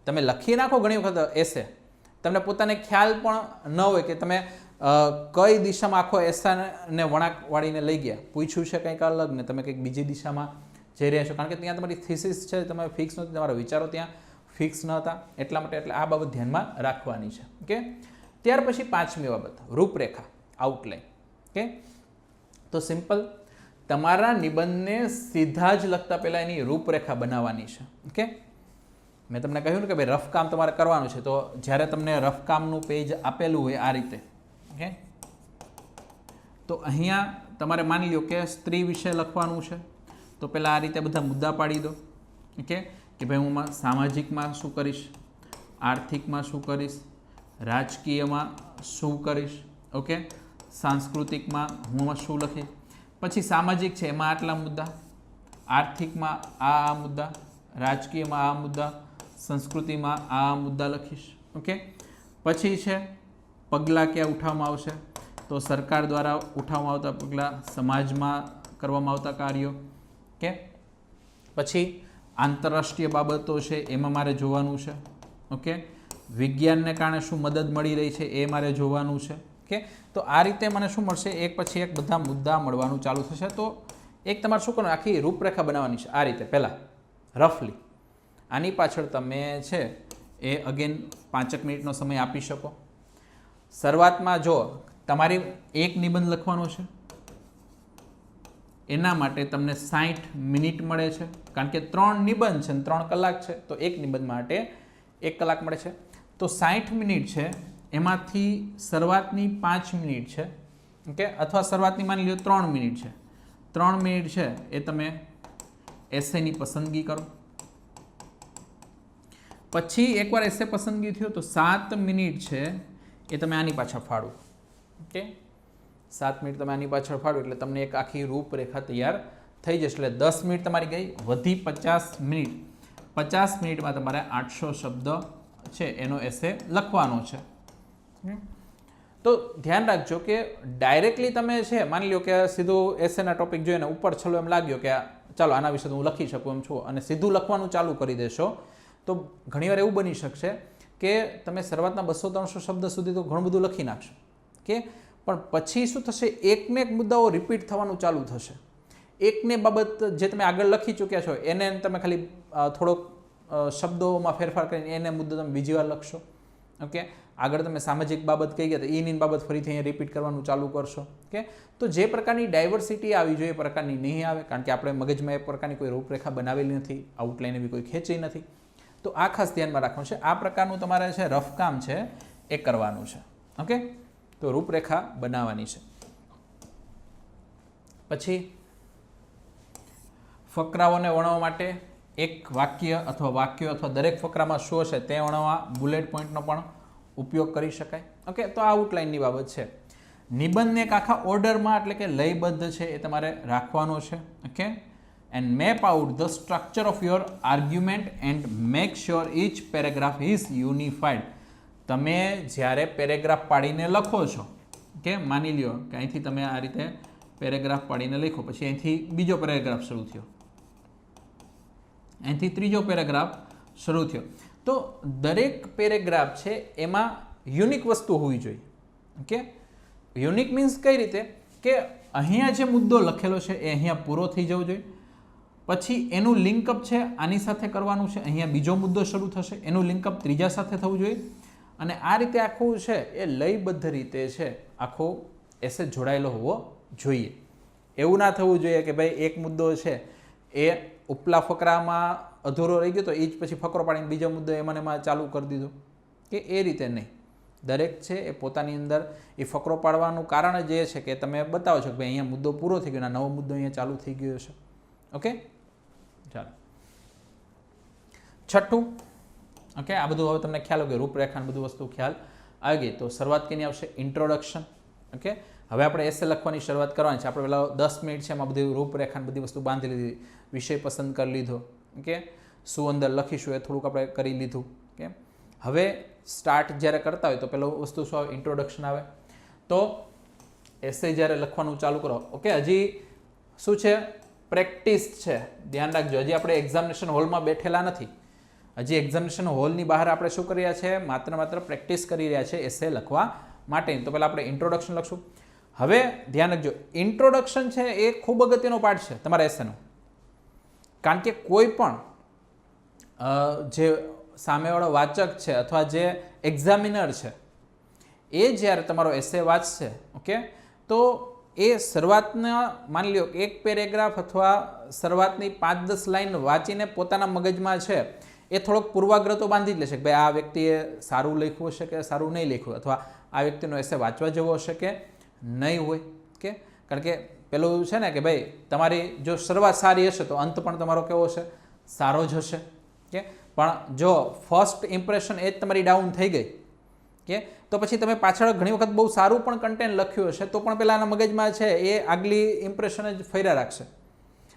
S1: તમે લખી નાખો ઘણી વખત એસે, તમને પોતાને ખ્યાલ પણ ન હોય કે તમે કઈ દિશામાં આખો એસાને વળાંક વાળીને લઈ ગયા. પૂછ્યું છે કંઈક અલગ ને તમે કંઈક બીજી દિશામાં જઈ રહ્યા છો, કારણ કે ત્યાં તમારી થીસીસ છે તમે ફિક્સ નહોતી, તમારા વિચારો ત્યાં ફિક્સ ન હતા. એટલા માટે એટલે આ બાબત ધ્યાનમાં રાખવાની છે. ઓકે, ત્યાર પછી પાંચમી બાબત, રૂપરેખા, આઉટલાઇન. ઓકે, તો સિમ્પલ, તમારા નિબંધને સીધા જ લખતા પહેલાં એની રૂપરેખા બનાવવાની છે. ઓકે, મેં તમને કહ્યું ને કે ભાઈ રફ કામ તમારે કરવાનું છે, તો જ્યારે તમને રફ કામનું પેજ આપેલું હોય આ રીતે, ઓકે, તો અહીંયા તમારે માની લો કે સ્ત્રી વિશે લખવાનું છે, તો પહેલાં આ રીતે બધા મુદ્દા પાડી દો. ઓકે, કે ભાઈ હું સામાજિકમાં શું કરીશ, આર્થિકમાં શું કરીશ, રાજકીયમાં શું કરીશ, ઓકે, સાંસ્કૃતિકમાં હું શું લખીશ. પછી સામાજિક છે એમાં આટલા મુદ્દા, આર્થિકમાં આ મુદ્દા, રાજકીયમાં આ મુદ્દા, સંસ્કૃતિમાં આ મુદ્દા લખીશ. ઓકે, પછી છે પગલાં ક્યાં ઉઠાવવામાં આવશે, તો સરકાર દ્વારા ઉઠાવવામાં આવતા પગલાં, સમાજમાં કરવામાં આવતા કાર્યો. ઓકે, પછી આંતરરાષ્ટ્રીય બાબતો છે એમાં મારે જોવાનું છે. ઓકે, વિજ્ઞાનને કારણે શું મદદ મળી રહી છે એ મારે જોવાનું છે. ઓકે, તો આ રીતે મને શું મળશે, એક પછી એક બધા મુદ્દા મળવાનું ચાલુ થશે. તો એક તમારે શું કરવાનું, આખી રૂપરેખા બનાવવાની છે આ રીતે પહેલાં રફલી. આની પાછળ તમે છે એ અગેન 5 મિનિટનો સમય આપી શકો. શરૂઆતમાં જો તમારી એક નિબંધ લખવાનો છે એના માટે તમને 60 મિનિટ મળે છે, કારણ કે 3 નિબંધ છે 3 કલાક છે, તો એક નિબંધ માટે 1 કલાક મળે છે. તો 60 મિનિટ છે, એમાંથી શરૂઆતની 5 મિનિટ છે. ઓકે, અથવા શરૂઆતની માની લો 3 મિનિટ છે, 3 મિનિટ છે એ તમે એસેની પસંદગી કરો. પછી એકવાર એસે પસંદગી થયો તો 7 મિનિટ છે એ તમે આની પાછળ ફાળો. ઓકે, 7 મિનિટ તમે આની પાછળ ફાળો એટલે તમને એક આખી રૂપરેખા તૈયાર થઈ જશે. એટલે 10 મિનિટ તમારી ગઈ, વધી 50 મિનિટ. 50 મિનિટમાં તમારે 800 શબ્દ છે એનો એસે લખવાનો છે. તો ધ્યાન રાખજો કે ડાયરેક્ટલી તમે છે માની લો કે સીધું એસેના ટોપિક જોઈને ઉપર છેલ્લો એમ લાગ્યો કે ચાલો આના વિશે હું લખી શકું એમ છું અને સીધું લખવાનું ચાલુ કરી દેશો, તો ઘણીવાર એવું બની શકશે કે તમે શરૂઆતના 200-300 શબ્દ સુધી તો ઘણું બધું લખી નાખશો. કે પણ પછી શું થશે, એકને એક મુદ્દાઓ રિપીટ થવાનું ચાલુ થશે. એકને બાબત જે તમે આગળ લખી ચૂક્યા છો એને તમે ખાલી થોડોક શબ્દોમાં ફેરફાર કરીને એને મુદ્દો તમે બીજી વાર લખશો. ઓકે, આગળ તમે સામાજિક બાબત કહી ગયા તો એની બાબત ફરીથી અહીંયા રિપીટ કરવાનું ચાલુ કરશો. ઓકે, તો જે પ્રકારની ડાયવર્સિટી આવી જોઈએ એ પ્રકારની નહીં આવે, કારણ કે આપણે મગજમાં એ પ્રકારની કોઈ રૂપરેખા બનાવેલી નથી, આઉટલાઇન એવી કોઈ ખેંચી નથી. તો આ ખાસ ધ્યાનમાં રાખવાનું છે. આ પ્રકારનું તમારે છે રફ કામ છે એ કરવાનું છે. ઓકે, તો રૂપરેખા બનાવવાની છે. પછી ફકરાઓને વર્ણવવા માટે એક વાક્ય અથવા વાક્યો અથવા દરેક ફકરામાં શું હશે તે વર્ણવવા બુલેટ પોઈન્ટનો પણ ઉપયોગ કરી શકાય. ઓકે, તો આ આઉટલાઇનની બાબત છે. નિબંધને એક આખા ઓર્ડરમાં એટલે કે લયબદ્ધ છે એ તમારે રાખવાનો છે. Okay, and map out the structure of your argument and make sure each paragraph is unified. તમે જ્યારે પેરેગ્રાફ પાડીને લખો છો, કે માની લ્યો કે અહીંથી તમે આ રીતે પેરેગ્રાફ પાડીને લખો, પછી અહીંથી બીજો પેરેગ્રાફ શરૂ થયો, અહીંથી ત્રીજો પેરેગ્રાફ શરૂ થયો, તો દરેક પેરેગ્રાફ છે એમાં યુનિક વસ્તુ હોવી જોઈએ. ઓકે, યુનિક મીન્સ કઈ રીતે કે અહીંયા જે મુદ્દો લખેલો છે એ અહીંયા પૂરો થઈ જવો જોઈએ, પછી એનું લિંકઅપ છે આની સાથે કરવાનું છે, અહીંયા બીજો મુદ્દો શરૂ થશે, એનું લિંકઅપ ત્રીજા સાથે થવું જોઈએ, અને આ રીતે આખું છે એ લયબદ્ધ રીતે છે આખો એસે જોડાયેલો હોવો જોઈએ. એવું ના થવું જોઈએ કે ભાઈ એક મુદ્દો છે એ ઉપલા ફકરામાં અધૂરો રહી ગયો તો એ જ પછી ફકરો પાડીને બીજો મુદ્દો એમાં ચાલુ કરી દીધો, કે એ રીતે નહીં. દરેક છે એ પોતાની અંદર એ ફકરો પાડવાનું કારણ જ એ છે કે તમે બતાવો છો કે ભાઈ અહીંયા મુદ્દો પૂરો થઈ ગયો, નવો મુદ્દો અહીંયા ચાલુ થઈ ગયો છે. ઓકે, ચાલો છઠ્ઠું. ઓકે, આ બધું હવે તમને ખ્યાલ હોય કે રૂપરેખા બધું વસ્તુ ખ્યાલ આવી ગઈ. તો શરૂઆત કેની આવશે? ઇન્ટ્રોડક્શન. ઓકે, હવે આપણે એસે લખવાની શરૂઆત કરવાની છે. આપણે પહેલાં 10 મિનિટ છે એમાં બધી રૂપરેખા બધી વસ્તુ બાંધી લીધી, વિષય પસંદ કરી લીધો. ઓકે, શું અંદર લખીશું એ થોડુંક આપણે કરી લીધું. ઓકે, હવે સ્ટાર્ટ જ્યારે કરતા હોય તો પહેલો વસ્તુ શું આવે? ઇન્ટ્રોડક્શન આવે. તો એસે જ્યારે લખવાનું ચાલુ કરો, ઓકે, હજી શું છે? પ્રેક્ટિસ છે, ધ્યાન રાખજો. હજી આપણે એક્ઝામિનેશન હોલમાં બેઠેલા નથી. હજી એક્ઝામિનેશન હોલની બહાર આપણે શું કરી રહ્યા છે? માત્ર પ્રેક્ટિસ કરી રહ્યા છે એસે લખવા માટે. તો પહેલાં આપણે ઇન્ટ્રોડક્શન લખશું. હવે ધ્યાન રાખજો, ઇન્ટ્રોડક્શન છે એ ખૂબ અગત્યનો પાર્ટ છે તમારા એસેનો. કારણ કે કોઈ પણ જે સામેવાળો વાચક છે અથવા જે એક્ઝામિનર છે એ જ્યારે તમારો એસે વાંચશે, ઓકે, તો એ શરૂઆતના માની લ્યો એક પેરેગ્રાફ અથવા શરૂઆતની 5-10 લાઈન વાંચીને પોતાના મગજમાં છે એ થોડોક પૂર્વાગ્રહ તો બાંધી જ લેશે કે ભાઈ આ વ્યક્તિએ સારું લખ્યું હશે કે સારું નહીં લખ્યું, અથવા આ વ્યક્તિનો એસે વાંચવા જેવો હશે કે નહીં હોય. કે કારણ કે પેલું છે ને કે ભાઈ તમારી જો શરૂઆત સારી હશે તો અંત પણ તમારો કેવો હશે? સારો જ હશે. કે પણ જો ફર્સ્ટ ઇમ્પ્રેશન એ જ તમારી ડાઉન થઈ ગઈ કે તો પછી તમે પાછળ ઘણી વખત બહુ સારું પણ કન્ટેન્ટ લખ્યું હશે તો પણ પેલાના મગજમાં છે એ આગલી ઇમ્પ્રેશન જ ફર્યા રાખશે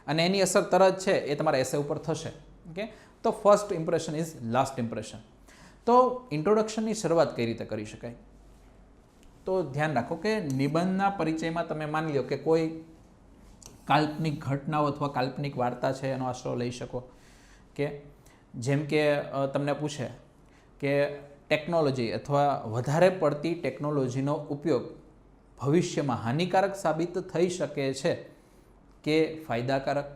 S1: અને એની અસર તરત છે એ તમારા એસે ઉપર થશે. ઓકે, તો first impression is last impression. તો ઇન્ટ્રોડક્શનની શરૂઆત કઈ રીતે કરી શકાય? તો ધ્યાન રાખો કે નિબંધના પરિચયમાં તમે માની લો કે કોઈ કાલ્પનિક ઘટનાઓ અથવા કાલ્પનિક વાર્તા છે એનો આશરો લઈ શકો. કે જેમ કે તમને પૂછે કે ટેકનોલોજી અથવા વધારે પડતી ટેકનોલોજીનો ઉપયોગ ભવિષ્યમાં હાનિકારક સાબિત થઈ શકે છે કે ફાયદાકારક,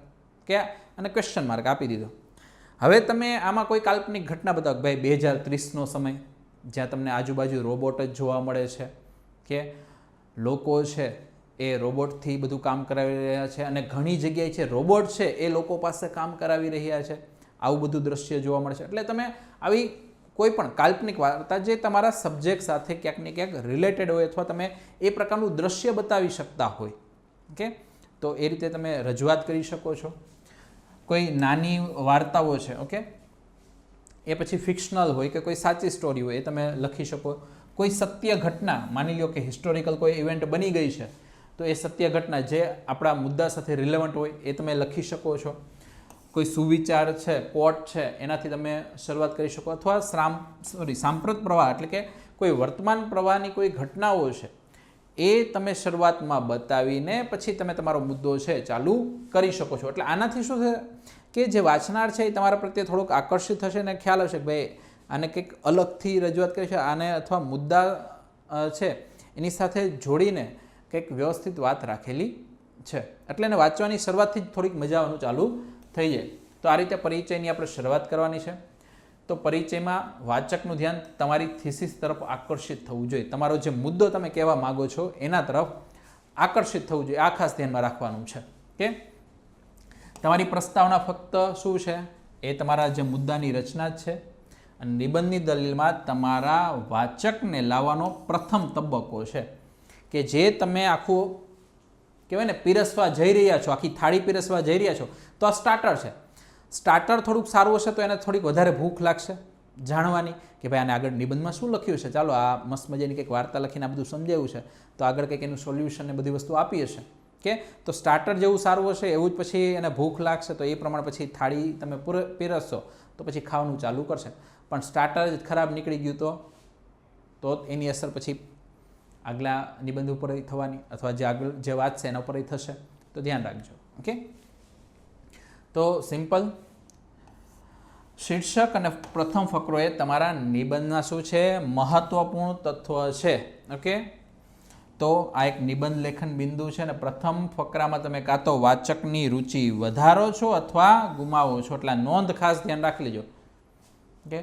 S1: કે અને ક્વેશ્ચન માર્ક આપી દીધો. હવે તમે આમાં કોઈ કાલ્પનિક ઘટના બતાવો, ભાઈ 2030નો સમય જ્યાં તમને આજુબાજુ રોબોટ જ જોવા મળે છે, કે લોકો છે એ રોબોટથી બધું કામ કરાવી રહ્યા છે અને ઘણી જગ્યાએ છે રોબોટ છે એ લોકો પાસે કામ કરાવી રહ્યા છે, આવું બધું દ્રશ્ય જોવા મળે છે. એટલે તમે આવી કોઈ પણ કાલ્પનિક વાર્તા જે તમારા સબ્જેક્ટ સાથે ક્યાંક ને ક્યાંક રિલેટેડ હોય અથવા તમે એ પ્રકારનું દ્રશ્ય બતાવી શકતા હોય, ઓકે, તો એ રીતે તમે રજૂઆત કરી શકો છો. કોઈ નાની વાર્તાઓ છે, ઓકે, એ પછી ફિક્શનલ હોય કે કોઈ સાચી સ્ટોરી હોય એ તમે લખી શકો. કોઈ સત્ય ઘટના માની લો કે હિસ્ટોરિકલ કોઈ ઇવેન્ટ બની ગઈ છે તો એ સત્ય ઘટના જે આપણા મુદ્દા સાથે રિલેવન્ટ હોય એ તમે લખી શકો છો. કોઈ સુવિચાર છે, કોટ છે, એનાથી તમે શરૂઆત કરી શકો. અથવા સાંપ્રત પ્રવાહ એટલે કે કોઈ વર્તમાન પ્રવાહની કોઈ ઘટનાઓ છે એ તમે શરૂઆતમાં બતાવીને પછી તમે તમારો મુદ્દો છે ચાલુ કરી શકો છો. એટલે આનાથી શું થશે કે જે વાંચનાર છે એ તમારા પ્રત્યે થોડોક આકર્ષિત થશે અને ખ્યાલ આવશે કે ભાઈ આને કંઈક અલગથી રજૂઆત કરી છે, આને અથવા મુદ્દા છે એની સાથે જોડીને કંઈક વ્યવસ્થિત વાત રાખેલી છે. એટલે એને વાંચવાની શરૂઆતથી જ થોડીક મજા આવવાનું ચાલુ થઈ જાય. તો આ રીતે પરિચયની આપણે શરૂઆત કરવાની છે. તો પરિચયમાં વાચકનું ધ્યાન તમારી થીસીસ તરફ આકર્ષિત થવું જોઈએ. તમારો જે મુદ્દો તમે કહેવા માગો છો એના તરફ આકર્ષિત થવું જોઈએ, આ ખાસ ધ્યાનમાં રાખવાનું છે. કે તમારી પ્રસ્તાવના ફક્ત શું છે એ તમારા જે મુદ્દાની રચના જ છે અને નિબંધની દલીલમાં તમારા વાચકને લાવવાનો પ્રથમ તબક્કો છે કે જે તમે આખું કહેવાય ને પીરસવા જઈ રહ્યા છો, આખી થાળી પીરસવા જઈ રહ્યા છો. તો આ સ્ટાર્ટર છે. સ્ટાર્ટર થોડુંક સારું હશે તો એને થોડીક વધારે ભૂખ લાગશે જાણવાની કે ભાઈ આને આગળ નિબંધમાં શું લખ્યું છે, ચાલો આ મસ્ત મજાની કંઈક વાર્તા લખીને આ બધું સમજાવ્યું છે તો આગળ કંઈક એનું સોલ્યુશન ને બધી વસ્તુ આપી હશે. કે તો સ્ટાર્ટર જેવું સારું હશે એવું જ પછી એને ભૂખ લાગશે તો એ પ્રમાણે પછી થાળી તમે પીરસશો તો પછી ખાવાનું ચાલુ કરશે. પણ સ્ટાર્ટર જ ખરાબ નીકળી ગયું તો એની અસર પછી આગલા નિબંધ ઉપર થવાની અથવા જે આગળ જે વાત છે એના ઉપર થશે. તો ધ્યાન રાખજો. ઓકે, તો સિમ્પલ શીર્ષક અને પ્રથમ ફકરો એ તમારા નિબંધના શું છે મહત્વપૂર્ણ તત્વ છે. ઓકે, તો આ એક નિબંધ લેખન બિંદુ છે, અને પ્રથમ ફકરામાં તમે કાં તો વાચકની રુચિ વધારો છો અથવા ગુમાવો છો, એટલે નોંધ ખાસ ધ્યાન રાખી લેજો. ઓકે,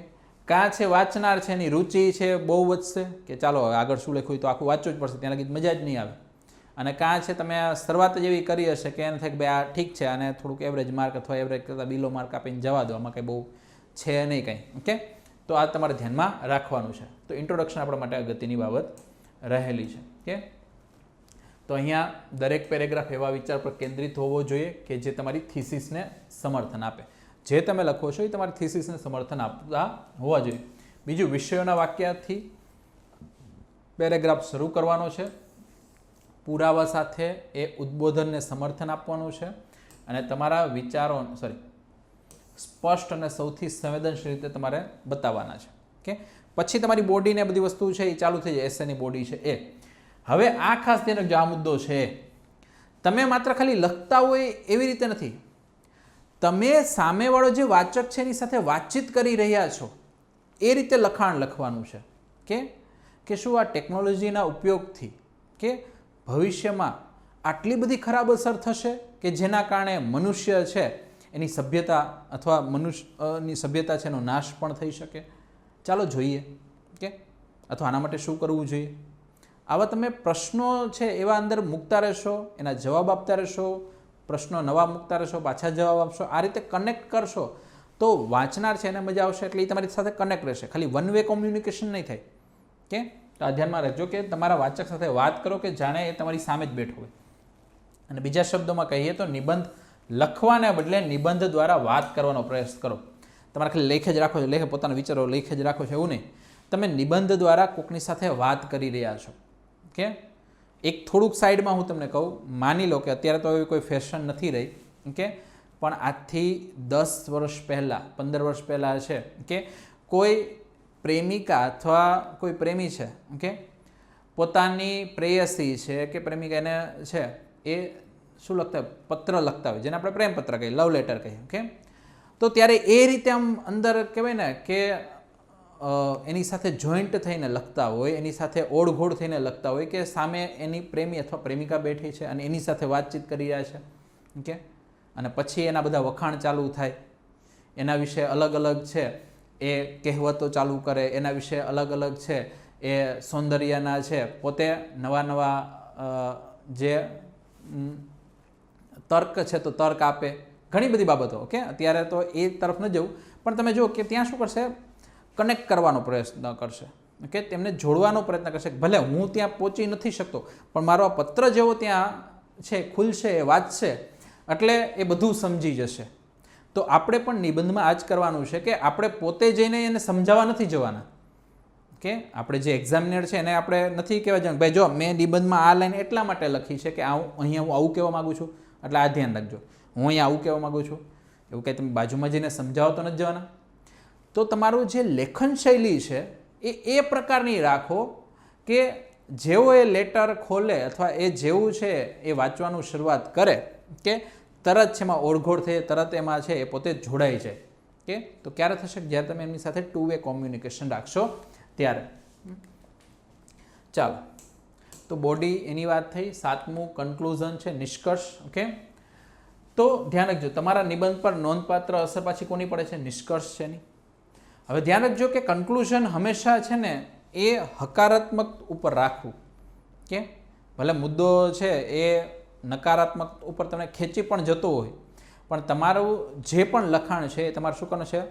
S1: કાં છે વાંચનાર છે એની રુચિ છે બહુ વધશે કે ચાલો આગળ શું લખ્યું તો આખું વાંચવું જ પડશે, ત્યાં લગી મજા જ નહીં આવે. અને કાં છે તમે શરૂઆત જ એવી કરી હશે કે એને થાય કે ભાઈ આ ઠીક છે અને થોડુંક એવરેજ માર્ક અથવા એવરેજ કરતાં બિલો માર્ક આપીને જવા દો, આમાં કંઈ બહુ છે નહીં કંઈ. ઓકે, તો આ તમારે ધ્યાનમાં રાખવાનું છે. તો ઇન્ટ્રોડક્શન આપણા માટે અગત્યની બાબત રહેલી છે. ઓકે, તો અહીંયા દરેક પેરેગ્રાફ એવા વિચાર પર કેન્દ્રિત હોવો જોઈએ કે જે તમારી થીસીસને સમર્થન આપે. જે તમે લખો છો એ તમારી થીસીસને સમર્થન આપતા હોવા જોઈએ. બીજું, વિષયોના વાક્યથી પેરેગ્રાફ શરૂ કરવાનો છે, પુરાવા સાથે એ ઉદ્બોધનને સમર્થન આપવાનું છે, અને તમારા વિચારો સ્પષ્ટ અને સૌથી સંવેદનશીલ રીતે તમારે બતાવવાના છે. ઓકે, પછી તમારી બોડીને બધી વસ્તુ છે એ ચાલુ થઈ જાય. એસેની બોડી છે એ. હવે આ ખાસ ધ્યાન રાખજો, આ મુદ્દો છે તમે માત્ર ખાલી લખતા હોય એવી રીતે નથી, તમે સામેવાળો જે વાચક છે એની સાથે વાતચીત કરી રહ્યા છો એ રીતે લખાણ લખવાનું છે. કે શું આ ટેકનોલોજીના ઉપયોગથી કે ભવિષ્યમાં આટલી બધી ખરાબ અસર થશે કે જેના કારણે મનુષ્ય છે એની સભ્યતા અથવા મનુષ્યની સભ્યતા છે એનો નાશ પણ થઈ શકે. ચાલો જોઈએ કે અથવા આના માટે શું કરવું જોઈએ. આવા તમે પ્રશ્નો છે એવા અંદર મૂકતા રહેશો, એના જવાબ આપતા રહેશો, પ્રશ્નો નવા મૂકતા રહેશો, પાછા જવાબ આપશો, આ રીતે કનેક્ટ કરશો તો વાંચનાર છે એને મજા આવશે, એટલે એ તમારી સાથે કનેક્ટ રહેશે. ખાલી વન વે કોમ્યુનિકેશન નહીં થાય. કે તો આ ધ્યાનમાં રાખજો કે તમારા વાચક સાથે વાત કરો કે જાણે એ તમારી સામે જ બેઠો હોય. અને બીજા શબ્દોમાં કહીએ તો નિબંધ લખવાને બદલે નિબંધ દ્વારા વાત કરવાનો પ્રયાસ કરો. તમારે ખાલી લેખે જ રાખો છો, પોતાના વિચારો લેખે જ રાખો છો એવું નહીં. તમે નિબંધ દ્વારા કોકની સાથે વાત કરી રહ્યા છો. કે એક થોડુંક સાઈડમાં હું તમને કહું, માની લો કે અત્યારે તો એવી કોઈ ફેશન નથી રહી, કે પણ આજથી 10 વર્ષ પહેલાં 15 વર્ષ પહેલાં છે કે કોઈ પ્રેમિકા અથવા કોઈ પ્રેમી છે કે પોતાની પ્રેયસી છે કે પ્રેમિકા એને છે એ શું લખતા હોય, પત્ર લખતા હોય, જેને આપણે પ્રેમપત્ર કહીએ, લવ લેટર કહીએ. ઓકે, તો ત્યારે એ રીતે આમ અંદર કહેવાય ને કે એની સાથે જોઈન્ટ થઈને લખતા હોય, એની સાથે ઓળઘોળ થઈને લખતા હોય કે સામે એની પ્રેમી અથવા પ્રેમિકા બેઠી છે અને એની સાથે વાતચીત કરી રહ્યા છે. ઓકે, અને પછી એના બધા વખાણ ચાલુ થાય, એના વિશે અલગ અલગ છે એ કહેવતો ચાલુ કરે, એના વિશે અલગ અલગ છે એ સૌંદર્યના છે પોતે નવા નવા જે તર્ક છે તો તર્ક આપે, ઘણી બધી બાબતો. ઓકે, અત્યારે તો એ તરફ ન જવું, પણ તમે જુઓ કે ત્યાં શું કરશે, કનેક્ટ કરવાનો પ્રયત્ન કરશે. ઓકે, તેમને જોડવાનો પ્રયત્ન કરશે. ભલે હું ત્યાં પહોંચી નથી શકતો પણ મારો આ પત્ર જેવો ત્યાં છે ખુલશે, એ વાંચશે એટલે એ બધું સમજી જશે. તો આપણે પણ નિબંધમાં આ જ કરવાનું છે કે આપણે પોતે જઈને એને સમજાવવા નથી જવાના. કે આપણે જે એક્ઝામિનર છે એને આપણે નથી કહેવા જવાનું ભાઈ જો મેં નિબંધમાં આ લાઈન એટલા માટે લખી છે કે અહીંયા હું આવું કહેવા માગું છું એટલે આ ધ્યાન રાખજો, હું અહીંયા આવું કહેવા માગું છું, એવું કંઈ તમે બાજુમાં જઈને સમજાવો તો નથી જવાના. તો તમારું જે લેખન શૈલી છે એ પ્રકારની રાખો કે જેવો એ લેટર ખોલે અથવા એ જેવું છે એ વાંચવાનું શરૂઆત કરે કે તરત છે એમાં ઓળઘોળ થઈ, તરત એમાં છે એ પોતે જોડાઈ જાય. કે તો ક્યારે થશે, જ્યારે તમે એમની સાથે 2 વે કોમ્યુનિકેશન રાખશો ત્યારે. ચાલો, તો બોડી એની વાત થઈ. 7મું કન્ક્લુઝન છે, નિષ્કર્ષ. ઓકે, તો ધ્યાન રાખજો તમારા નિબંધ પર નોંધપાત્ર અસર પાછી કોની પડે છે, નિષ્કર્ષ છે એની. હવે ધ્યાન રાખજો કે કન્ક્લુઝન હંમેશા છે ને એ હકારાત્મક ઉપર રાખવું. કે ભલે મુદ્દો છે એ નકારાત્મક ઉપર તમને ખેંચી પણ જતો હોય પણ તમારું જે પણ લખાણ છે એ તમારે શું કરવાનું છે,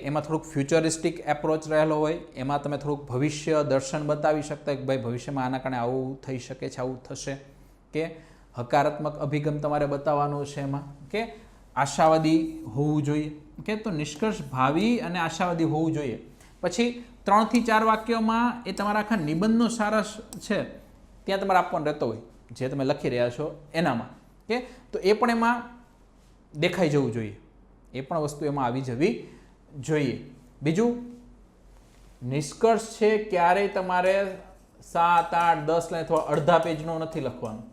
S1: એમાં થોડુંક ફ્યુચરિસ્ટિક એપ્રોચ રહેલો હોય, એમાં તમે થોડુંક ભવિષ્ય દર્શન બતાવી શકતા કે ભાઈ ભવિષ્યમાં આના કારણે આવું થઈ શકે છે, આવું થશે. કે હકારાત્મક અભિગમ તમારે બતાવવાનો છે એમાં. કે આશાવાદી હોવું જોઈએ. કે તો નિષ્કર્ષ ભાવિ અને આશાવાદી હોવું જોઈએ. પછી 3 થી 4 વાક્યોમાં એ તમારા આખા નિબંધનો સારાંશ છે ત્યાં તમારે આપવાનો રહેતો હોય જે તમે લખી રહ્યા છો એનામાં. કે તો એ પણ એમાં દેખાઈ જવું જોઈએ, એ પણ વસ્તુ એમાં આવી જવી જોઈએ. બીજું, નિષ્કર્ષ છે ક્યારેય તમારે 7, 8, 10 લાઈન અથવા અડધા પેજનો નથી લખવાનું.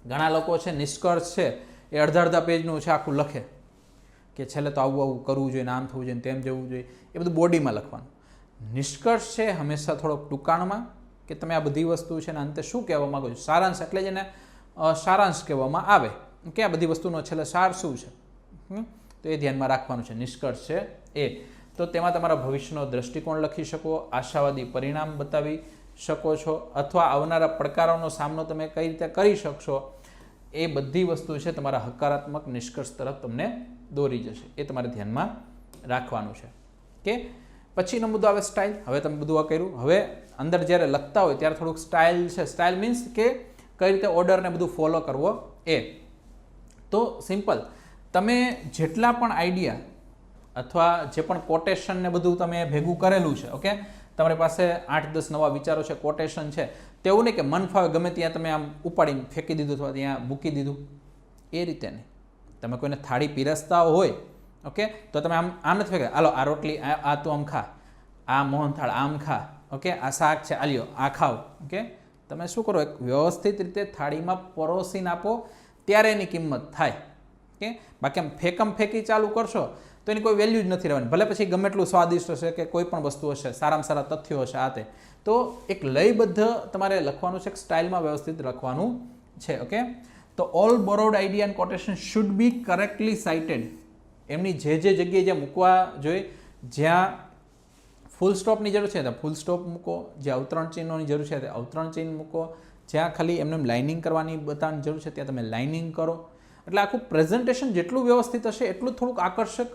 S1: ઘણા લોકો છે નિષ્કર્ષ છે એ અડધા પેજનું છે આખું લખે કે છેલ્લે તો આવું આવું કરવું જોઈએ, આમ થવું જોઈએ, તેમ જવું જોઈએ, એ બધું બોડીમાં લખવાનું. નિષ્કર્ષ છે હંમેશા થોડોક ટૂંકાણમાં કે તમે આ બધી વસ્તુ છે ને અંતે શું કહેવા માગો છો, સારાંશ એટલે જ એને સારાંશ કહેવામાં આવે કે આ બધી વસ્તુનો છેલ્લે સાર શું છે, તો એ ધ્યાનમાં રાખવાનું છે. નિષ્કર્ષ છે એ. તો તેમાં તમારા ભવિષ્યનો દ્રષ્ટિકોણ લખી શકો, આશાવાદી પરિણામ બતાવી શકો છો, અથવા આવનારા પડકારોનો સામનો તમે કઈ રીતે કરી શકશો, એ બધી વસ્તુ છે તમારા હકારાત્મક નિષ્કર્ષ તરફ તમને દોરી જશે. એ તમારે ધ્યાનમાં રાખવાનું છે. કે પછીનો મુદ્દો આવે સ્ટાઇલ. હવે તમે બધું આ કર્યું, હવે અંદર જ્યારે લખતા હોય ત્યારે થોડુંક સ્ટાઇલ છે. સ્ટાઇલ મીન્સ કે કઈ રીતે ઓર્ડરને બધું ફોલો કરવો એ. તો સિમ્પલ, તમે જેટલા પણ આઈડિયા અથવા જે પણ કોટેશન ને બધું તમે ભેગું કરેલું છે, ઓકે, તમારી પાસે 8-10 નવા વિચારો છે, કોટેશન છે, તેવું નહીં કે મન ફાવે ગમે ત્યાં તમે આમ ઉપાડીને ફેંકી દીધું અથવા ત્યાં મૂકી દીધું, એ રીતે નહીં. તમે કોઈને થાળી પીરસતા હોય, ઓકે, તો તમે આમ નથી ફેંકે, હાલો આ રોટલી આ તું આમ ખા, આ મોહનથાળ આમ ખા, ઓકે, આ શાક છે આ લ્યો આ ખાઓ, ઓકે. તમે શું કરો, એક વ્યવસ્થિત રીતે થાળીમાં પરોસીને આપો, ત્યારે એની કિંમત થાય. કે બાકી આમ ફેંકી ચાલુ કરશો તો એની કોઈ વેલ્યુ જ નથી રહેવાની. ભલે પછી ગમે એટલું સ્વાદિષ્ટ હશે કે કોઈ પણ વસ્તુ હશે, સારામાં સારા તથ્યો હશે આ તે, તો એક લયબદ્ધ તમારે લખવાનું છે, એક સ્ટાઇલમાં વ્યવસ્થિત લખવાનું છે, ઓકે. તો all borrowed idea and quotation should be correctly cited. એમની જે જગ્યાએ જ્યાં મૂકવા જોઈએ, જ્યાં ફૂલ સ્ટોપની જરૂર છે ત્યાં ફૂલ સ્ટોપ મૂકો, જ્યાં અવતરણ ચિહ્નોની જરૂર છે ત્યાં અવતરણ ચિહ્ન મૂકો, જ્યાં ખાલી એમને લાઇનિંગ કરવાની બતાવવાની જરૂર છે ત્યાં તમે લાઇનિંગ કરો. એટલે આખું પ્રેઝન્ટેશન જેટલું વ્યવસ્થિત હશે એટલું થોડુંક આકર્ષક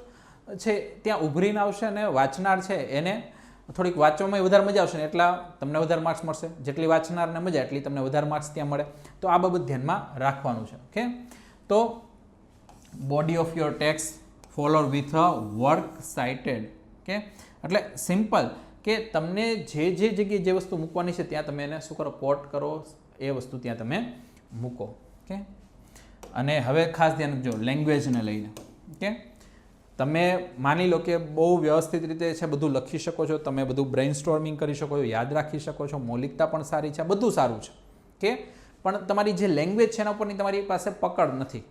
S1: છે ત્યાં ઉભરીને આવશે, અને વાંચનાર છે એને થોડીક વાંચવામાં વધારે મજા આવશે ને એટલા તમને વધારે માર્ક્સ મળશે. જેટલી વાંચનારને મજા એટલી તમને વધારે માર્ક્સ ત્યાં મળે. તો આ બાબત ધ્યાનમાં રાખવાનું છે, ઓકે. તો body of your text follow with a work cited. Okay, એટલે સિમ્પલ કે તમને જે જગ્યાએ જે વસ્તુ મૂકવાની છે ત્યાં તમે એને શું કરો, કોટ કરો, એ વસ્તુ ત્યાં તમે મૂકો, ઓકે. અને હવે ખાસ ધ્યાન રાખજો લેંગ્વેજને લઈને, ઓકે. તમે માની લો કે બહુ વ્યવસ્થિત રીતે છે બધું લખી શકો છો, તમે બધું બ્રેઇન સ્ટોર્મિંગ કરી શકો છો, યાદ રાખી શકો છો, મૌલિકતા પણ સારી છે, બધું સારું છે, કે પણ તમારી જે લેંગ્વેજ છે એના ઉપરની તમારી પાસે પકડ નથી.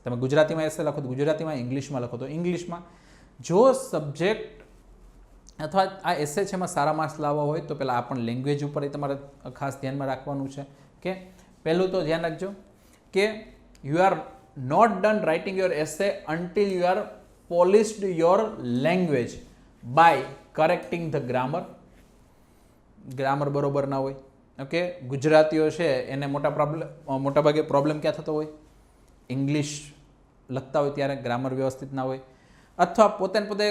S1: તમે ગુજરાતીમાં એસે લખો તો ગુજરાતીમાં, ઇંગ્લિશમાં લખો તો ઇંગ્લિશમાં. જો સબ્જેક્ટ અથવા આ એસે છે એમાં સારા માર્ક્સ લાવવા હોય તો પહેલાં આ પણ લેંગ્વેજ ઉપર તમારે ખાસ ધ્યાનમાં રાખવાનું છે. કે પહેલું તો ધ્યાન રાખજો કે you are not done writing your essay until you are polished your language by correcting the grammar. Grammar બરોબર ના હોય, ઓકે. ગુજરાતીઓ છે એને મોટાભાગે પ્રોબ્લેમ ક્યાં થતો હોય, ઇંગ્લિશ લખતા હોય ત્યારે ગ્રામર વ્યવસ્થિત ના હોય, અથવા પોતે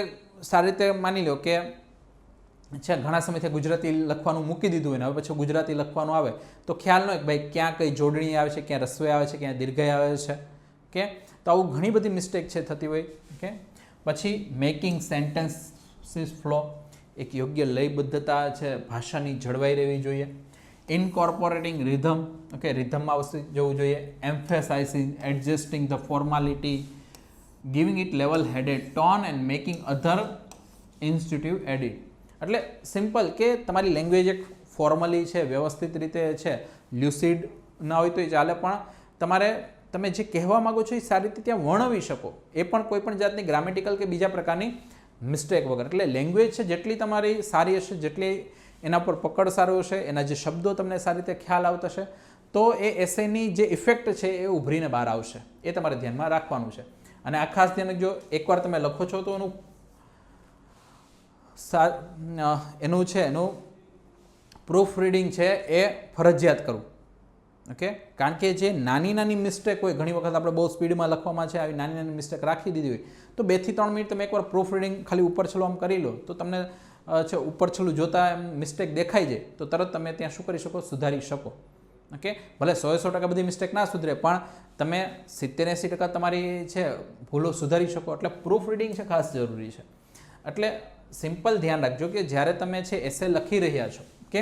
S1: સારી રીતે માની લો કે છે ઘણા સમયથી ગુજરાતી લખવાનું મૂકી દીધું હોય ને હવે પછી ગુજરાતી લખવાનું આવે તો ખ્યાલ ન હોય કે ભાઈ ક્યાં કઈ જોડણી આવે છે, ક્યાં રસ્વે આવે છે, ક્યાં દીર્ઘય આવે છે, કે તો આવું ઘણી બધી મિસ્ટેક છે થતી હોય, ઓકે. પછી મેકિંગ સેન્ટેન્સીસ ફ્લો, એક યોગ્ય લયબદ્ધતા છે ભાષાની જળવાઈ રહેવી જોઈએ. ઇનકોર્પોરેટિંગ રિધમ, ઓકે, રિધમમાં વસ્તુ જવું જોઈએ. Emphasising adjusting the formality, giving it level headed tone and making other institute edit. એટલે સિમ્પલ કે તમારી લેંગ્વેજ એક ફોર્મલી છે, વ્યવસ્થિત રીતે છે, લ્યુસિડ ના હોય તો એ ચાલે, પણ તમે જે કહેવા માગો છો એ સારી રીતે ત્યાં વર્ણવી શકો, એ પણ કોઈ પણ જાતની ગ્રામેટિકલ કે બીજા પ્રકારની મિસ્ટેક વગર. એટલે લેંગ્વેજ છે જેટલી તમારી સારી હશે, જેટલી એના પર પકડ સારું હશે, એના જે શબ્દો તમને સારી રીતે ખ્યાલ આવતા હશે, તો એ એસેની જે ઇફેક્ટ છે એ ઉભરીને બહાર આવશે. એ તમારે ધ્યાનમાં રાખવાનું છે. અને આ ખાસ ધ્યાન રાખજો, એકવાર તમે લખો છો તો એનું પ્રૂફ રીડિંગ છે એ ફરજિયાત કરવું, ઓકે. કારણ કે જે નાની મિસ્ટેક હોય, ઘણી વખત આપણે બહુ સ્પીડમાં લખવામાં છે આવી નાની મિસ્ટેક રાખી દીધી હોય તો 2 થી 3 મિનિટ તમે એકવાર પ્રૂફ રીડિંગ ખાલી ઉપર છેલ્લું આમ કરી લો તો તમને છે ઉપર છેલ્લું જોતા એમ મિસ્ટેક દેખાઈ જાય તો તરત તમે ત્યાં શું કરી શકો, સુધારી શકો, ઓકે. ભલે 100% બધી મિસ્ટેક ના સુધરે પણ તમે 70-80% તમારી છે ભૂલો સુધારી શકો. એટલે પ્રૂફ રીડિંગ છે ખાસ જરૂરી છે. એટલે સિમ્પલ ધ્યાન રાખજો કે જ્યારે તમે છે એસે લખી રહ્યા છો, કે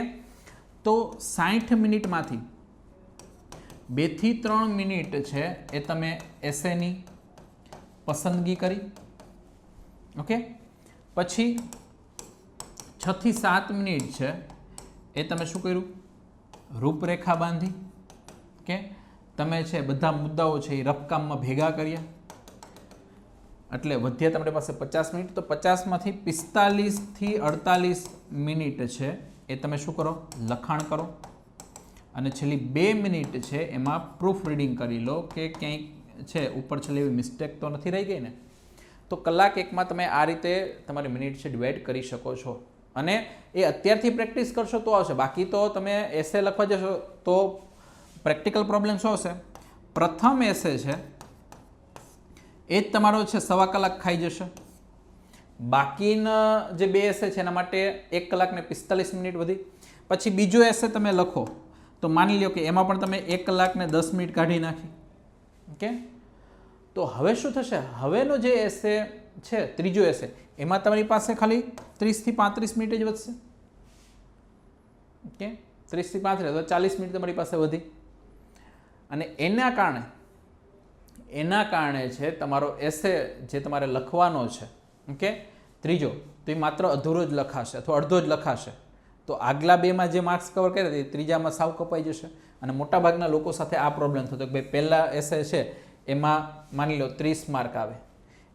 S1: તો 60 મિનિટમાંથી 2 થી 3 મિનિટ છે એ તમે એસેની પસંદગી કરી, ઓકે. પછી 6 થી 7 મિનિટ છે એ તમે શું કર્યું, રૂપરેખા બાંધી, કે તમે છે બધા મુદ્દાઓ છે એ રફકામમાં ભેગા કર્યા. એટલે વધ્યા તમારી પાસે 50 મિનિટ. તો 50માંથી 45 થી 48 મિનિટ છે એ તમે શું કરો, લખાણ કરો અને છેલ્લી 2 મિનિટ છે એમાં પ્રૂફ રીડિંગ કરી લો કે ક્યાંય છે ઉપર છેલ્લે એવી મિસ્ટેક તો નથી રહી ગઈ ને. તો કલાક એકમાં તમે આ રીતે તમારી મિનિટ છે ડિવાઈડ કરી શકો છો અને એ અત્યારથી પ્રેક્ટિસ કરશો તો આવશે. બાકી તો તમે એસે લખવા જશો તો પ્રેક્ટિકલ પ્રોબ્લેમ શું હશે, પ્રથમ એસે છે એ જ તમારો છે 1.25 કલાક ખાઈ જશે. બાકીના જે 2 એસે છે એના માટે 1 કલાક ને 45 મિનિટ વધી. પછી બીજો એસે તમે લખો તો માની લો કે એમાં પણ તમે 1 કલાક ને 10 મિનિટ કાઢી નાખી. ઓકે, તો હવે શું થશે, હવેનો જે એસે છે ત્રીજો એસે એમાં તમારી પાસે ખાલી 30 થી 35 મિનિટ જ વધશે. ઓકે, 30 થી 35 તો 40 મિનિટ તમારી પાસે વધી અને એના કારણે છે તમારો એસે જે તમારે લખવાનો છે, ઓકે, ત્રીજો, તો એ માત્ર અધૂરો જ લખાશે અથવા અડધો જ લખાશે. તો આગલા 2માં જે માર્ક્સ કવર કર્યા તે ત્રીજામાં સાવ કપાઈ જશે. અને મોટાભાગના લોકો સાથે આ પ્રોબ્લેમ થતો કે ભાઈ પહેલા એસે છે એમાં માની લો 30 માર્ક આવે,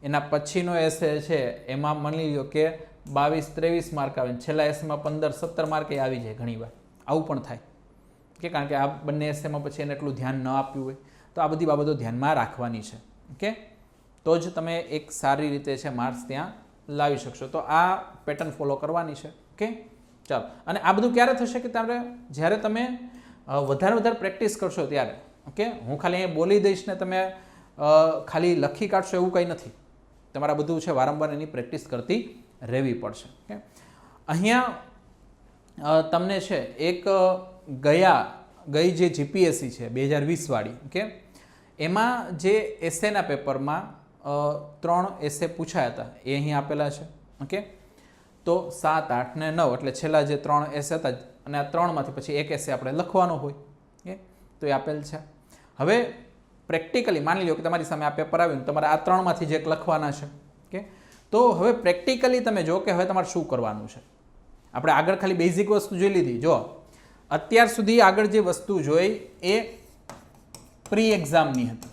S1: એના પછીનો એસે છે એમાં માની લો કે 22-23 માર્ક આવે, છેલ્લા એસેમાં 15-17 માર્કે આવી જાય. ઘણીવાર આવું પણ થાય કે કારણ કે આ બંને એસેમાં પછી એને એટલું ધ્યાન ન આપ્યું હોય. તો આ બધી બાબતો ધ્યાનમાં રાખવાની છે. ઓકે, તો જ તમે એક સારી રીતે છે માર્ક્સ ત્યાં લાવી શકશો. તો આ પેટર્ન ફોલો કરવાની છે. ઓકે, ચાલો. અને આ બધું ક્યારે થશે કે જ્યારે તમે વધારે પ્રેક્ટિસ કરશો ત્યારે. ઓકે, હું ખાલી અહીંયા બોલી દઈશ ને તમે ખાલી લખી કાઢશો એવું કંઈ નથી. તમારા બધું છે વારંવાર એની પ્રેક્ટિસ કરતી રહેવી પડશે. ઓકે, અહીંયા તમને છે એક ગઈ જે જીપીએસસી છે 2020 વાળી, ઓકે, એમાં જે એસેના પેપરમાં 3 એસે પૂછાયા હતા એ અહીં આપેલા છે. ઓકે, તો 7, 8 ને 9 એટલે છેલ્લા જે 3 એસે હતા અને આ 3માંથી પછી એક એસે આપણે લખવાનો હોય. ઓકે, તો એ આપેલ છે. હવે પ્રેક્ટિકલી માની લો કે તમારી સામે આ પેપર આવ્યું, તમારે આ 3માંથી જ એક લખવાના છે. ઓકે, તો હવે પ્રેક્ટિકલી તમે જો કે હવે તમારે શું કરવાનું છે. આપણે આગળ ખાલી બેઝિક વસ્તુ જોઈ લીધી. જો અત્યાર સુધી આગળ જે વસ્તુ જોઈ એ પ્રી એક્ઝામની હતી.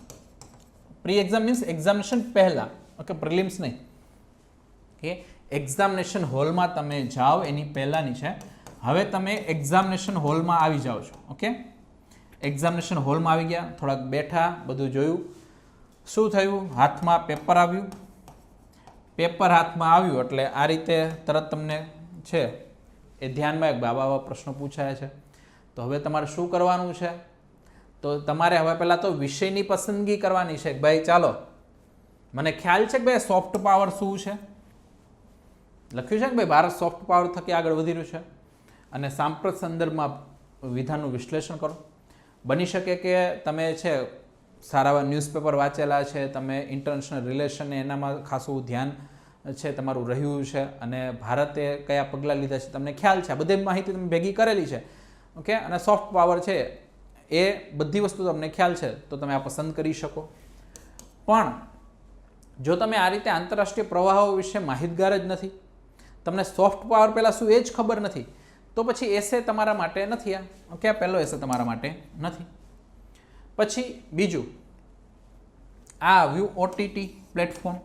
S1: પ્રી એક્ઝામ મીન્સ એક્ઝામિનેશન પહેલાં. ઓકે, પ્રિલિમ્સ નહીં. ઓકે, એક્ઝામિનેશન હોલમાં તમે જાઓ એની પહેલાંની છે. હવે તમે એક્ઝામિનેશન હોલમાં આવી જાઓ છો. ઓકે, એક્ઝામિનેશન હોલમાં આવી ગયા, થોડાક બેઠા, બધું જોયું. શું થયું, હાથમાં પેપર આવ્યું. પેપર હાથમાં આવ્યું એટલે આ રીતે તરત તમને છે એ ધ્યાનમાં એક આવા પ્રશ્નો પૂછાયા છે. તો હવે તમારે શું કરવાનું છે, તો તમારે હવે પહેલાં તો વિષયની પસંદગી કરવાની છે કે ભાઈ ચાલો મને ખ્યાલ છે કે ભાઈ સોફ્ટ પાવર શું છે, લખ્યું છે કે ભાઈ ભારત સોફ્ટ પાવર થકી આગળ વધી રહ્યું છે અને સાંપ્રત સંદર્ભમાં વિધાનનું વિશ્લેષણ કરો. બની શકે કે તમે છે સારા ન્યૂઝપેપર વાંચેલા છે, તમે ઇન્ટરનેશનલ રિલેશન એનામાં ખાસું ધ્યાન છે તમારું રહ્યું છે અને ભારતે કયા પગલાં લીધા છે તમને ખ્યાલ છે. આ બધી માહિતી તમે ભેગી કરેલી છે. ઓકે, અને સોફ્ટ પાવર છે એ બધી વસ્તુ તમને ખ્યાલ છે તો તમે આ પસંદ કરી શકો. પણ જો તમે આ રીતે આંતરરાષ્ટ્રીય પ્રવાહો વિશે માહિતગાર જ નથી, તમને સોફ્ટ પાવર પહેલાં શું એ જ ખબર નથી, તો પછી એસે તમારા માટે નથી. ઓકે, આ પહેલો એસે તમારા માટે નથી. પછી બીજું આ આવ્યું ઓટીટી પ્લેટફોર્મ.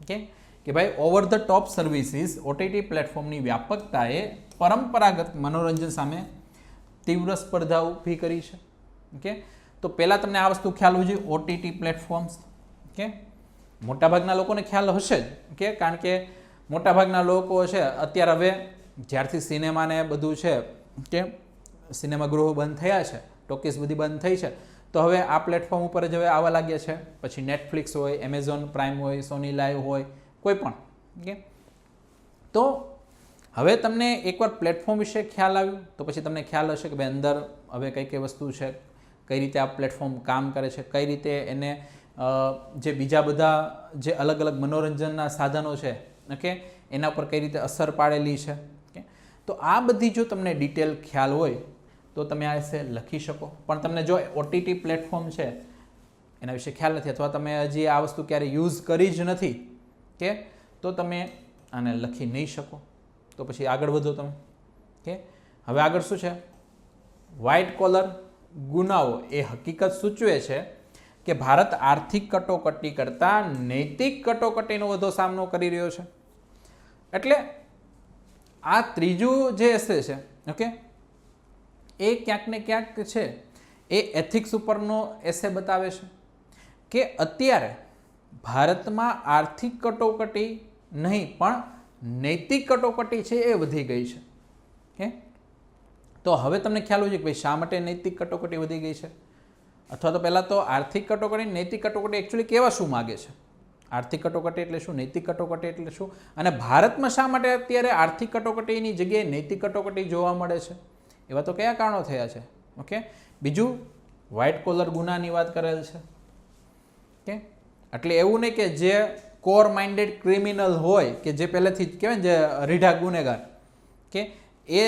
S1: ઓકે, કે ભાઈ over the top services OTT પ્લેટફોર્મની વ્યાપકતાએ પરંપરાગત મનોરંજન સામે તીવ્ર સ્પર્ધા ઊભી કરી છે. ઓકે, તો પહેલાં તમને આ વસ્તુ ખ્યાલ હોવી જોઈએ, ઓટીટી પ્લેટફોર્મ્સ. ઓકે, મોટાભાગના લોકોને ખ્યાલ હશે જ. ઓકે, કારણ કે મોટાભાગના લોકો છે અત્યારે હવે જ્યારથી સિનેમાને બધું છે કે સિનેમાગૃહો બંધ થયા છે, ટોકીઝ બધી બંધ થઈ છે, તો હવે આ પ્લેટફોર્મ ઉપર જ હવે આવવા લાગ્યા છે. પછી નેટફ્લિક્સ હોય, એમેઝોન પ્રાઇમ હોય, સોની લાઈવ હોય, કોઈ પણ. ઓકે, તો હવે તમને એકવાર પ્લેટફોર્મ વિશે ખ્યાલ આવ્યું તો પછી તમને ખ્યાલ હશે કે ભાઈ અંદર હવે કઈ કઈ વસ્તુ છે, કઈ રીતે આ પ્લેટફોર્મ કામ કરે છે, કઈ રીતે એને જે બીજા બધા જે અલગ અલગ મનોરંજનના સાધનો છે, ઓકે, એના પર કઈ રીતે અસર પાડેલી છે. ઓકે, તો આ બધી જો તમને ડિટેલ ખ્યાલ હોય તો તમે આ એસે લખી શકો. પણ તમને જો ઓટીટી પ્લેટફોર્મ છે એના વિશે ખ્યાલ નથી અથવા તમે હજી આ વસ્તુ ક્યારે યુઝ કરી જ નથી કે તો તમે આને લખી નહીં શકો. તો પછી આગળ વધો તમે. ઓકે, હવે આગળ શું છે, વ્હાઇટ કોલર ગુનાઓ એ હકીકત સૂચવે છે કે ભારત આર્થિક કટોકટી કરતાં નૈતિક કટોકટીનો વધુ સામનો કરી રહ્યો છે. એટલે આ ત્રીજું જે એસે છે, ઓકે, એ ક્યાંક ને ક્યાંક છે એ એથિક્સ ઉપરનો એસે બતાવે છે કે અત્યારે ભારતમાં આર્થિક કટોકટી નહીં પણ નૈતિક કટોકટી છે એ વધી ગઈ છે. કે તો હવે તમને ખ્યાલ હોય છે કે ભાઈ શા માટે નૈતિક કટોકટી વધી ગઈ છે, અથવા તો પહેલાં તો આર્થિક કટોકટી નૈતિક કટોકટી એકચ્યુઅલી કેવા શું માગે છે, આર્થિક કટોકટી એટલે શું, નૈતિક કટોકટી એટલે શું, અને ભારતમાં શા માટે અત્યારે આર્થિક કટોકટીની જગ્યાએ નૈતિક કટોકટી જોવા મળે છે, એવા તો કયા કારણો થયા છે. ઓકે, બીજું વ્હાઇટ કોલર ગુનાની વાત કરેલ છે. કે એટલે એવું નહીં કે જે કોર માઇન્ડેડ ક્રિમિનલ હોય કે જે પહેલેથી જ કહેવાય ને જે રીઢા ગુનેગાર, કે એ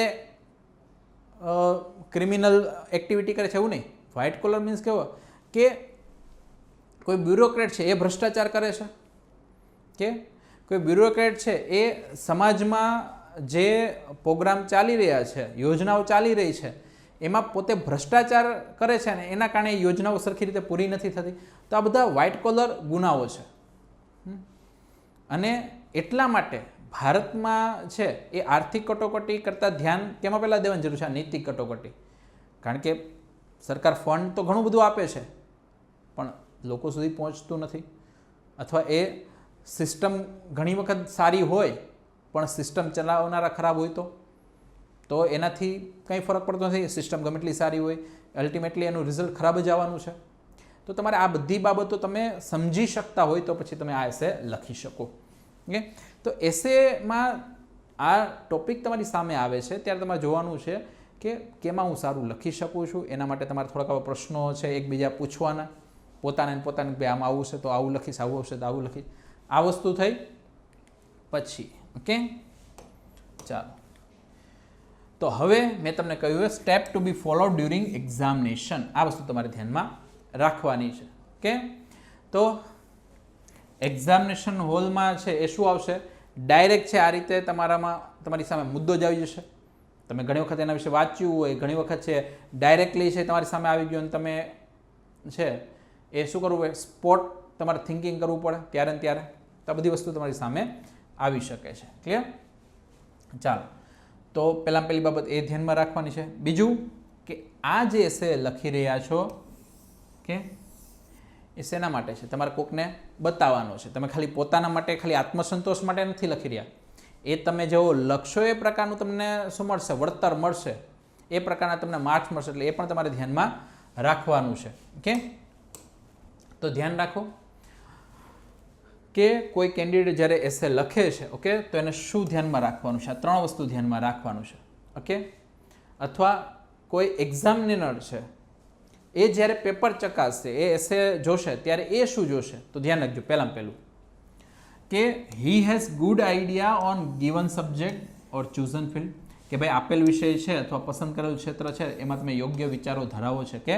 S1: ક્રિમિનલ એક્ટિવિટી કરે છે, એવું નહીં. વ્હાઇટ કોલર મીન્સ કેવો કે કોઈ બ્યુરોક્રેટ છે એ ભ્રષ્ટાચાર કરે છે, કે કોઈ બ્યુરોક્રેટ છે એ સમાજમાં જે પ્રોગ્રામ ચાલી રહ્યા છે, યોજનાઓ ચાલી રહી છે, એમાં પોતે ભ્રષ્ટાચાર કરે છે ને એના કારણે યોજનાઓ સરખી રીતે પૂરી નથી થતી. તો આ બધા વ્હાઇટ કોલર ગુનાઓ છે. અને એટલા માટે ભારતમાં છે એ આર્થિક કટોકટી કરતાં ધ્યાન કેમાં પહેલાં દેવાની જરૂર છે, આ નૈતિક કટોકટી. કારણ કે સરકાર ફંડ તો ઘણું બધું આપે છે પણ લોકો સુધી પહોંચતું નથી, અથવા એ સિસ્ટમ ઘણી વખત સારી હોય પણ સિસ્ટમ ચલાવનારા ખરાબ હોય તો એનાથી કંઈ ફરક પડતો નથી. સિસ્ટમ ગમે એટલી સારી હોય, અલ્ટિમેટલી એનું રિઝલ્ટ ખરાબ જ આવવાનું છે. તો તમારે આ બધી બાબતો તમે સમજી શકતા હોય તો પછી તમે આ એસે લખી શકો. ઓકે, તો એસેમાં આ ટોપિક તમારી સામે આવે છે ત્યારે તમારે જોવાનું છે કે કેમાં હું સારું લખી શકું છું. એના માટે તમારે થોડાક આવા પ્રશ્નો છે એકબીજા પૂછવાના, પોતાને ભાઈ આમાં આવું છે તો આવું લખીશ, આવું આવશે તો આવું લખીશ. આ વસ્તુ થઈ પછી. ઓકે, ચાલો. તો હવે મેં તમને કહ્યું સ્ટેપ ટુ બી ફોલોડ ડ્યુરિંગ એક્ઝામિનેશન. આ વસ્તુ તમારે ધ્યાનમાં રાખવાની છે. ઓકે, તો એક્ઝામિનેશન હોલમાં છે એ શું આવશે, ડાયરેક્ટ છે આ રીતે તમારી સામે મુદ્દો જ આવી જશે. તમે ઘણી વખત એના વિશે વાંચ્યું હોય, ઘણી વખત છે ડાયરેક્ટલી છે તમારી સામે આવી ગયો અને તમે છે એ શું કરવું હોય, સ્પોટ તમારે થિંકિંગ કરવું પડે ત્યારે ને ત્યારે. તો આ બધી વસ્તુ તમારી સામે આવી શકે છે. ક્લિયર? ચાલો, તો પહેલી બાબત એ ધ્યાનમાં રાખવાની છે. બીજું કે આ જે એસે લખી રહ્યા છો કે એ શેના માટે છે, તમારે કોકને બતાવવાનો છે. તમે ખાલી પોતાના માટે, ખાલી આત્મસંતોષ માટે નથી લખી રહ્યા. એ તમે જેવો લખશો એ પ્રકારનું તમને શું મળશે, વળતર મળશે, એ પ્રકારના તમને માર્ક્સ મળશે. એટલે એ પણ તમારે ધ્યાનમાં રાખવાનું છે. ઓકે, તો ધ્યાન રાખો કે કોઈ કેન્ડિડેટ જ્યારે એસે લખે છે, ઓકે, તો એને શું ધ્યાનમાં રાખવાનું છે, આ ત્રણ વસ્તુ ધ્યાનમાં રાખવાનું છે. ઓકે, અથવા કોઈ એક્ઝામિનર છે એ જ્યારે પેપર ચકાસશે, એ એસે જોશે ત્યારે એ શું જોશે, તો ધ્યાન રાખજો. પહેલું કે he has good idea on given subject or ચૂઝન field, કે ભાઈ આપેલ વિષય છે અથવા પસંદ કરેલું ક્ષેત્ર છે એમાં તમે યોગ્ય વિચારો ધરાવો છે કે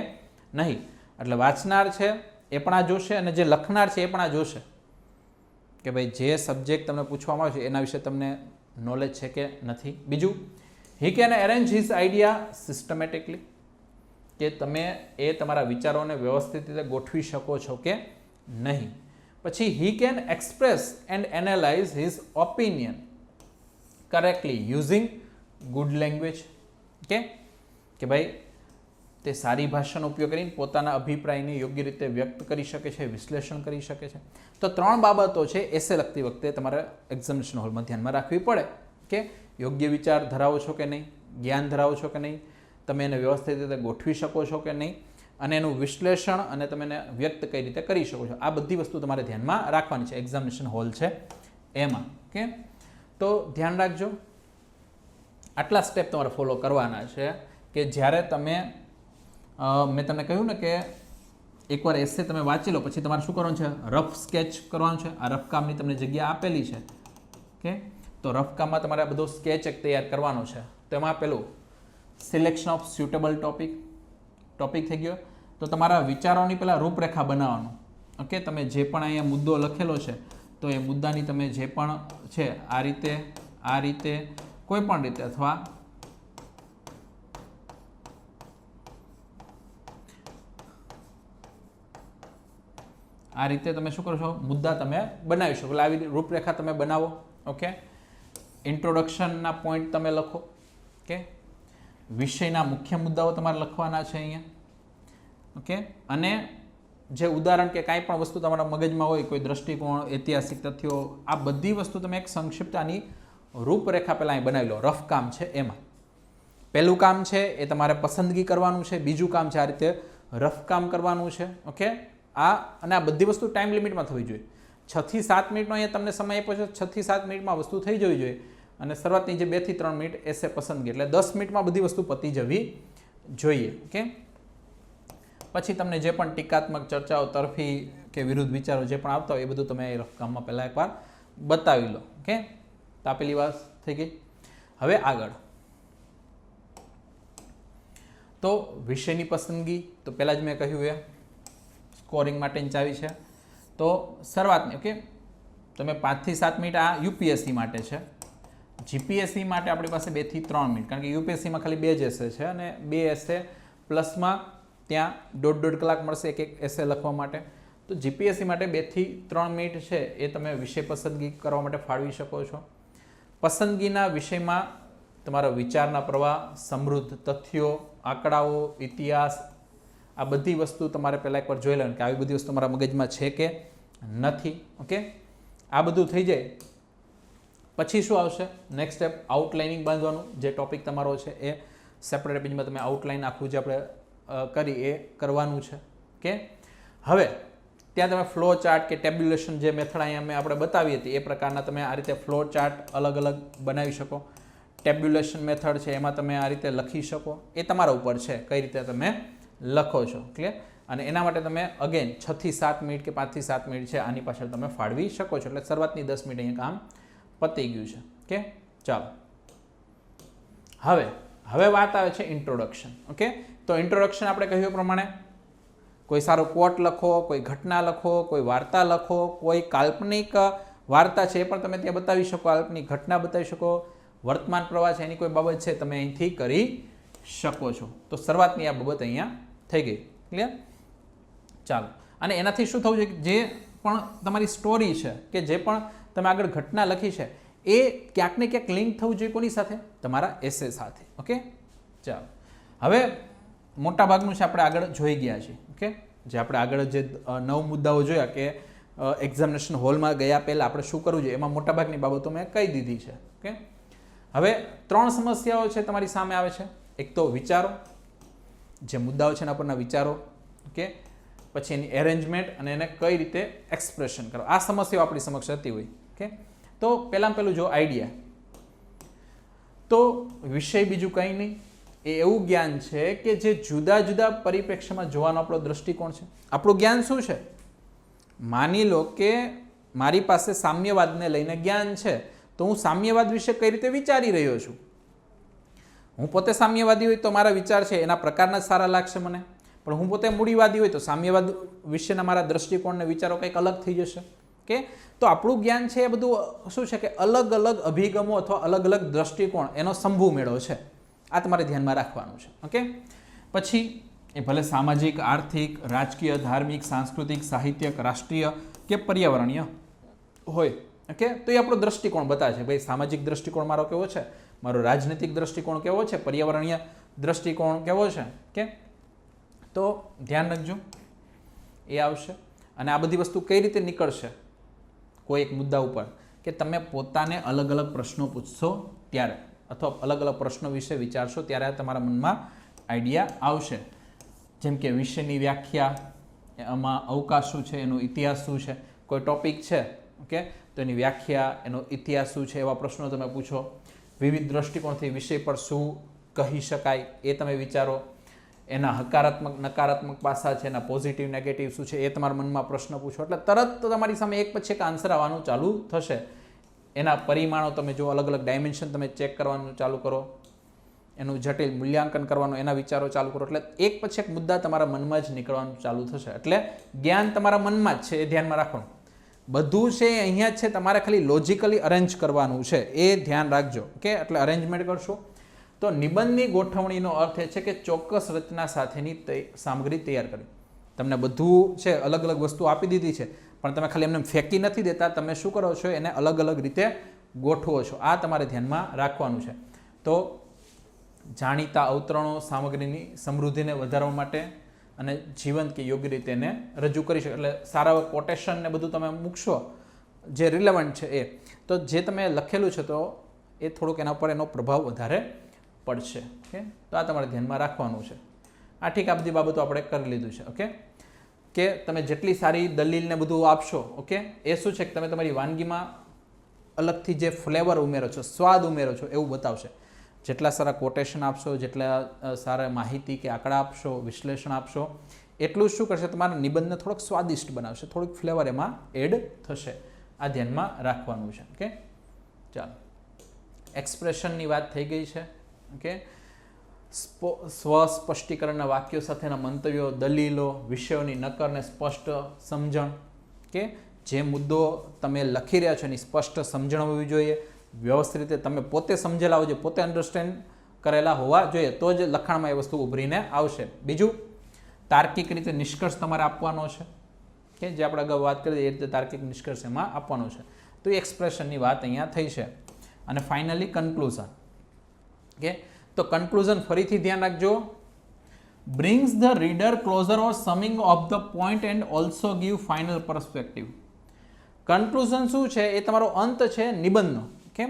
S1: નહીં. એટલે વાંચનાર છે એ પણ આ જોશે અને જે લખનાર છે એ પણ આ જોશે કે ભાઈ જે સબ્જેક્ટ તમને પૂછવામાં આવે છે એના વિશે તમને નોલેજ છે કે નથી. બીજું, he can arrange his idea systematically, કે તમે એ તમારા વિચારોને વ્યવસ્થિત રીતે ગોઠવી શકો છો કે નહીં. પછી he can express and analyse his opinion correctly using good language, કે ભાઈ તે સારી ભાષાનો ઉપયોગ કરીને પોતાના અભિપ્રાયને યોગ્ય રીતે વ્યક્ત કરી શકે છે, વિશ્લેષણ કરી શકે છે. તો ત્રણ બાબતો છે એસે લખતી વખતે તમારે એક્ઝામિનેશન હોલમાં ધ્યાનમાં રાખવી પડે કે યોગ્ય વિચાર ધરાવો છો કે નહીં, જ્ઞાન ધરાવો છો કે નહીં, તમે એને વ્યવસ્થિત રીતે ગોઠવી શકો છો કે નહીં, અને એનું વિશ્લેષણ અને તમે એને વ્યક્ત કઈ રીતે કરી શકો છો. આ બધી વસ્તુ તમારે ધ્યાનમાં રાખવાની છે એક્ઝામિનેશન હોલ છે એમાં. ઓકે, તો ધ્યાન રાખજો. આટલા સ્ટેપ તમારે ફોલો કરવાના છે કે જ્યારે તમે મેં તમને કહ્યું ને કે એકવાર એસે તમે વાંચી લો પછી તમારે શું કરવાનું છે, રફ સ્કેચ કરવાનું છે. આ રફ કામની તમને જગ્યા આપેલી છે. ઓકે, તો રફ કામમાં તમારે બધો સ્કેચ એક તૈયાર કરવાનો છે. તો એમાં પેલું સિલેક્શન ઓફ સ્યુટેબલ ટોપિક થઈ ગયો. તો તમારા વિચારોની પહેલાં રૂપરેખા બનાવવાનું. ઓકે, તમે જે પણ અહીંયા મુદ્દો લખેલો છે તો એ મુદ્દાની તમે જે પણ છે આ રીતે કોઈ પણ રીતે અથવા આ રીતે તમે શું કરો છો, મુદ્દા તમે બનાવી શકો. એટલે આવી રૂપરેખા તમે બનાવો. ઓકે, ઇન્ટ્રોડક્શનના પોઈન્ટ તમે લખો. ઓકે, વિષયના મુખ્ય મુદ્દાઓ તમારે લખવાના છે અહીંયા. ઓકે, અને જે ઉદાહરણ કે કાંઈ પણ વસ્તુ તમારા મગજમાં હોય, કોઈ દ્રષ્ટિકોણ, ઐતિહાસિક તથ્યો, આ બધી વસ્તુ તમે એક સંક્ષિપ્ત આની રૂપરેખા પહેલાં અહીં બનાવી લો. રફ કામ છે એમાં પહેલું કામ છે એ તમારે પસંદગી કરવાનું છે. બીજું કામ છે આ રીતે રફ કામ કરવાનું છે. ઓકે, અને આ બધી વસ્તુ ટાઈમ લિમિટમાં થવી જોઈએ. 6 થી 7 મિનિટનો અહીંયા તમને સમય આપ્યો છે. 6 થી 7 મિનિટમાં વસ્તુ થઈ જવી જોઈએ. અને શરૂઆતની જે 2 થી 3 મિનિટ એસે પસંદગી, એટલે 10 મિનિટમાં બધી વસ્તુ પતી જવી જોઈએ. ઓકે, પછી તમને જે પણ ટીકાત્મક ચર્ચાઓ, તરફી કે વિરુદ્ધ વિચારો જે પણ આવતા હોય એ બધું તમે રફ કામમાં પહેલાં એકવાર બતાવી લો. ઓકે, તો આ પેલી વાત થઈ ગઈ. હવે આગળ તો વિષયની પસંદગી, તો પહેલાં જ મેં કહ્યું એ સ્કોરિંગ માટેની ચાવી છે. તો શરૂઆતની ઓકે, તમે 5 થી 7 મિનિટ આ યુપીએસસી માટે છે. જીપીએસસી માટે આપણી પાસે 2 થી 3 મિનિટ, કારણ કે યુપીએસસીમાં ખાલી 2 જ એસે છે અને 2 એસે પ્લસમાં ત્યાં 1.5 કલાક મળશે એક એક એસે લખવા માટે. તો જીપીએસસી માટે 2 થી 3 મિનિટ છે એ તમે વિષય પસંદગી કરવા માટે ફાળવી શકો છો. પસંદગીના વિષયમાં તમારા વિચારના પ્રવાહ, સમૃદ્ધ તથ્યો, આંકડાઓ, ઇતિહાસ, આ બધી વસ્તુ તમારે પહેલાં એકવાર જોઈ લેવાની કે આવી બધી વસ્તુ તમારા મગજમાં છે કે નથી. ઓકે, આ બધું થઈ જાય પછી શું આવશે? નેક્સ્ટ સ્ટેપ આઉટલાઇનિંગ બાંધવાનું. જે ટોપિક તમારો છે એ સેપરેટ પેજમાં તમે આઉટલાઇન આખું જે આપણે કરી એ કરવાનું છે. ઓકે, હવે ત્યાં તમે ફ્લો ચાર્ટ કે ટેબ્યુલેશન જે મેથડ અહીંયા મેં આપણે બતાવી હતી એ પ્રકારના તમે આ રીતે ફ્લો ચાર્ટ અલગ અલગ બનાવી શકો. ટેબ્યુલેશન મેથડ છે એમાં તમે આ રીતે લખી શકો. એ તમારા ઉપર છે કઈ રીતે તમે લખો છો. ક્લિયર? અને એના માટે તમે અગેન 6 થી 7 મિનિટ કે 5 થી 7 મિનિટ છે આની પાછળ તમે ફાળવી શકો છો. એટલે શરૂઆતની 10 મિનિટ અહીંયા કામ પતી ગયું છે. ઓકે, ચાલો હવે વાત આવે છે ઇન્ટ્રોડક્શન. ઓકે, તો ઇન્ટ્રોડક્શન આપણે કહ્યું પ્રમાણે કોઈ સારો કોટ લખો, કોઈ ઘટના લખો, કોઈ વાર્તા લખો, કોઈ કાલ્પનિક વાર્તા છે એ પણ તમે ત્યાં બતાવી શકો, કાલ્પનિક ઘટના બતાવી શકો, વર્તમાન પ્રવાહ છે એની કોઈ બાબત છે તમે અહીંથી કરી શકો છો. તો શરૂઆતની આ બાબત અહીંયા થઈ ગઈ. ક્લિયર? ચાલો, અને એનાથી શું થવું જોઈએ? જે પણ તમારી સ્ટોરી છે કે જે પણ તમે આગળ ઘટના લખી છે એ ક્યાંક ને ક્યાંક લિંક થવું જોઈએ કોની સાથે? તમારા એસે સાથે. ઓકે, ચાલો હવે મોટા ભાગનું છે આપણે આગળ જોઈ ગયા છીએ. ઓકે, જે આપણે આગળ જે 9 મુદ્દાઓ જોયા કે એક્ઝામિનેશન હોલમાં ગયા પહેલાં આપણે શું કરવું જોઈએ એમાં મોટાભાગની બાબતો મેં કહી દીધી છે. ઓકે, હવે 3 સમસ્યાઓ છે તમારી સામે આવે છે. એક તો વિચારો, જે મુદ્દાઓ છે એના પરના વિચારો. ઓકે, પછી એની એરેન્જમેન્ટ અને એને કઈ રીતે એક્સપ્રેશન કરો, આ સમસ્યાઓ આપણી સમક્ષ હતી હોય. ઓકે, તો પહેલું જો આઈડિયા, તો વિષય બીજું કંઈ નહીં, એ એવું જ્ઞાન છે કે જે જુદા જુદા પરિપ્રેક્ષ્યમાં જોવાનો આપણો દ્રષ્ટિકોણ છે. આપણું જ્ઞાન શું છે? માની લો કે મારી પાસે સામ્યવાદને લઈને જ્ઞાન છે, તો હું સામ્યવાદ વિશે કઈ રીતે વિચારી રહ્યો છું. હું પોતે સામ્યવાદી હોય તો મારા વિચાર છે એના પ્રકારના જ સારા લાગશે મને, પણ હું પોતે મૂડીવાદી હોય તો સામ્યવાદ વિશેના મારા દ્રષ્ટિકોણને વિચારો કંઈક અલગ થઈ જશે. કે તો આપણું જ્ઞાન છે એ બધું શું છે કે અલગ અલગ અભિગમો અથવા અલગ અલગ દ્રષ્ટિકોણ એનો સંભુ મેળો છે. આ તમારે ધ્યાનમાં રાખવાનું છે. ઓકે, પછી એ ભલે સામાજિક, આર્થિક, રાજકીય, ધાર્મિક, સાંસ્કૃતિક, સાહિત્યક, રાષ્ટ્રીય કે પર્યાવરણીય હોય. ઓકે, તો એ આપણો દ્રષ્ટિકોણ બતાવે છે. ભાઈ સામાજિક દ્રષ્ટિકોણ મારો કેવો છે, મારો રાજનૈતિક દ્રષ્ટિકોણ કેવો છે, પર્યાવરણીય દ્રષ્ટિકોણ કેવો છે. કે તો ધ્યાન રાખજો એ આવશે. અને આ બધી વસ્તુ કઈ રીતે નીકળશે કોઈ એક મુદ્દા ઉપર કે તમે પોતાને અલગ અલગ પ્રશ્નો પૂછશો ત્યારે, અથવા અલગ અલગ પ્રશ્નો વિશે વિચારશો ત્યારે તમારા મનમાં આઈડિયા આવશે. જેમ કે વિષયની વ્યાખ્યા, એમાં અવકાશ શું છે, એનો ઇતિહાસ શું છે, કોઈ ટોપિક છે ઓકે તો એની વ્યાખ્યા, એનો ઇતિહાસ શું છે, એવા પ્રશ્નો તમે પૂછો. વિવિધ દ્રષ્ટિકોણથી વિષય પર શું કહી શકાય એ તમે વિચારો. એના હકારાત્મક નકારાત્મક પાસા છે, એના પોઝિટિવ નેગેટિવ શું છે એ તમારા મનમાં પ્રશ્ન પૂછો, એટલે તરત તમારી સામે એક પછી એક આન્સર આવવાનું ચાલુ થશે. એના પરિમાણો તમે જો અલગ અલગ ડાયમેન્શન તમે ચેક કરવાનું ચાલુ કરો, એનું જટિલ મૂલ્યાંકન કરવાનું, એના વિચારો ચાલુ કરો, એટલે એક પછી એક મુદ્દા તમારા મનમાં જ નીકળવાનું ચાલુ થશે. એટલે જ્ઞાન તમારા મનમાં જ છે એ ધ્યાનમાં રાખવાનું. બધું છે અહીંયા જ છે, તમારે ખાલી લોજિકલી અરેન્જ કરવાનું છે એ ધ્યાન રાખજો. ઓકે, એટલે અરેન્જમેન્ટ કરશો. તો નિબંધની ગોઠવણીનો અર્થ એ છે કે ચોક્કસ રચના સાથેની સામગ્રી તૈયાર કરી. તમને બધું છે અલગ અલગ વસ્તુ આપી દીધી છે, પણ તમે ખાલી એમને ફેંકી નથી દેતા, તમે શું કરો છો એને અલગ અલગ રીતે ગોઠવો છો, આ તમારે ધ્યાનમાં રાખવાનું છે. તો જાણીતા અવતરણો સામગ્રીની સમૃદ્ધિને વધારવા માટે અને જીવંત કે યોગ્ય રીતે એને રજૂ કરી શકે. એટલે સારા કોટેશન ને બધું તમે મૂકશો જે રિલેવન્ટ છે એ, તો જે તમે લખેલું છે તો એ થોડુંક એના પર એનો પ્રભાવ વધારે પડશે. ઓકે, તો આ તમારે ધ્યાનમાં રાખવાનું છે. આ ઠીક, આ બધી બાબતો આપણે કરી લીધું છે. ઓકે, કે તમે જેટલી સારી દલીલને બધું આપશો, ઓકે, એ શું છે કે તમે તમારી વાનગીમાં અલગથી જે ફ્લેવર ઉમેરો છો, સ્વાદ ઉમેરો છો એવું બતાવશે. જેટલા સારા કોટેશન આપશો, જેટલા સારા માહિતી કે આંકડા આપશો, વિશ્લેષણ આપશો, એટલું શું કરશે, તમારા નિબંધને થોડોક સ્વાદિષ્ટ બનાવશે, થોડુંક ફ્લેવર એમાં એડ થશે. આ ધ્યાનમાં રાખવાનું છે. ઓકે, ચાલો, એક્સપ્રેશનની વાત થઈ ગઈ છે. ઓકે, સ્વસ્પષ્ટીકરણના વાક્યો સાથેના મંતવ્યો, દલીલો, વિષયોની નકર ને સ્પષ્ટ સમજણ. કે જે મુદ્દો તમે લખી રહ્યા છો એની સ્પષ્ટ સમજણ હોવી જોઈએ, વ્યવસ્થિત રીતે તમે પોતે સમજેલા હોવો જોઈએ, પોતે અન્ડરસ્ટેન્ડ કરેલા હોવા જોઈએ, તો જ લખાણમાં એ વસ્તુ ઉભરીને આવશે. બીજું, તાર્કિક રીતે નિષ્કર્ષ તમારે આપવાનો છે, કે જે આપણે અગાઉ વાત કરી એ રીતે તાર્કિક નિષ્કર્ષ એમાં આપવાનો છે. તો એ એક્સપ્રેશનની વાત અહીંયા થઈ છે. અને ફાઇનલી કન્ક્લુઝન. કે તો કન્ક્લુઝન ફરીથી ધ્યાન રાખજો, brings the reader closure or summing of the point and also give final perspective. Conclusion શું છે, એ તમારો અંત છે નિબંધનો. ઓકે,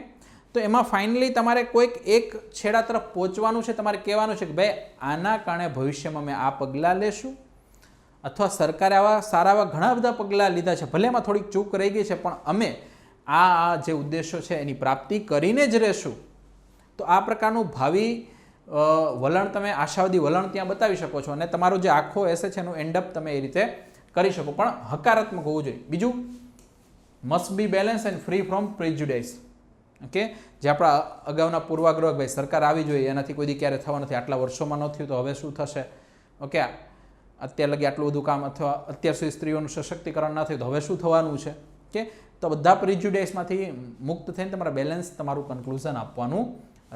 S1: તો એમાં ફાઇનલી તમારે કોઈક એક છેડા તરફ પહોંચવાનું છે, તમારે કહેવાનું છે કે ભાઈ આના કારણે ભવિષ્યમાં અમે આ પગલાં લેશું, અથવા સરકારે આવા સારા આવા ઘણા બધા પગલાં લીધા છે, ભલે એમાં થોડીક ચૂક રહી ગઈ છે, પણ અમે આ જે ઉદ્દેશો છે એની પ્રાપ્તિ કરીને જ રહેશું. તો આ પ્રકારનું ભાવિ વલણ તમે, આશાવાદી વલણ ત્યાં બતાવી શકો છો, અને તમારો જે આખો એસે છે એનું એન્ડઅપ તમે એ રીતે કરી શકો, પણ હકારાત્મક હોવું જોઈએ. બીજું, must be balance and free from prejudice. Okay, જે આપણા અગાઉના પૂર્વાગ્રહ, ભાઈ સરકાર આવી જોઈએ, એનાથી કોઈ દી ક્યારે થવા નથી, આટલા વર્ષોમાં ન થયું તો હવે શું થશે, ઓકે, અત્યાર લગી આટલું બધું કામ, અથવા અત્યાર સુધી સ્ત્રીઓનું સશક્તિકરણ ન થયું તો હવે શું થવાનું છે. કે તો બધા પ્રિજ્યુડાઇસમાંથી મુક્ત થઈને તમારે બેલેન્સ, તમારું કન્ક્લુઝન આપવાનું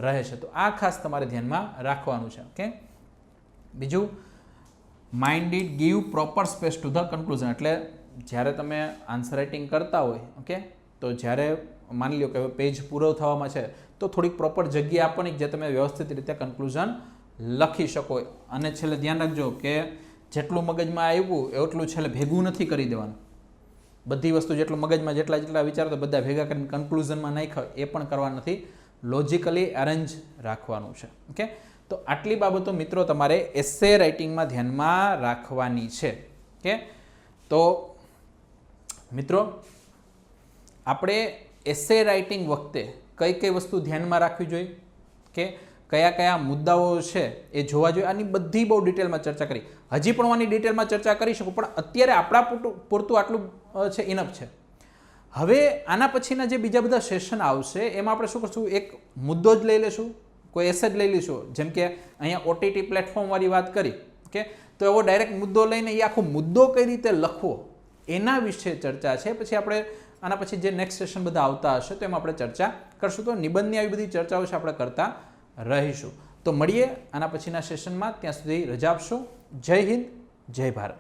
S1: રહે છે. તો આ ખાસ તમારે ધ્યાનમાં રાખવાનું છે. ઓકે, બીજું, mind it give proper space to the conclusion. એટલે જ્યારે તમે આન્સર રાઇટિંગ કરતા હોય, ઓકે, તો જ્યારે માની લો કે પેજ પૂરો થવામાં છે તો થોડીક પ્રોપર જગ્યા આપવાની જે તમે વ્યવસ્થિત રીતે કન્ક્લુઝન લખી શકો. અને છેલ્લે ધ્યાન રાખજો કે જેટલું મગજમાં આવ્યું એટલું છેલ્લે ભેગું નથી કરી દેવાનું. બધી વસ્તુ જેટલું મગજમાં જેટલા વિચારો તો બધા ભેગા કરીને કન્ક્લુઝનમાં નાખ્યા એ પણ કરવા નથી, લોજિકલી અરેન્જ રાખવાનું છે. ઓકે, તો આટલી બાબતો મિત્રો તમારે એસે રાઇટિંગમાં ધ્યાનમાં રાખવાની છે. ઓકે, તો મિત્રો આપણે એસે રાઇટિંગ વખતે કઈ કઈ વસ્તુ ધ્યાનમાં રાખવી જોઈએ, કે કયા કયા મુદ્દાઓ છે એ જોવા જોઈએ, આની બધી બહુ ડિટેલમાં ચર્ચા કરી. હજી પણ આની ડિટેલમાં ચર્ચા કરી શકું, પણ અત્યારે આપણા પૂરતું આટલું છે, ઇનફ છે. હવે આના પછીના જે બીજા બધા સેશન આવશે એમાં આપણે શું કરશું, એક મુદ્દો જ લઈ લેશું, કોઈ એસે જ લઈ લઈશું. જેમ કે અહીંયા ઓટીટી પ્લેટફોર્મવાળી વાત કરી, ઓકે, તો એવો ડાયરેક્ટ મુદ્દો લઈને એ આખો મુદ્દો કઈ રીતે લખવો એના વિશે ચર્ચા છે. પછી આપણે આના પછી જે નેક્સ્ટ સેશન બધા આવતા હશે તો એમાં આપણે ચર્ચા કરશું. તો નિબંધની આવી બધી ચર્ચાઓ છે આપણે કરતા રહીશું. તો મળીએ આના પછીના સેશનમાં. ત્યાં સુધી રજા આપશો. જય હિન્દ, જય ભારત.